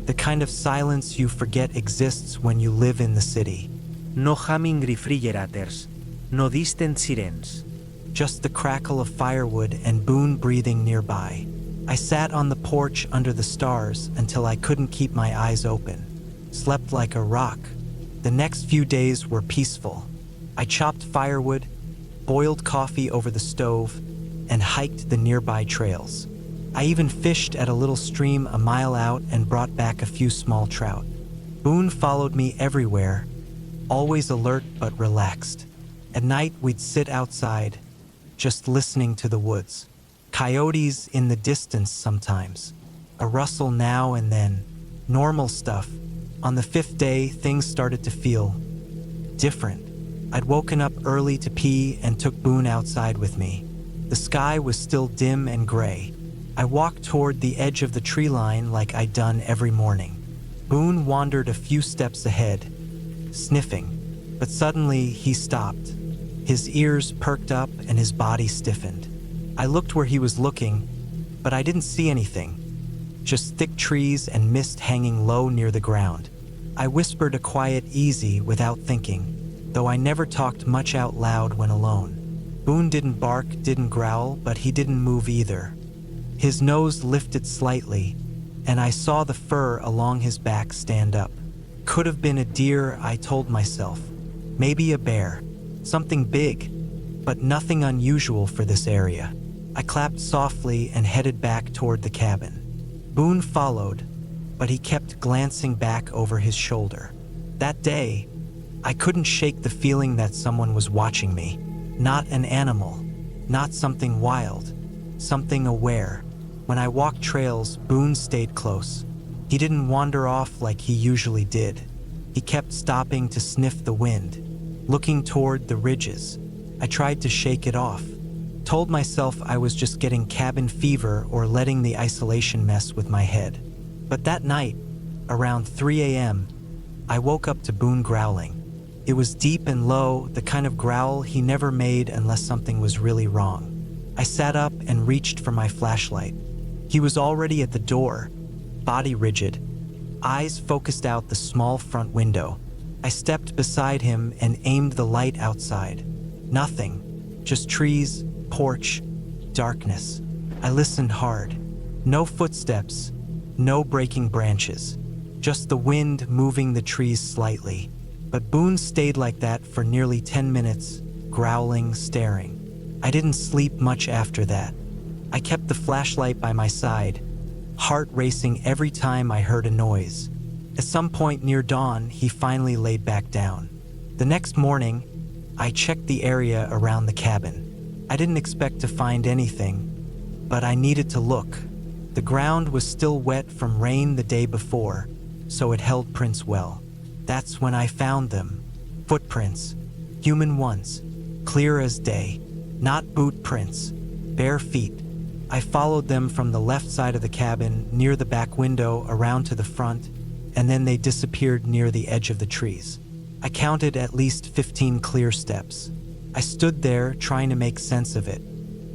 The kind of silence you forget exists when you live in the city. No humming refrigerators, no distant sirens. Just the crackle of firewood and Boone breathing nearby. I sat on the porch under the stars until I couldn't keep my eyes open. Slept like a rock. The next few days were peaceful. I chopped firewood, boiled coffee over the stove, and hiked the nearby trails. I even fished at a little stream a mile out and brought back a few small trout. Boone followed me everywhere, always alert but relaxed. At night we'd sit outside, just listening to the woods. Coyotes in the distance sometimes. A rustle now and then. Normal stuff. On the 5th day, things started to feel different. I'd woken up early to pee and took Boone outside with me. The sky was still dim and gray. I walked toward the edge of the tree line like I'd done every morning. Boone wandered a few steps ahead, sniffing, but suddenly he stopped. His ears perked up and his body stiffened. I looked where he was looking, but I didn't see anything. Just thick trees and mist hanging low near the ground. I whispered a quiet easy without thinking, though I never talked much out loud when alone. Boone didn't bark, didn't growl, but he didn't move either. His nose lifted slightly, and I saw the fur along his back stand up. Could have been a deer, I told myself. Maybe a bear. Something big, but nothing unusual for this area. I clapped softly and headed back toward the cabin. Boone followed, but he kept glancing back over his shoulder. That day, I couldn't shake the feeling that someone was watching me. Not an animal, not something wild, something aware. When I walked trails, Boone stayed close. He didn't wander off like he usually did. He kept stopping to sniff the wind, looking toward the ridges. I tried to shake it off. Told myself I was just getting cabin fever or letting the isolation mess with my head. But that night, around 3 a.m., I woke up to Boone growling. It was deep and low, the kind of growl he never made unless something was really wrong. I sat up and reached for my flashlight. He was already at the door, body rigid, eyes focused out the small front window. I stepped beside him and aimed the light outside. Nothing, just trees, porch, darkness. I listened hard. No footsteps, no breaking branches, just the wind moving the trees slightly. But Boone stayed like that for nearly 10 minutes, growling, staring. I didn't sleep much after that. I kept the flashlight by my side, heart racing every time I heard a noise. At some point near dawn, he finally laid back down. The next morning, I checked the area around the cabin. I didn't expect to find anything, but I needed to look. The ground was still wet from rain the day before, so it held prints well. That's when I found them. Footprints, human ones, clear as day. Not boot prints, bare feet. I followed them from the left side of the cabin, near the back window, around to the front, and then they disappeared near the edge of the trees. I counted at least 15 clear steps. I stood there trying to make sense of it.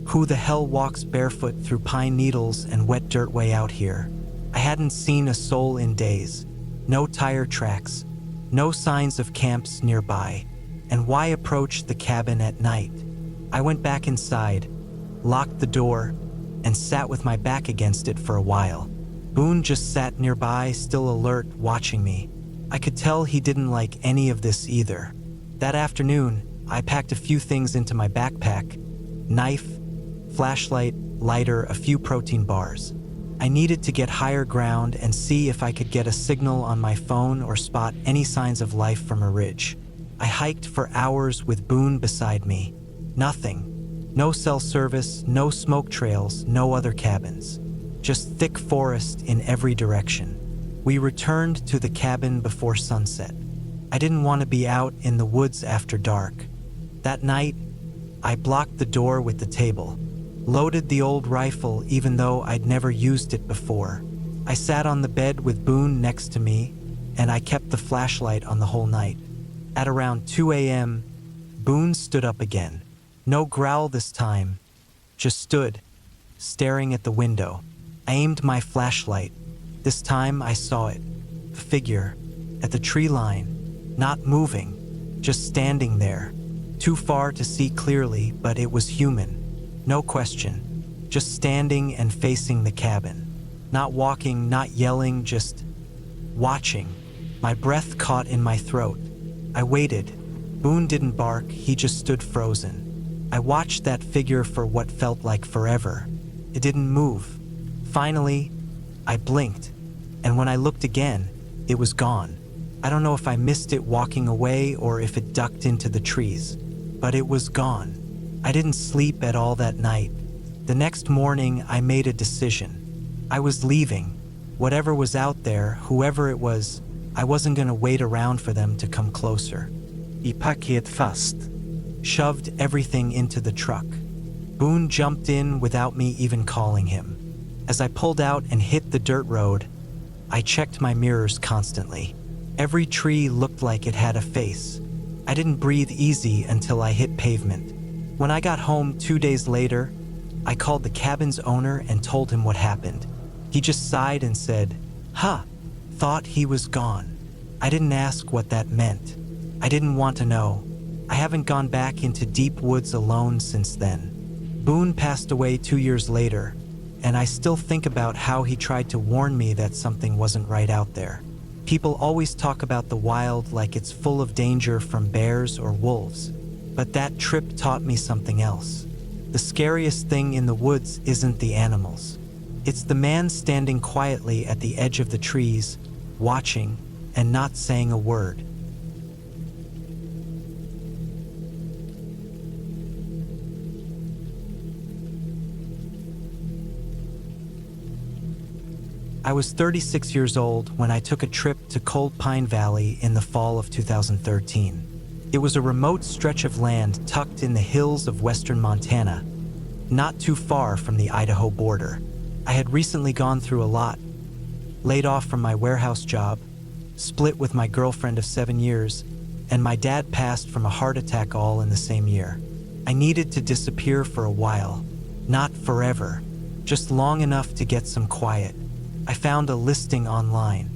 Who the hell walks barefoot through pine needles and wet dirt way out here? I hadn't seen a soul in days. No tire tracks, no signs of camps nearby. And why approach the cabin at night? I went back inside, locked the door, and sat with my back against it for a while. Boone just sat nearby, still alert, watching me. I could tell he didn't like any of this either. That afternoon, I packed a few things into my backpack: knife, flashlight, lighter, a few protein bars. I needed to get higher ground and see if I could get a signal on my phone or spot any signs of life from a ridge. I hiked for hours with Boone beside me. Nothing. No cell service, no smoke trails, no other cabins. Just thick forest in every direction. We returned to the cabin before sunset. I didn't want to be out in the woods after dark. That night, I blocked the door with the table, loaded the old rifle even though I'd never used it before. I sat on the bed with Boone next to me, and I kept the flashlight on the whole night. At around 2 a.m., Boone stood up again. No growl this time, just stood, staring at the window. I aimed my flashlight. This time I saw it, a figure, at the tree line, not moving, just standing there. Too far to see clearly, but it was human. No question, just standing and facing the cabin. Not walking, not yelling, just watching. My breath caught in my throat. I waited. Boone didn't bark, he just stood frozen. I watched that figure for what felt like forever. It didn't move. Finally, I blinked, and when I looked again, it was gone. I don't know if I missed it walking away or if it ducked into the trees, but it was gone. I didn't sleep at all that night. The next morning, I made a decision. I was leaving. Whatever was out there, whoever it was, I wasn't going to wait around for them to come closer. I packet fast. Shoved everything into the truck. Boone jumped in without me even calling him. As I pulled out and hit the dirt road, I checked my mirrors constantly. Every tree looked like it had a face. I didn't breathe easy until I hit pavement. When I got home 2 days later, I called the cabin's owner and told him what happened. He just sighed and said, thought he was gone. I didn't ask what that meant. I didn't want to know. I haven't gone back into deep woods alone since then. Boone passed away 2 years later, and I still think about how he tried to warn me that something wasn't right out there. People always talk about the wild like it's full of danger from bears or wolves, but that trip taught me something else. The scariest thing in the woods isn't the animals. It's the man standing quietly at the edge of the trees, watching and not saying a word. I was 36 years old when I took a trip to Cold Pine Valley in the fall of 2013. It was a remote stretch of land tucked in the hills of western Montana, not too far from the Idaho border. I had recently gone through a lot, laid off from my warehouse job, split with my girlfriend of 7 years, and my dad passed from a heart attack all in the same year. I needed to disappear for a while, not forever, just long enough to get some quiet. I found a listing online,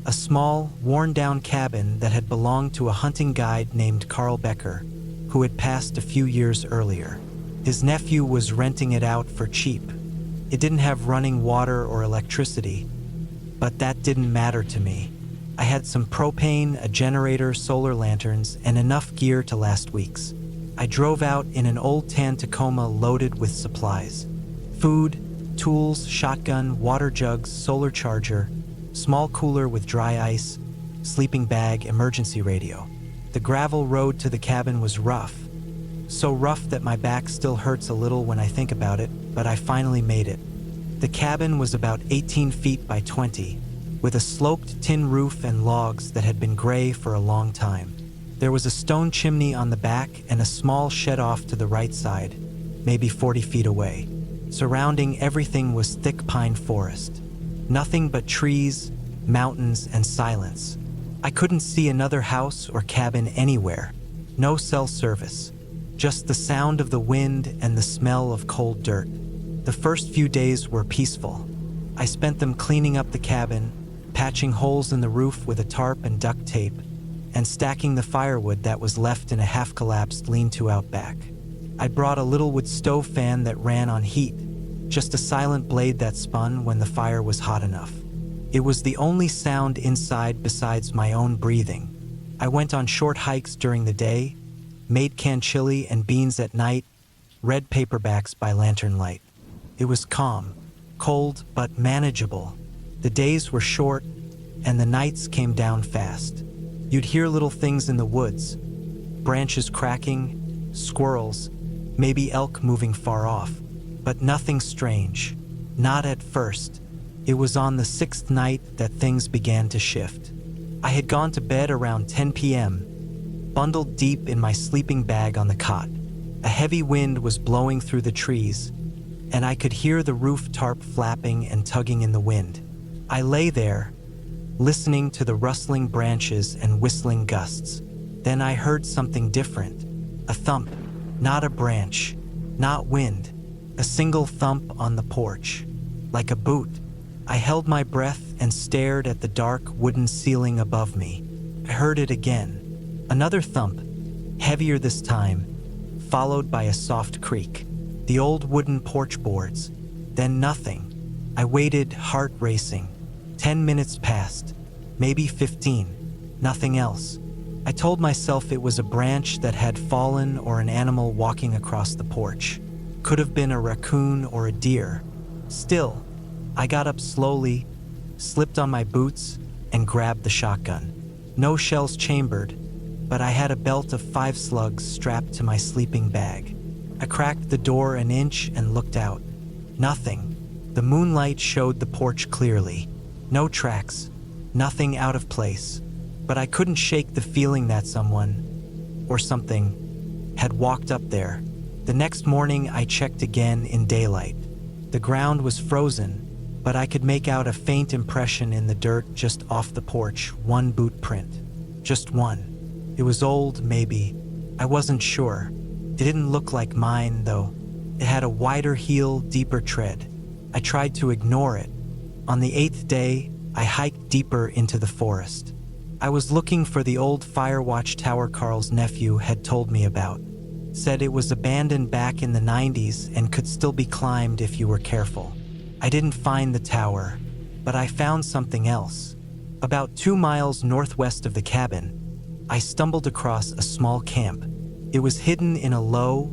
a small, worn-down cabin that had belonged to a hunting guide named Carl Becker, who had passed a few years earlier. His nephew was renting it out for cheap. It didn't have running water or electricity, but that didn't matter to me. I had some propane, a generator, solar lanterns, and enough gear to last weeks. I drove out in an old tan Tacoma loaded with supplies: food, tools, shotgun, water jugs, solar charger, small cooler with dry ice, sleeping bag, emergency radio. The gravel road to the cabin was rough. So rough that my back still hurts a little when I think about it, but I finally made it. The cabin was about 18 feet by 20, with a sloped tin roof and logs that had been gray for a long time. There was a stone chimney on the back and a small shed off to the right side, maybe 40 feet away. Surrounding everything was thick pine forest. Nothing but trees, mountains, and silence. I couldn't see another house or cabin anywhere. No cell service. Just the sound of the wind and the smell of cold dirt. The first few days were peaceful. I spent them cleaning up the cabin, patching holes in the roof with a tarp and duct tape, and stacking the firewood that was left in a half-collapsed lean-to out back. I brought a little wood stove fan that ran on heat, just a silent blade that spun when the fire was hot enough. It was the only sound inside besides my own breathing. I went on short hikes during the day, made canned chili and beans at night, read paperbacks by lantern light. It was calm, cold, but manageable. The days were short, and the nights came down fast. You'd hear little things in the woods, branches cracking, squirrels, maybe elk moving far off, but nothing strange. Not at first. It was on the 6th night that things began to shift. I had gone to bed around 10 p.m., bundled deep in my sleeping bag on the cot. A heavy wind was blowing through the trees, and I could hear the roof tarp flapping and tugging in the wind. I lay there, listening to the rustling branches and whistling gusts. Then I heard something different. A thump, not a branch, not wind, a single thump on the porch, like a boot. I held my breath and stared at the dark wooden ceiling above me. I heard it again. Another thump, heavier this time, followed by a soft creak. The old wooden porch boards. Then nothing. I waited, heart racing. 10 minutes passed, maybe 15. Nothing else. I told myself it was a branch that had fallen or an animal walking across the porch. Could have been a raccoon or a deer. Still, I got up slowly, slipped on my boots, and grabbed the shotgun. No shells chambered, but I had a belt of 5 slugs strapped to my sleeping bag. I cracked the door an inch and looked out. Nothing. The moonlight showed the porch clearly. No tracks, nothing out of place. But I couldn't shake the feeling that someone, or something, had walked up there. The next morning I checked again in daylight. The ground was frozen, but I could make out a faint impression in the dirt just off the porch, one boot print. Just one. It was old, maybe. I wasn't sure. It didn't look like mine, though. It had a wider heel, deeper tread. I tried to ignore it. On the 8th day, I hiked deeper into the forest. I was looking for the old fire watch tower Carl's nephew had told me about. Said it was abandoned back in the 90s and could still be climbed if you were careful. I didn't find the tower, but I found something else. About 2 miles northwest of the cabin, I stumbled across a small camp. It was hidden in a low,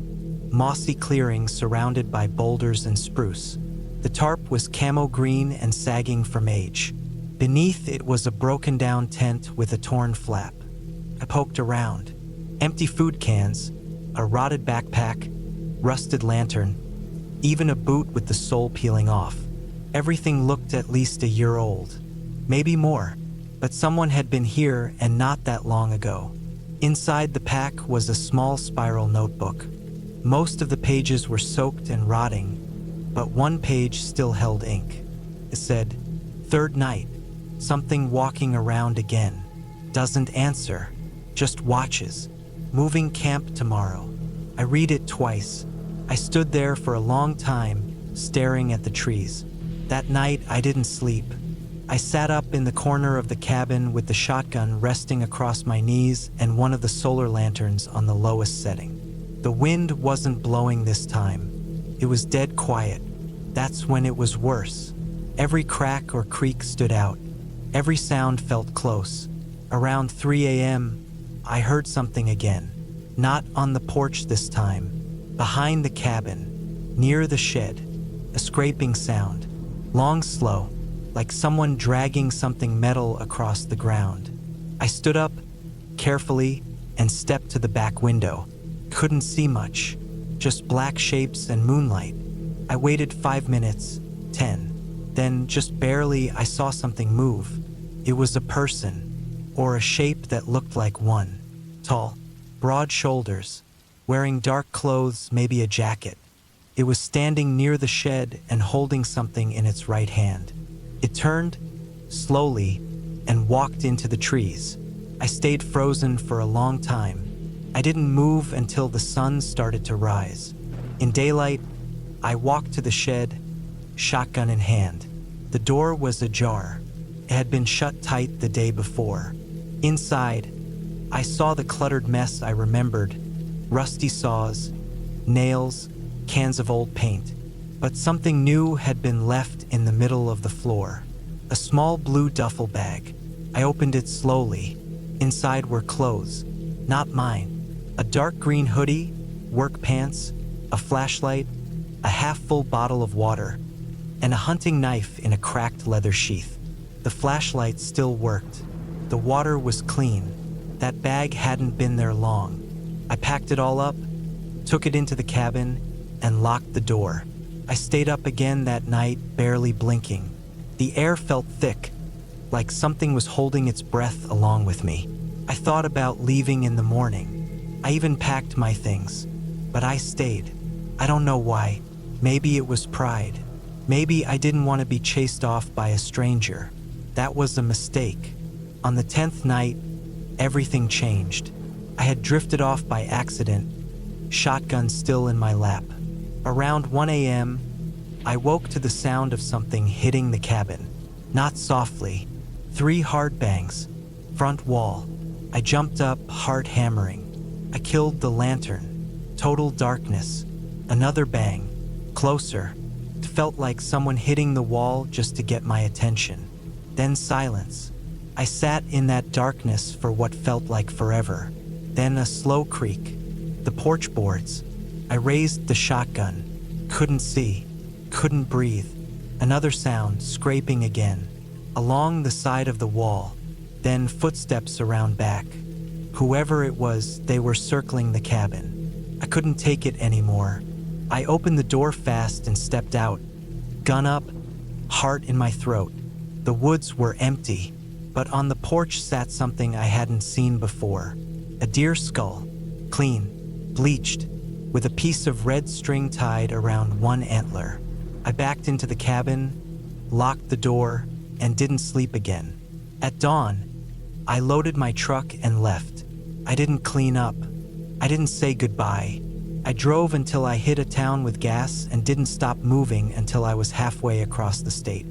mossy clearing surrounded by boulders and spruce. The tarp was camo green and sagging from age. Beneath it was a broken-down tent with a torn flap. I poked around. Empty food cans, a rotted backpack, rusted lantern, even a boot with the sole peeling off. Everything looked at least a year old. Maybe more, but someone had been here and not that long ago. Inside the pack was a small spiral notebook. Most of the pages were soaked and rotting, but one page still held ink. It said, "Third night. Something walking around again. Doesn't answer. Just watches. Moving camp tomorrow." I read it twice. I stood there for a long time, staring at the trees. That night, I didn't sleep. I sat up in the corner of the cabin with the shotgun resting across my knees and one of the solar lanterns on the lowest setting. The wind wasn't blowing this time. It was dead quiet. That's when it was worse. Every crack or creak stood out. Every sound felt close. Around 3 a.m., I heard something again. Not on the porch this time. Behind the cabin, near the shed. A scraping sound. Long, slow, like someone dragging something metal across the ground. I stood up, carefully, and stepped to the back window. Couldn't see much. Just black shapes and moonlight. I waited 5 minutes, 10. Then, just barely, I saw something move. It was a person, or a shape that looked like one. Tall, broad shoulders, wearing dark clothes, maybe a jacket. It was standing near the shed and holding something in its right hand. It turned, slowly, and walked into the trees. I stayed frozen for a long time. I didn't move until the sun started to rise. In daylight, I walked to the shed, shotgun in hand. The door was ajar. It had been shut tight the day before. Inside, I saw the cluttered mess I remembered. Rusty saws, nails, cans of old paint. But something new had been left in the middle of the floor. A small blue duffel bag. I opened it slowly. Inside were clothes. Not mine. A dark green hoodie, work pants, a flashlight, a half-full bottle of water, and a hunting knife in a cracked leather sheath. The flashlight still worked. The water was clean. That bag hadn't been there long. I packed it all up, took it into the cabin, and locked the door. I stayed up again that night, barely blinking. The air felt thick, like something was holding its breath along with me. I thought about leaving in the morning. I even packed my things, but I stayed. I don't know why. Maybe it was pride. Maybe I didn't want to be chased off by a stranger. That was a mistake. On the 10th night, everything changed. I had drifted off by accident, shotgun still in my lap. Around 1 a.m., I woke to the sound of something hitting the cabin. Not softly. 3 hard bangs. Front wall. I jumped up, heart hammering. I killed the lantern. Total darkness. Another bang. Closer. It felt like someone hitting the wall just to get my attention. Then silence. I sat in that darkness for what felt like forever. Then a slow creak. The porch boards. I raised the shotgun. Couldn't see. Couldn't breathe. Another sound, scraping again. Along the side of the wall. Then footsteps around back. Whoever it was, they were circling the cabin. I couldn't take it anymore. I opened the door fast and stepped out. Gun up, heart in my throat. The woods were empty, but on the porch sat something I hadn't seen before. A deer skull, clean, bleached, with a piece of red string tied around one antler. I backed into the cabin, locked the door, and didn't sleep again. At dawn, I loaded my truck and left. I didn't clean up. I didn't say goodbye. I drove until I hit a town with gas and didn't stop moving until I was halfway across the state.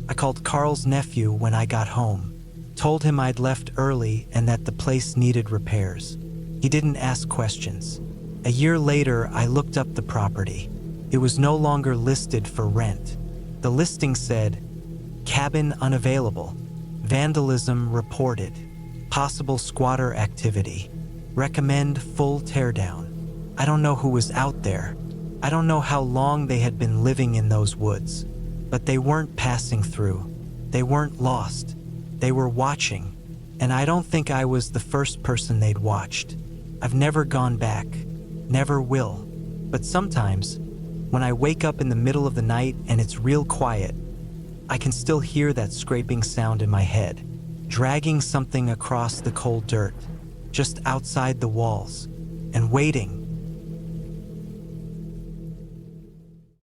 I called Carl's nephew when I got home, told him I'd left early and that the place needed repairs. He didn't ask questions. A year later, I looked up the property. It was no longer listed for rent. The listing said, cabin unavailable, vandalism reported, possible squatter activity, recommend full teardown. I don't know who was out there. I don't know how long they had been living in those woods, but they weren't passing through. They weren't lost. They were watching, and I don't think I was the first person they'd watched. I've never gone back, never will, but sometimes, when I wake up in the middle of the night and it's real quiet, I can still hear that scraping sound in my head, dragging something across the cold dirt, just outside the walls, and waiting